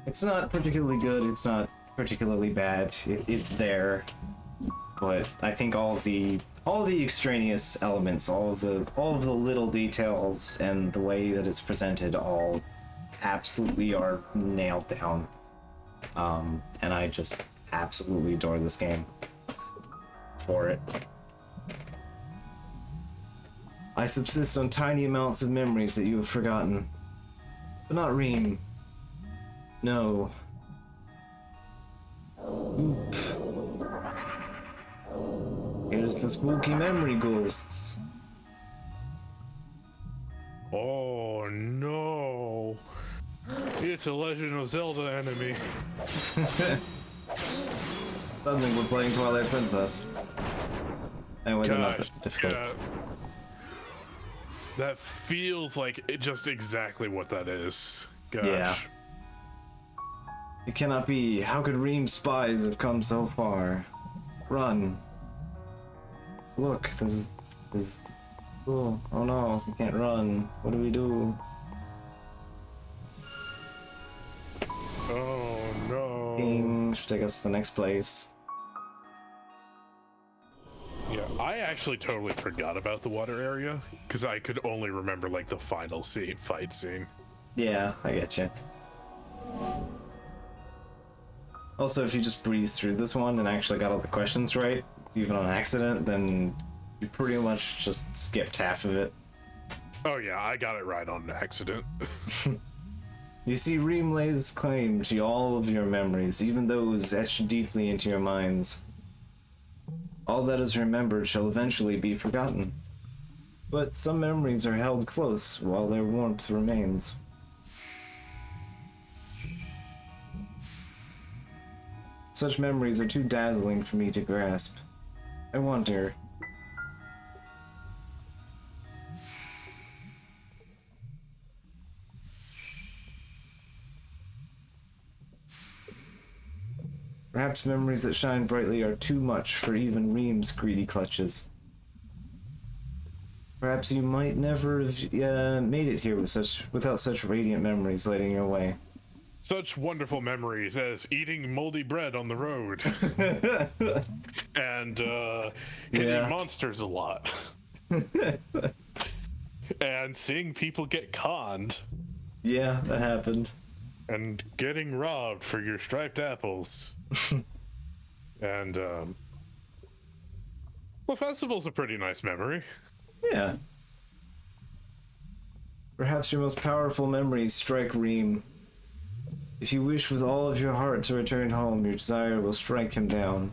It's not particularly good. It's not particularly bad. It's there. But I think all of the extraneous elements, all of the little details, and the way that it's presented, all absolutely are nailed down. And I just absolutely adore this game for it. I subsist on tiny amounts of memories that you have forgotten, but not Reem. No. Oop. Here's the spooky memory ghosts. Oh no! It's a Legend of Zelda enemy. Suddenly we're playing Twilight Princess. Anyway, they're not that difficult. Yeah. That feels like just exactly what that is. Gosh. Yeah. It cannot be. How could Reem's spies have come so far? Run. Look, this is. Oh no, we can't run. What do we do? Oh no. Ding, should take us to the next place. Yeah, I actually totally forgot about the water area because I could only remember like the final fight scene. Yeah, I get you. Also, if you just breeze through this one and actually got all the questions right, even on accident, then you pretty much just skipped half of it. Oh yeah, I got it right on accident. You see, Reem lays claim to all of your memories, even those etched deeply into your minds. All that is remembered shall eventually be forgotten. But some memories are held close while their warmth remains. Such memories are too dazzling for me to grasp. I wonder... Perhaps memories that shine brightly are too much for even Reem's greedy clutches. Perhaps you might never have made it here without such radiant memories lighting your way. Such wonderful memories as eating moldy bread on the road. And hitting monsters a lot. And seeing people get conned. Yeah, that happened. And getting robbed for your striped apples. And, well, festival's a pretty nice memory. Yeah. Perhaps your most powerful memories strike Reem. If you wish with all of your heart to return home, your desire will strike him down.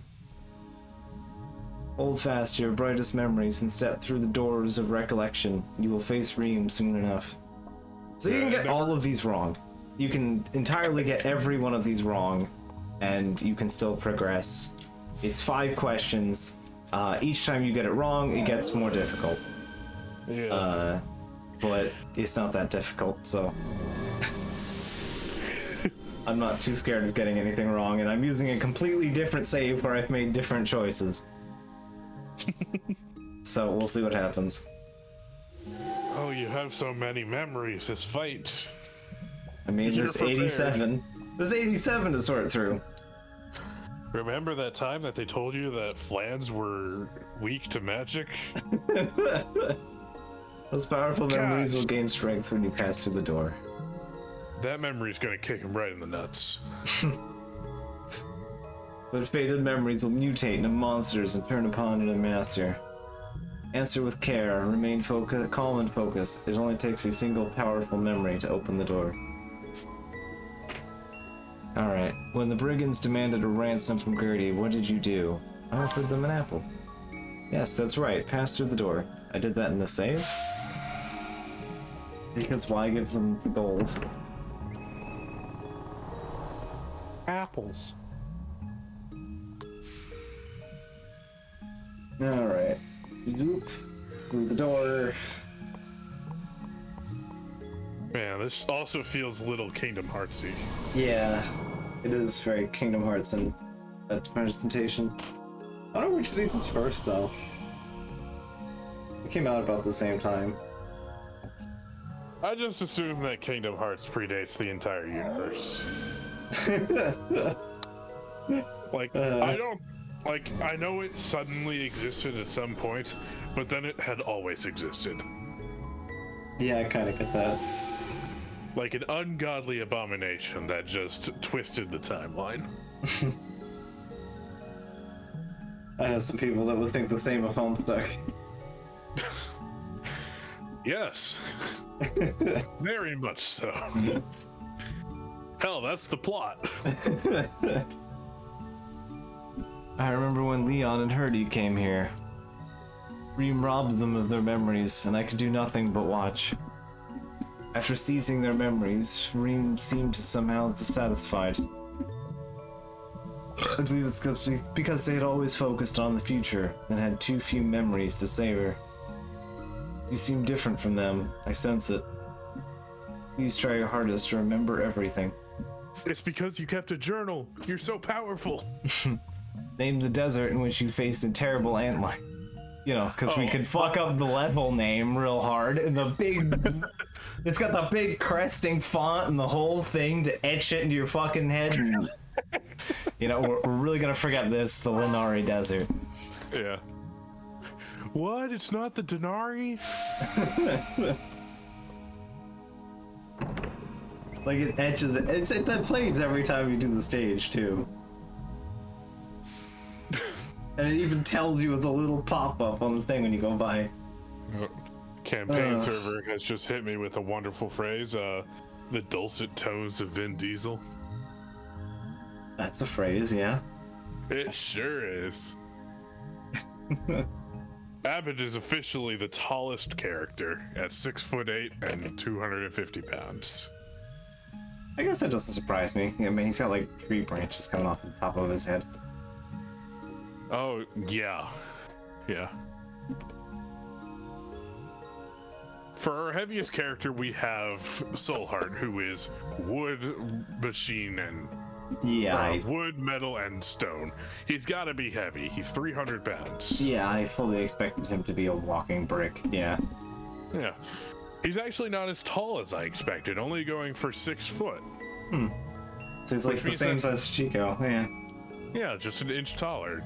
Hold fast to your brightest memories and step through the doors of recollection. You will face Reem soon enough. So you can get all of these wrong. You can entirely get every one of these wrong, and you can still progress. It's 5 questions. Each time you get it wrong, it gets more difficult. Yeah. But it's not that difficult, so... I'm not too scared of getting anything wrong, and I'm using a completely different save where I've made different choices. So we'll see what happens. Oh, you have so many memories. This fight. I mean, there's 87. There's 87 to sort through. Remember that time that they told you that flans were weak to magic? Those powerful memories will gain strength when you pass through the door. That memory's gonna kick him right in the nuts. But faded memories will mutate into monsters and turn upon their master. Answer with care, remain calm and focused. It only takes a single powerful memory to open the door. Alright, when the brigands demanded a ransom from Gertie, what did you do? I offered them an apple. Yes, that's right, pass through the door. I did that in the save? Because why give them the gold? Apples. Alright. Zoop. Through the door. Man, this also feels a little Kingdom Heartsy. Yeah, it is very Kingdom Hearts in that presentation. I don't know which of these is first, though. It came out about the same time. I just assume that Kingdom Hearts predates the entire universe. I know it suddenly existed at some point, but then it had always existed. Yeah, I kind of get that. Like an ungodly abomination that just twisted the timeline. I know some people that would think the same of Homestuck. Yes. Very much so. Hell, that's the plot. I remember when Leon and Herdy came here. Reem robbed them of their memories, and I could do nothing but watch. After seizing their memories, Reem seemed somehow dissatisfied. I believe it's because they had always focused on the future and had too few memories to savor. You seem different from them. I sense it. Please try your hardest to remember everything. It's because you kept a journal. You're so powerful. Name the desert in which you faced a terrible antlion. You know, because we could fuck up the level name real hard, and the big... It's got the big cresting font and the whole thing to etch it into your fucking head. And, you know, we're really gonna forget this, the Linari Desert. Yeah. What? It's not the Denari? Like, it etches it. It plays every time you do the stage, too. And and it even tells you as a little pop-up on the thing when you go by. Campaign server has just hit me with a wonderful phrase, the dulcet tones of Vin Diesel. That's a phrase, yeah. It sure is. Abbott is officially the tallest character at 6'8" and 250 pounds. I guess that doesn't surprise me. I mean, he's got like tree branches coming off the top of his head. Oh, yeah. Yeah. For our heaviest character, we have Soulheart, who is wood, machine, and wood, metal, and stone. He's got to be heavy. He's 300 pounds. Yeah, I fully expected him to be a walking brick. Yeah. Yeah. He's actually not as tall as I expected, only going for 6 foot. So he's like the same size as Chico. Yeah. Yeah, just an inch taller.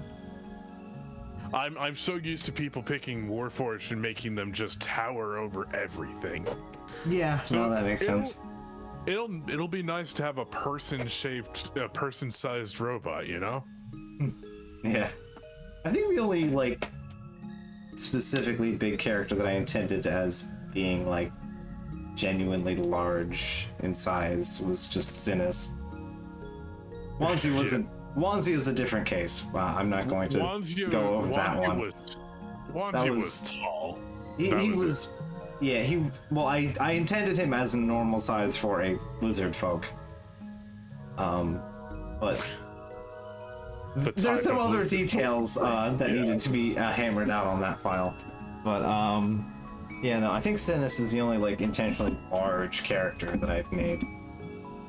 I'm so used to people picking Warforged and making them just tower over everything. Yeah, so no, that makes sense. It'll be nice to have a person-sized robot, you know? Yeah. I think the only like specifically big character that I intended as being like genuinely large in size was just Sinus. Wanzi wasn't. Wanzi is a different case. I'm not going to go over that one. Wanzi was tall. He was. Yeah, well, I intended him as a normal size for a lizard folk. But there's some other details that needed to be hammered out on that file. But yeah, no, I think Sinus is the only like intentionally large character that I've made.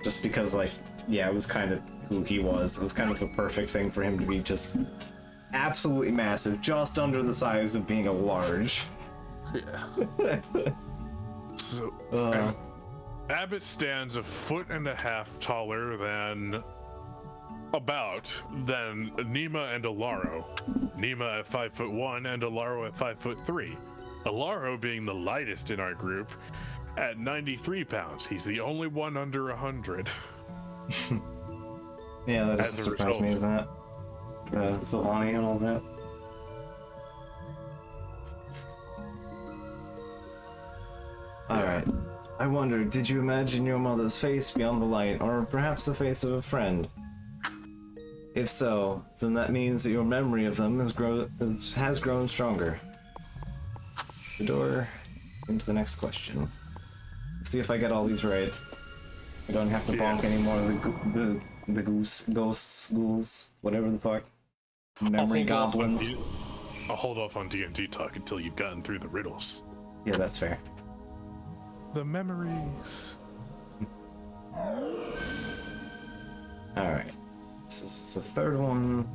Just because, like, yeah, it was kind of who he was. It was kind of a perfect thing for him to be just absolutely massive, just under the size of being a large. Yeah. So, Abbott stands 1.5 feet taller than Nima and Alaro. Nima at 5'1" and Alaro at 5'3". Alaro being the lightest in our group at 93 pounds. He's the only one under 100. Yeah, that doesn't surprise me, is that? Silvani and all that. Alright. I wonder, did you imagine your mother's face beyond the light, or perhaps the face of a friend? If so, then that means that your memory of them has grown stronger. The door into the next question. Let's see if I get all these right. I don't have to bonk anymore of the ghosts, ghouls, whatever the fuck. Memory goblins. I'll hold off on D&D talk until you've gotten through the riddles. Yeah, that's fair. The memories. Alright. This is the third one.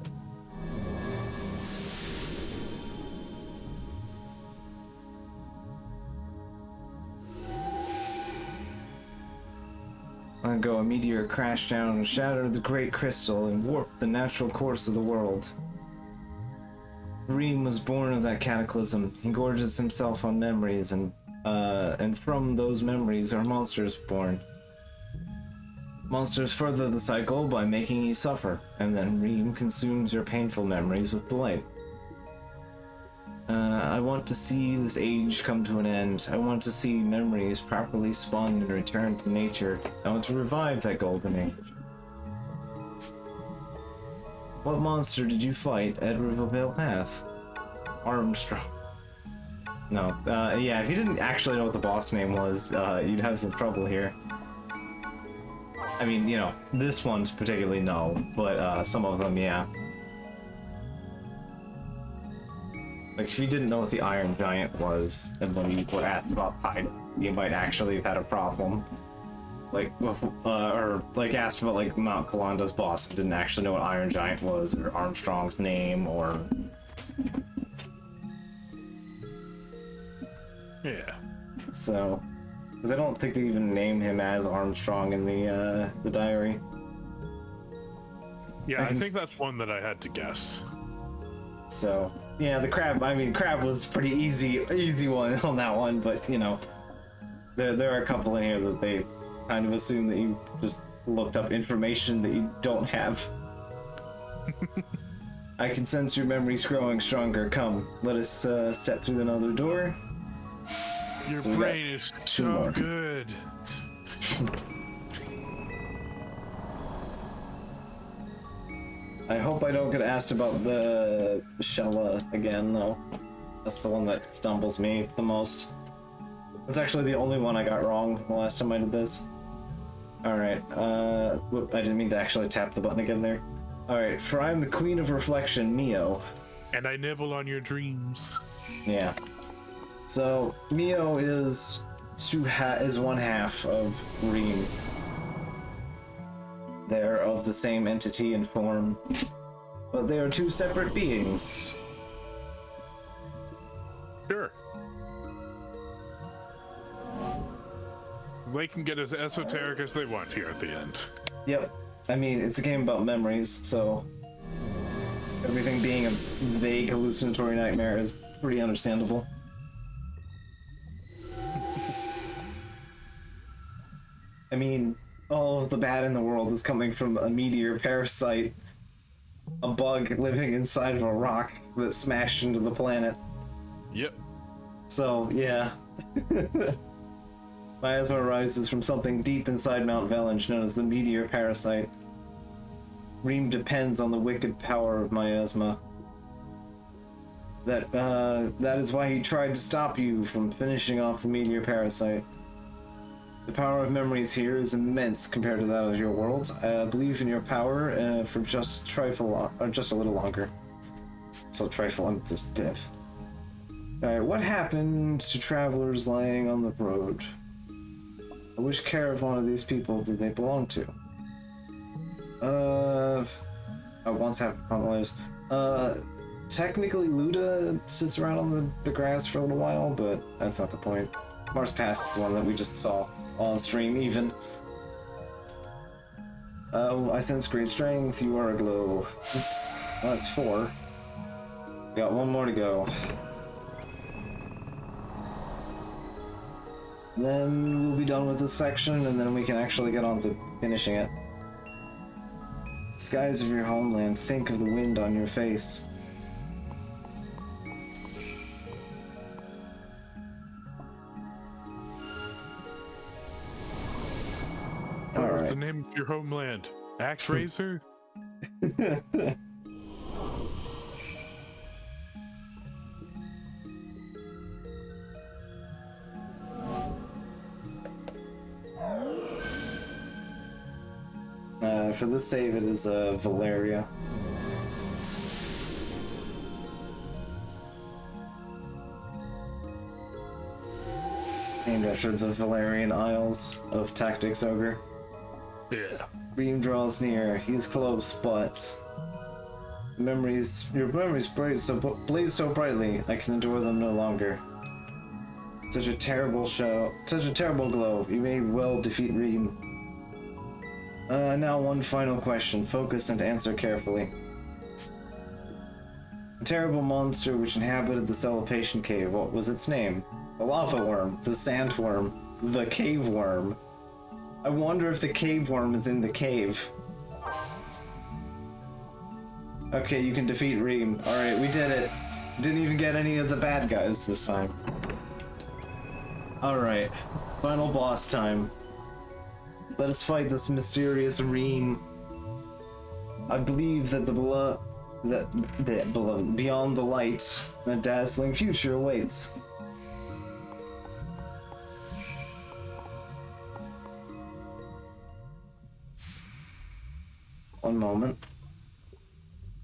Long ago, a meteor crashed down and shattered the great crystal and warped the natural course of the world. Reem was born of that cataclysm. He gorges himself on memories, and from those memories are monsters born. Monsters further the cycle by making you suffer, and then Reem consumes your painful memories with delight. I want to see this age come to an end. I want to see memories properly spun and return to nature. I want to revive that golden age. What monster did you fight at Rivervale Path? Armstrong. No, yeah, if you didn't actually know what the boss name was, you'd have some trouble here. I mean, you know, this one's particularly no, but some of them, yeah. Like, if you didn't know what the Iron Giant was, and when you were asked about Tide, you might actually have had a problem. Like, or like asked about like Mount Kalanda's boss and didn't actually know what Iron Giant was, or Armstrong's name, or... Yeah. So, because I don't think they even named him as Armstrong in the diary. Yeah, I think that's one that I had to guess. So, yeah, the crab, I mean, crab was pretty easy one on that one, but, you know, there are a couple in here that they kind of assume that you just looked up information that you don't have. I can sense your memories growing stronger. Come, let us step through another door. Your So brain is two so more. good. I hope I don't get asked about the Shella again, though. That's the one that stumbles me the most. That's actually the only one I got wrong the last time I did this. Alright, whoop, I didn't mean to actually tap the button again there. Alright, for I am the Queen of Reflection, Mio. And I nibble on your dreams. Yeah. So, Mio is one half of Reem. They're of the same entity and form, but they are two separate beings. Sure. They can get as esoteric as they want here at the end. Yep. I mean, it's a game about memories, so everything being a vague hallucinatory nightmare is pretty understandable. I mean, all of the bad in the world is coming from a meteor parasite, a bug living inside of a rock that smashed into the planet. Yep. So, yeah. Miasma arises from something deep inside Mount Velange known as the meteor parasite. Reem depends on the wicked power of Miasma. That is why he tried to stop you from finishing off the meteor parasite. The power of memories here is immense compared to that of your world. I believe in your power for just just a little longer. So trifle, I'm just dead. Alright, what happened to travelers lying on the road? Which caravan of these people did they belong to? I once have problems. Technically Luda sits around on the grass for a little while, but that's not the point. Mars Pass is the one that we just saw on stream even. I sense great strength, you are aglow. Well, that's 4. We got 1 more to go. Then we'll be done with this section, and then we can actually get on to finishing it. Skies of your homeland, think of the wind on your face. What's the name of your homeland? Axe Razor? For this save, it is Valeria. Named after the Valerian Isles of Tactics Ogre. Yeah. Reem draws near. He is close, but your memories blaze so brightly, I can endure them no longer. Such a terrible glow. You may well defeat Reem. Now one final question. Focus and answer carefully. A terrible monster which inhabited the Celipation Cave. What was its name? The lava worm, the sandworm, the cave worm. I wonder if the cave worm is in the cave. Okay, you can defeat Reem. Alright, we did it. Didn't even get any of the bad guys this time. Alright, final boss time. Let us fight this mysterious Reem. I believe that beyond the light, a dazzling future awaits. One moment.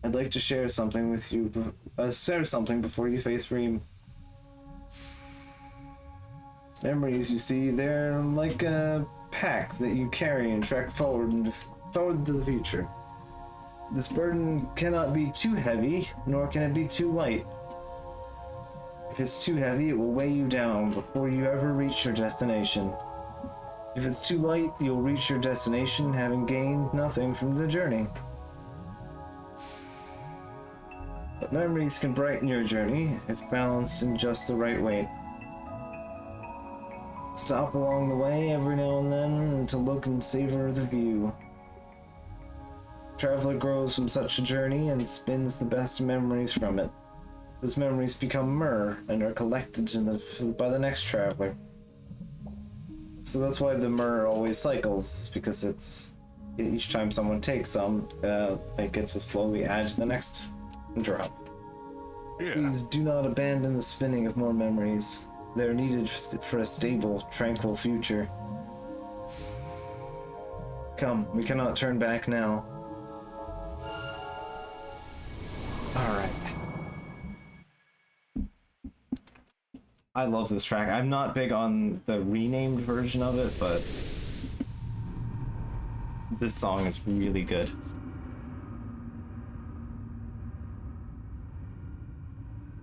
I'd like to share something with you. Share something before you face Reem. Memories, you see, they're like a pack that you carry and trek forward to the future. This burden cannot be too heavy, nor can it be too light. If it's too heavy, it will weigh you down before you ever reach your destination. If it's too light, you'll reach your destination having gained nothing from the journey. But memories can brighten your journey if balanced in just the right way. Stop along the way every now and then to look and savor the view. Traveler grows from such a journey and spins the best memories from it. Those memories become myrrh and are collected by the next traveler. So that's why the myrrh always cycles, because it's each time someone takes some, they get to slowly add to the next drop. Yeah. Please do not abandon the spinning of more memories. They are needed for a stable, tranquil future. Come, we cannot turn back now. Alright. I love this track. I'm not big on the renamed version of it, but this song is really good.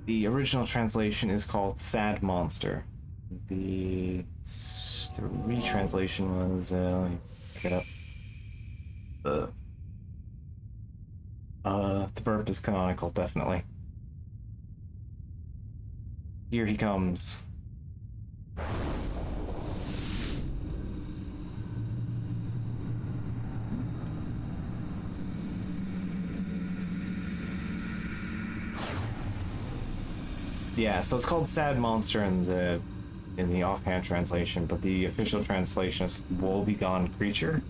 The original translation is called Sad Monster. The retranslation was, let me pick it up. The burp is canonical, definitely. Here he comes. Yeah, so it's called Sad Monster in the offhand translation, but the official translation is Woebegone Creature.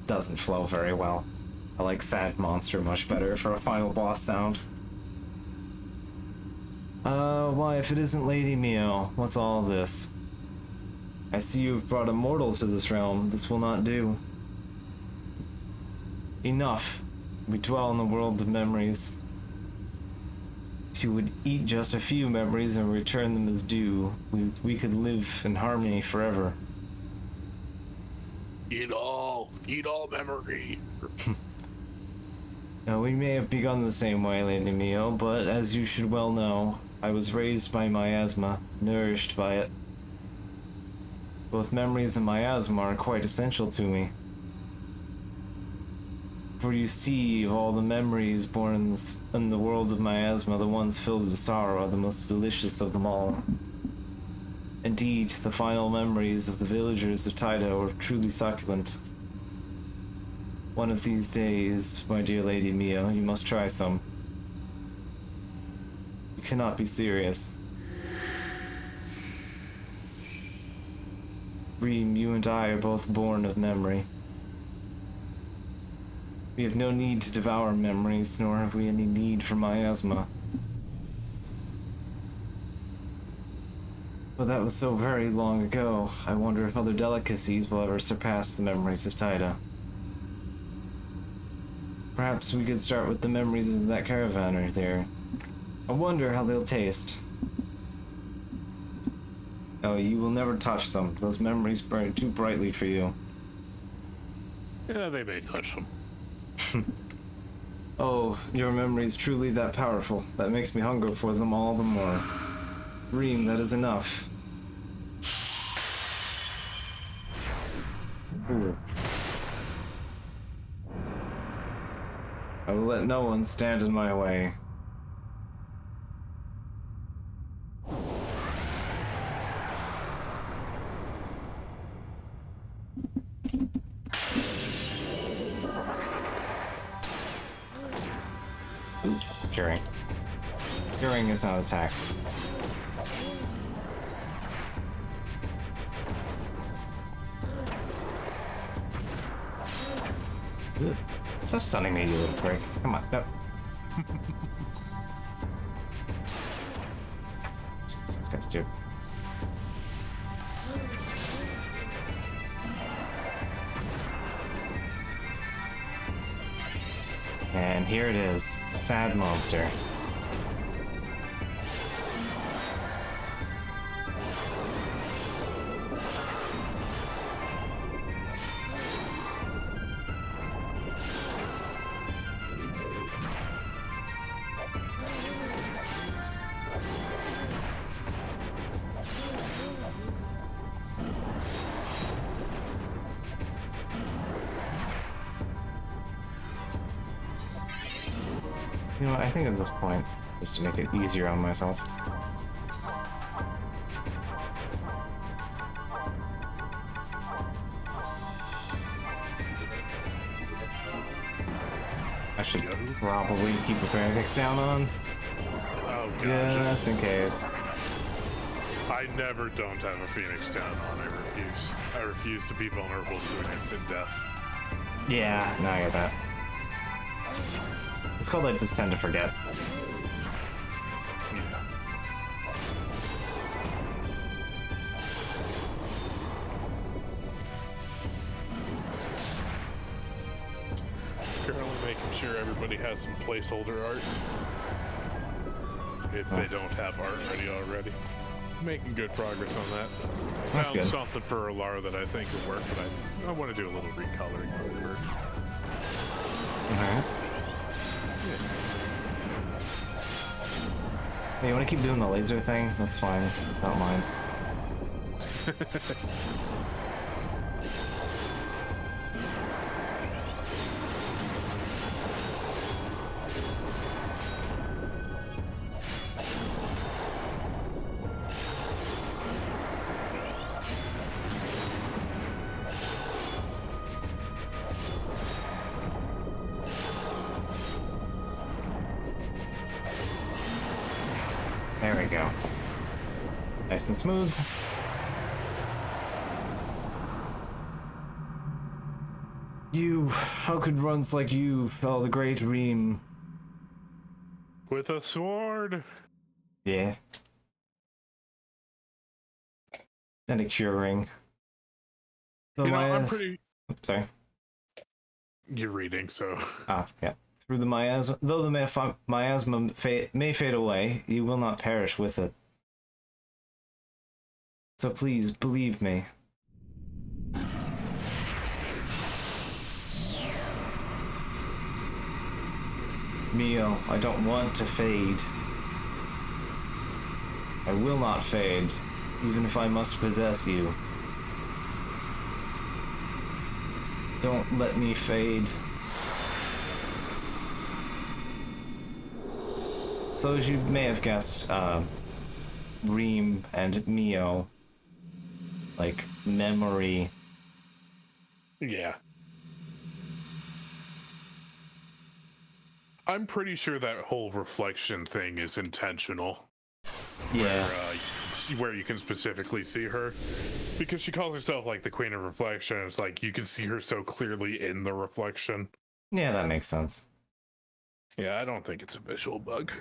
Doesn't flow very well. I like Sad Monster much better for a final boss sound. Why, if it isn't Lady Mio, what's all this? I see you've brought a mortal to this realm. This will not do. Enough. We dwell in the world of memories. If you would eat just a few memories and return them as due, we could live in harmony forever. Eat all memory. Now, we may have begun the same way, Lady Mio, but as you should well know, I was raised by miasma, nourished by it. Both memories and miasma are quite essential to me. For you see, of all the memories born in the world of miasma, the ones filled with sorrow are the most delicious of them all. Indeed, the final memories of the villagers of Taida were truly succulent. One of these days, my dear Lady Mio, you must try some. You cannot be serious. Reem, you and I are both born of memory. We have no need to devour memories, nor have we any need for miasma. But that was so very long ago. I wonder if other delicacies will ever surpass the memories of Taida. Perhaps we could start with the memories of that caravaner there. I wonder how they'll taste. Oh, you will never touch them. Those memories burn too brightly for you. Yeah, they may touch them. Oh, your memory is truly that powerful. That makes me hunger for them all the more. Reem, that is enough. Ooh. I will let no one stand in my way. Ooh, curing. Curing is not attack. Ooh. Stop stunning me, you little prick. Come on, no. These guys do. And here it is, Sad Monster. You know what, I think at this point, just to make it easier on myself. I should Go. probably keep the paramedics down on. Oh gosh. Just in case. I never don't have a Phoenix down on. I refuse to be vulnerable to an instant death. Yeah, no, I get that. It's called I just tend to forget. Yeah. Currently making sure everybody has some placeholder art. If they don't have art ready already. Making good progress on that. That's Found good. something for Alara that I think will work, but I want to do a little recoloring on it first. Alright. Hey, you want to keep doing the laser thing? That's fine. Don't mind. There we go. Nice and smooth. You, how could runs like you fell the great Reem? With a sword! Yeah. And a curing. You know, I'm pretty... Sorry. You're reading, so... Ah, yeah. Through the miasma, though the miasma may fade away, you will not perish with it. So please, believe me. Mio, I don't want to fade. I will not fade, even if I must possess you. Don't let me fade. So as you may have guessed, Reem and Mio, like, memory. Yeah. I'm pretty sure that whole reflection thing is intentional. Yeah. Where you can specifically see her. Because she calls herself, like, the Queen of Reflection. It's like, you can see her so clearly in the reflection. Yeah, that makes sense. Yeah, I don't think it's a visual bug.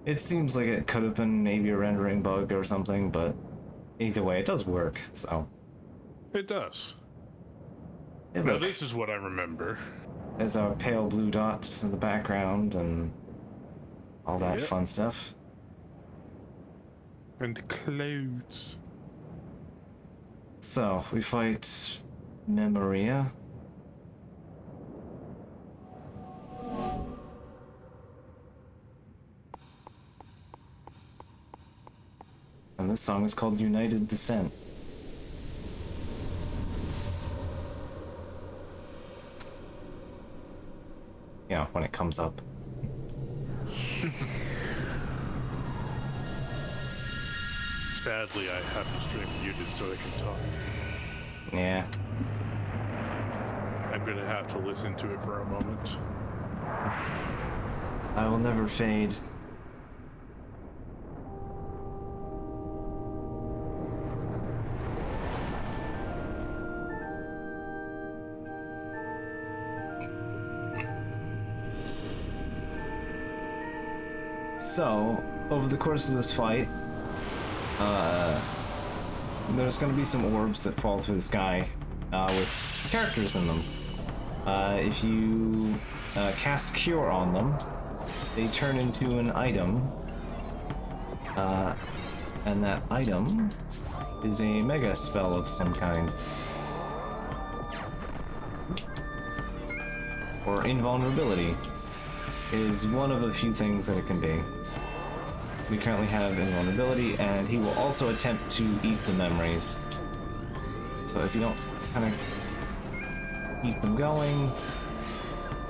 It seems like it could have been maybe a rendering bug or something, but either way, it does work, so. It does. Hey, Now, look, this is what I remember. there's our pale blue dot in the background and all that Yep. fun stuff. And clouds. So, we fight Memoria. And this song is called United Descent. Yeah, when it comes up. Sadly, I have the stream muted so I can talk. Yeah. I'm gonna have to listen to it for a moment. I will never fade. So, over the course of this fight, there's going to be some orbs that fall through the sky with characters in them. If you cast Cure on them, they turn into an item, and that item is a mega spell of some kind. Or invulnerability is one of a few things that it can be. We currently have invulnerability, and he will also attempt to eat the memories. So if you don't kind of keep them going,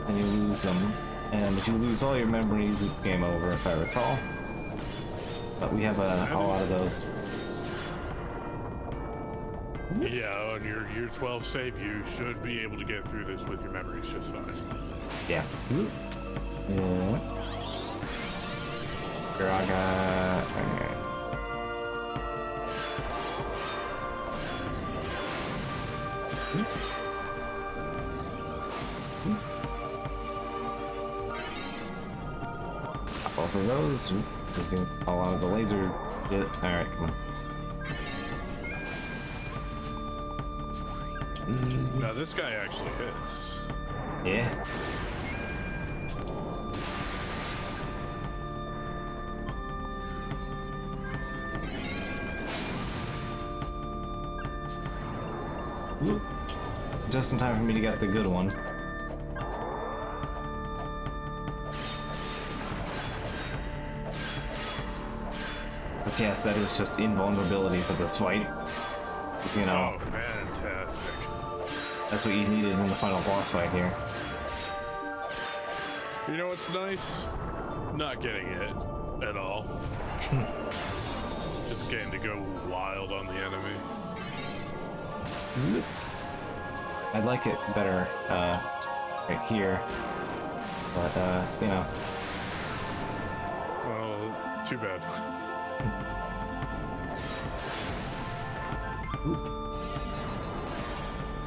and you lose them, and if you lose all your memories, it's game over, if I recall. But we have a lot of those. Yeah, on your year 12 save, you should be able to get through this with your memories just fine. Yeah. Yeah. Graga. Okay. Both of those. We can call out of the laser shit. Alright, come on. Now this guy actually hits. Yeah. Just in time for me to get the good one. But yes, that is just invulnerability for this fight. 'Cause, you know, Oh, fantastic. that's what you needed in the final boss fight here. You know what's nice? Not getting hit at all. Just getting to go wild on the enemy. I'd like it better, right here. But, you know. Well, too bad.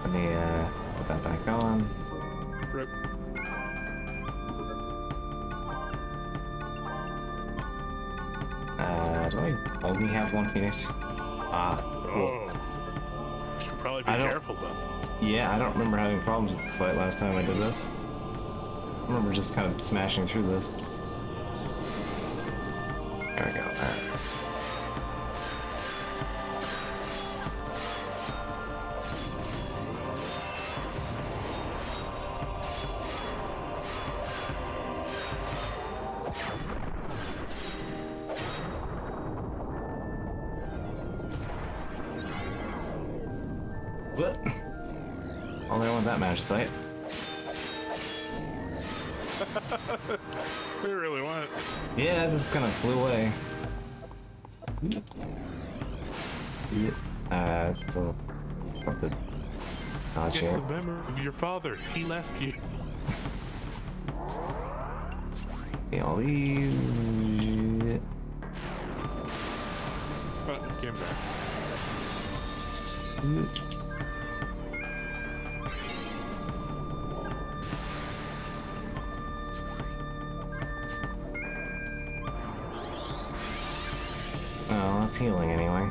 Let me, put that back on. Rip. Do I only have one Phoenix? Ah, cool. Oh. Should probably be I don't- careful then. Yeah, I don't remember having problems with this fight last time I did this. I remember just kind of smashing through this. There we go, alright. What? Only I want that magic site. They really went. Yeah, it just kind of flew away. Still something. Not It's sure. the memory of your father. He left you. Okay, all these. Oh, came back. Oh, that's healing anyway.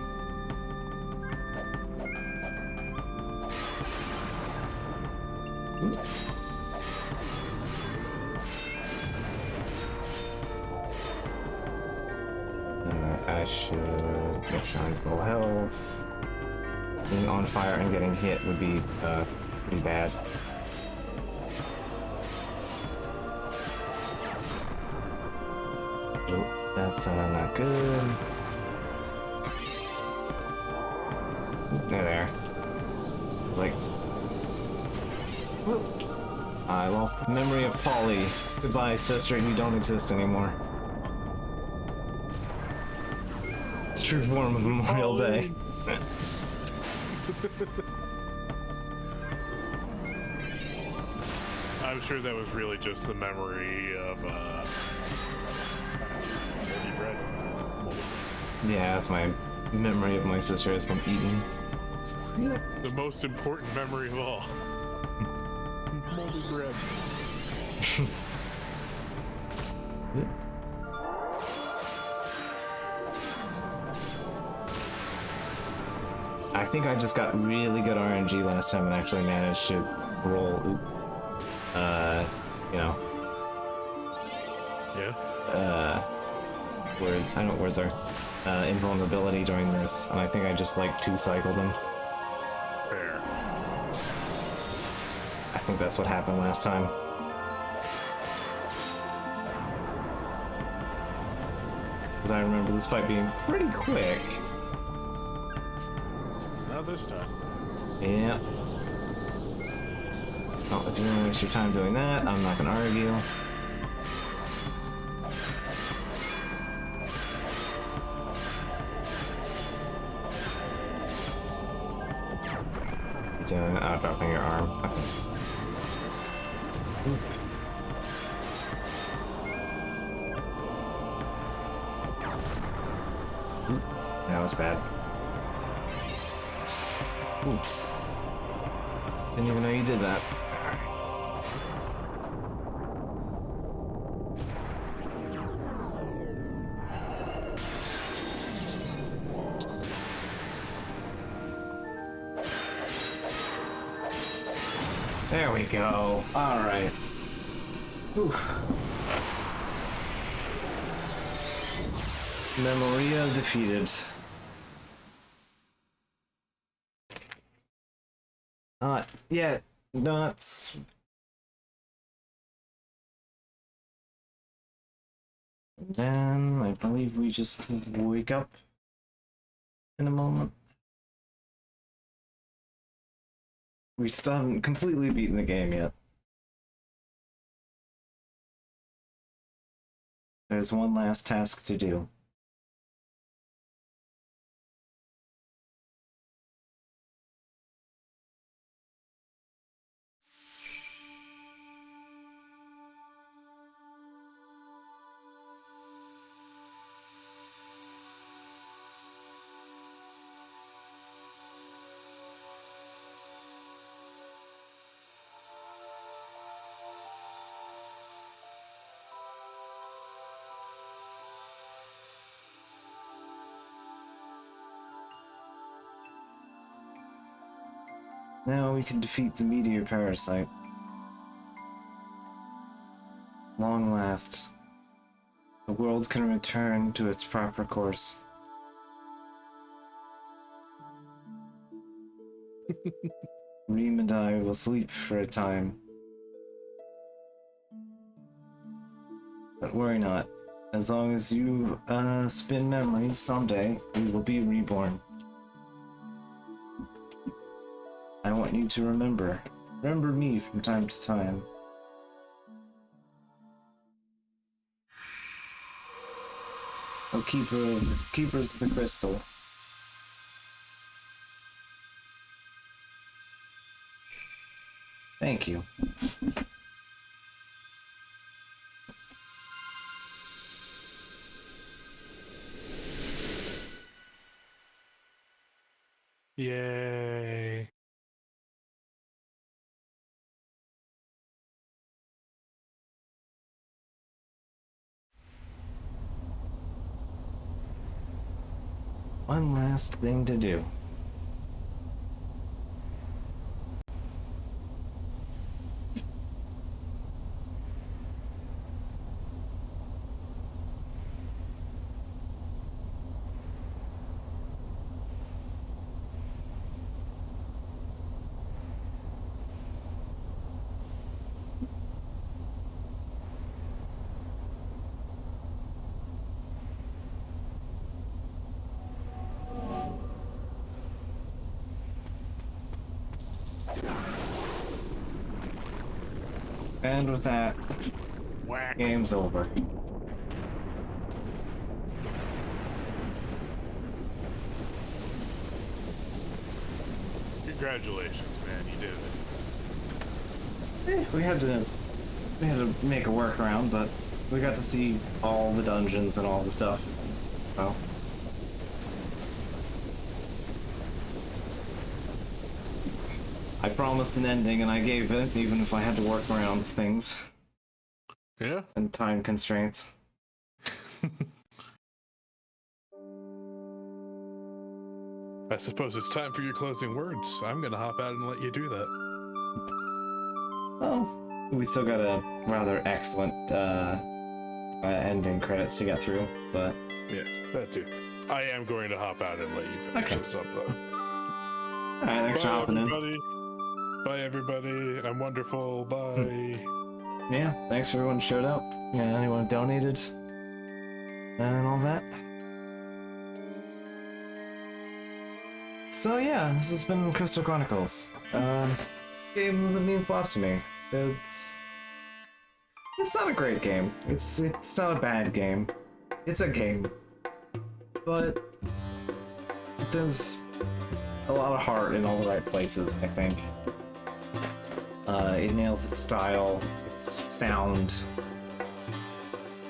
I should go shine full health. Being on fire and getting hit would be pretty bad. Oh, that's not good. There. It's like, whoop. I lost the memory of Polly. Goodbye, sister, you don't exist anymore. It's true form of Memorial Day. I'm sure that was really just the memory of moldy bread. Yeah, that's my memory of my sister as from eating. The most important memory of all. Moldy bread. I think I just got really good RNG last time and actually managed to roll, you know, Yeah. words. I know what words are. Invulnerability during this, and I think I just like two-cycled them. Fair. I think that's what happened last time. Because I remember this fight being pretty quick. Not this time. Yeah. Well, if you're gonna waste your time doing that, I'm not gonna argue. dropping your arm. Okay. Oop. Oop. That was bad. Ooh. Didn't even know you did that. There we go. All right. Memoria defeated. Not yet. Nuts. Then I believe we just wake up in a moment. We still haven't completely beaten the game yet. There's one last task to do. Now we can defeat the meteor parasite. Long last, the world can return to its proper course. Reem and I will sleep for a time. But worry not. As long as you spin memories, someday we will be reborn. I want you to remember me from time to time. Oh, keepers of the crystal. Thank you. Yay. One last thing to do. And with that, Whack. game's over. Congratulations, man, you did it. We had to make a workaround, but we got to see all the dungeons and all the stuff. Well, I promised an ending and I gave it, even if I had to work around things Yeah. and time constraints. I suppose it's time for your closing words. I'm gonna hop out and let you do that. Well, we still got a rather excellent ending credits to get through, but Yeah, that too. I am going to hop out and let you finish this up, though. alright, thanks for hopping everybody. Bye, everybody. I'm wonderful. Bye. in. Yeah, thanks for everyone who showed up. Yeah, anyone who donated and all that. So yeah, this has been Crystal Chronicles. Game that means a lot to me. It's not a great game. It's not a bad game. It's a game. But there's a lot of heart in all the right places, I think. It nails its style, its sound.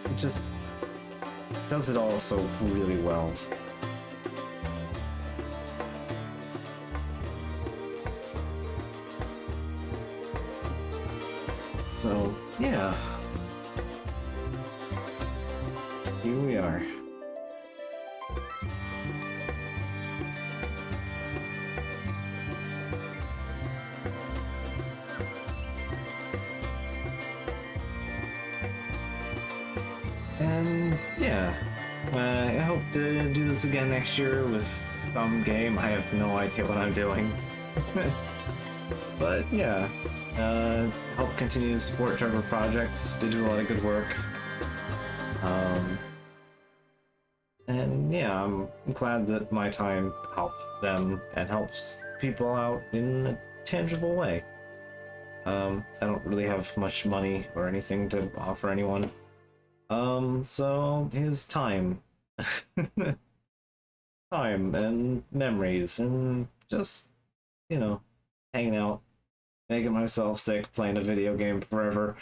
It just does it all so really well. So, yeah. Here we are. And yeah, I hope to do this again next year with some game. I have no idea what I'm doing. But yeah, help continue to support Trevor projects. They do a lot of good work. And yeah, I'm glad that my time helped them and helps people out in a tangible way. I don't really have much money or anything to offer anyone. So here's time. Time and memories and just, you know, hanging out, making myself sick, playing a video game forever.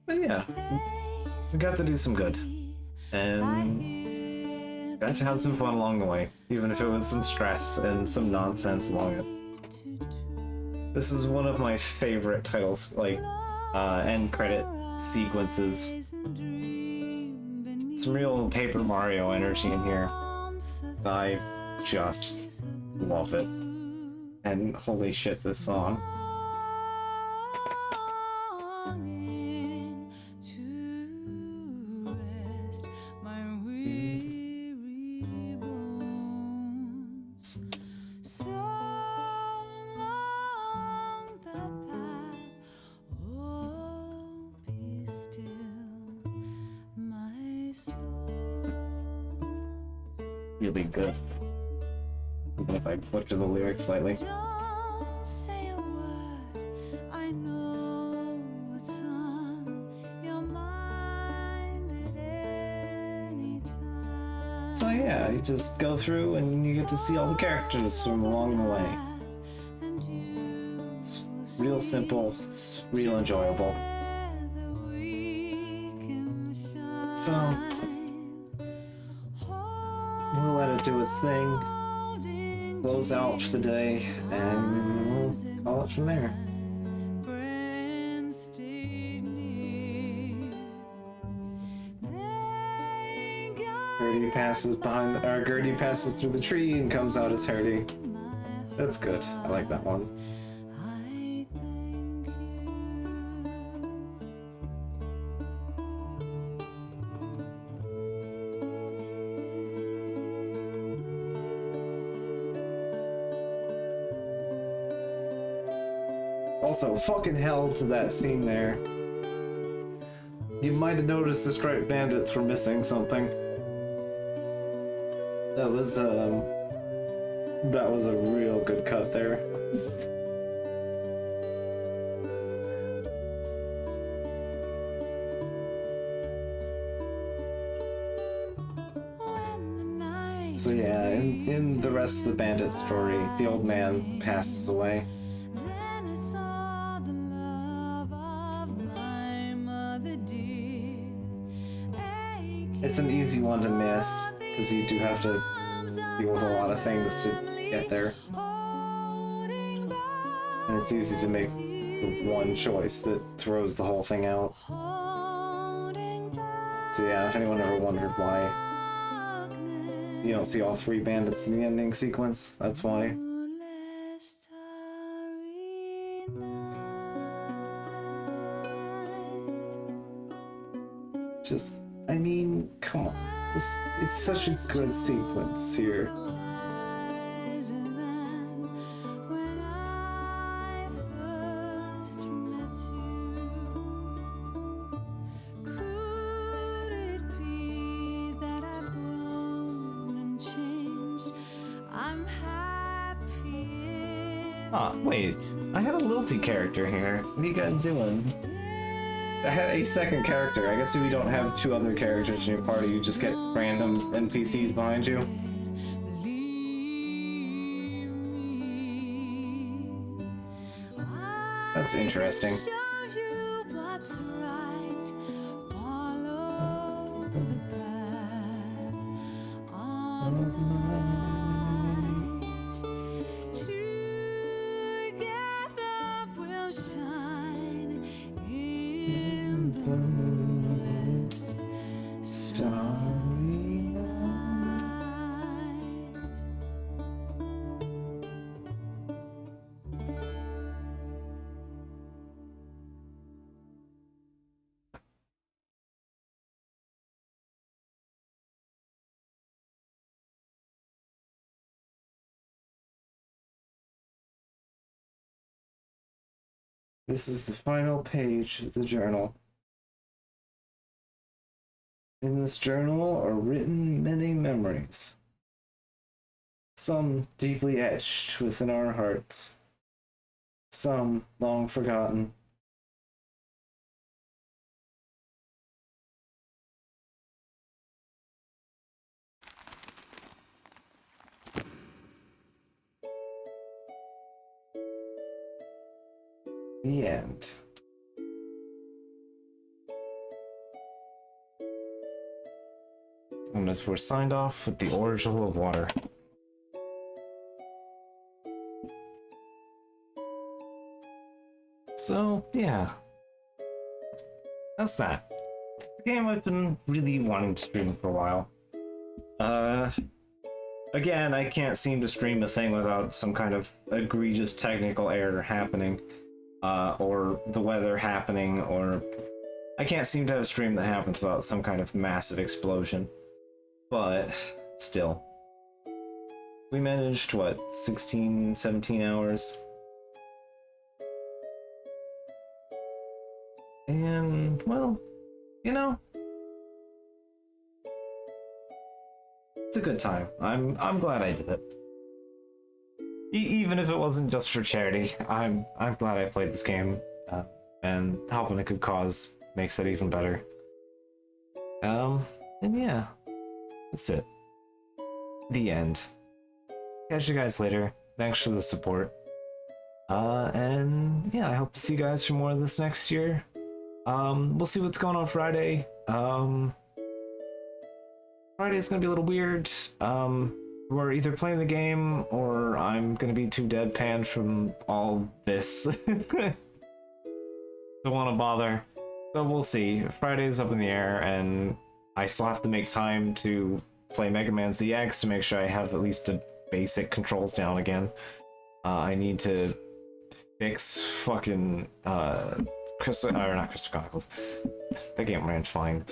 But yeah, we got to do some good. And got to have some fun along the way, even if it was some stress and some nonsense along it. This is one of my favorite titles, like, end credit sequences. Some real Paper Mario energy in here. I just love it. And holy shit, this song. Really good. Even if I butcher the lyrics slightly. Don't say a word. I know what's on your mind at any time. So yeah, you just go through and you get to see all the characters from along the way. It's real simple, it's real enjoyable. So we'll let it do its thing, close out for the day, and we'll call it from there. Gertie passes Gertie passes through the tree and comes out as Hardy. That's good. I like that one. Also, fucking hell to that scene there. You might have noticed the striped bandits were missing something. That was a real good cut there. So yeah, in the rest of the bandit story, the old man passes away. It's an easy one to miss, because you do have to deal with a lot of things to get there. And it's easy to make the one choice that throws the whole thing out. So yeah, if anyone ever wondered why you don't see all three bandits in the ending sequence, that's why. Just, I mean, come on. It's such a good sequence here. Ah, wait. I had a Lilty character here. What are you guys doing? I had a second character. I guess if you don't have two other characters in your party, you just get random NPCs behind you. That's interesting. Show you what's right. Follow the path of light. Together we'll shine in the moonlit starry night. This is the final page of the journal. In this journal are written many memories, some deeply etched within our hearts, some long forgotten. The end. And as we're signed off with the Oracle of Water. So, yeah. That's that. It's a game I've been really wanting to stream for a while. Again, I can't seem to stream a thing without some kind of egregious technical error happening. Or the weather happening, or... I can't seem to have a stream that happens without some kind of massive explosion. But, still. We managed, what, 16, 17 hours? And, well, you know, it's a good time. I'm glad I did it. Even if it wasn't just for charity, I'm glad I played this game, and helping a good cause makes it even better. And yeah, that's it. The end. Catch you guys later. Thanks for the support. And yeah, I hope to see you guys for more of this next year. We'll see what's going on Friday. Friday's gonna be a little weird. We're either playing the game or I'm gonna be too deadpan from all this to want to bother. So we'll see. Friday's up in the air, and I still have to make time to play Mega Man ZX to make sure I have at least the basic controls down again. I need to fix fucking not Crystal Chronicles. That game ran fine.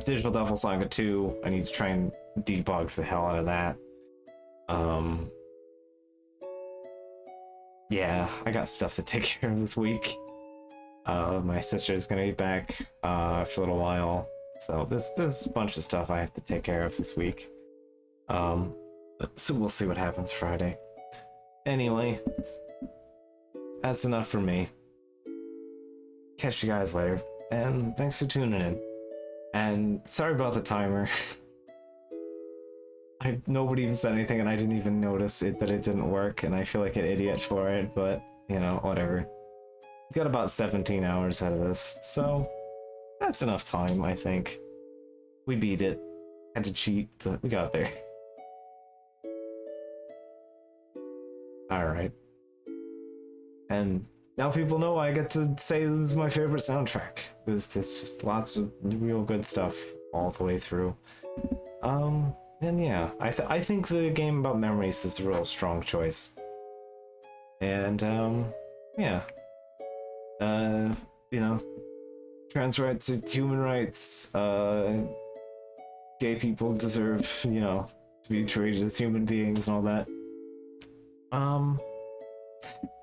Digital Devil Saga 2, I need to try and debug the hell out of that. Yeah, I got stuff to take care of this week. My sister's gonna be back for a little while, so there's a bunch of stuff I have to take care of this week. So we'll see what happens Friday. Anyway, that's enough for me. Catch you guys later, and thanks for tuning in. And sorry about the timer. Nobody even said anything, and I didn't even notice that it didn't work, and I feel like an idiot for it, but, you know, whatever. We got about 17 hours out of this, so that's enough time, I think. We beat it. Had to cheat, but we got there. Alright. And now people know I get to say this is my favorite soundtrack. There's just lots of real good stuff all the way through. And yeah, I think the game about memories is a real strong choice. And, yeah. You know, trans rights are human rights, gay people deserve, you know, to be treated as human beings and all that.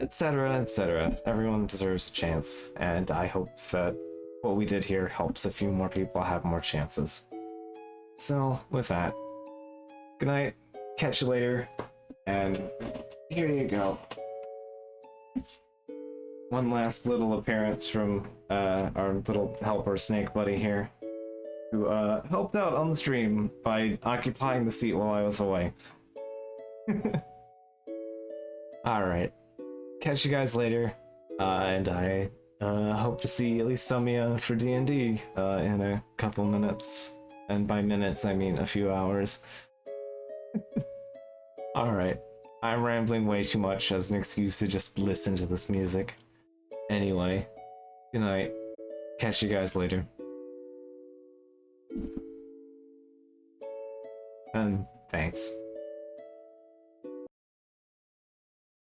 Etc., etc. Everyone deserves a chance, and I hope that what we did here helps a few more people have more chances. So, with that, good night, catch you later, and here you go. One last little appearance from our little helper snake buddy here, who helped out on the stream by occupying the seat while I was away. Alright. Catch you guys later. And I hope to see at least some of you for D&D in a couple minutes. And by minutes, I mean a few hours. Alright. I'm rambling way too much as an excuse to just listen to this music. Anyway, good night. Catch you guys later. And thanks.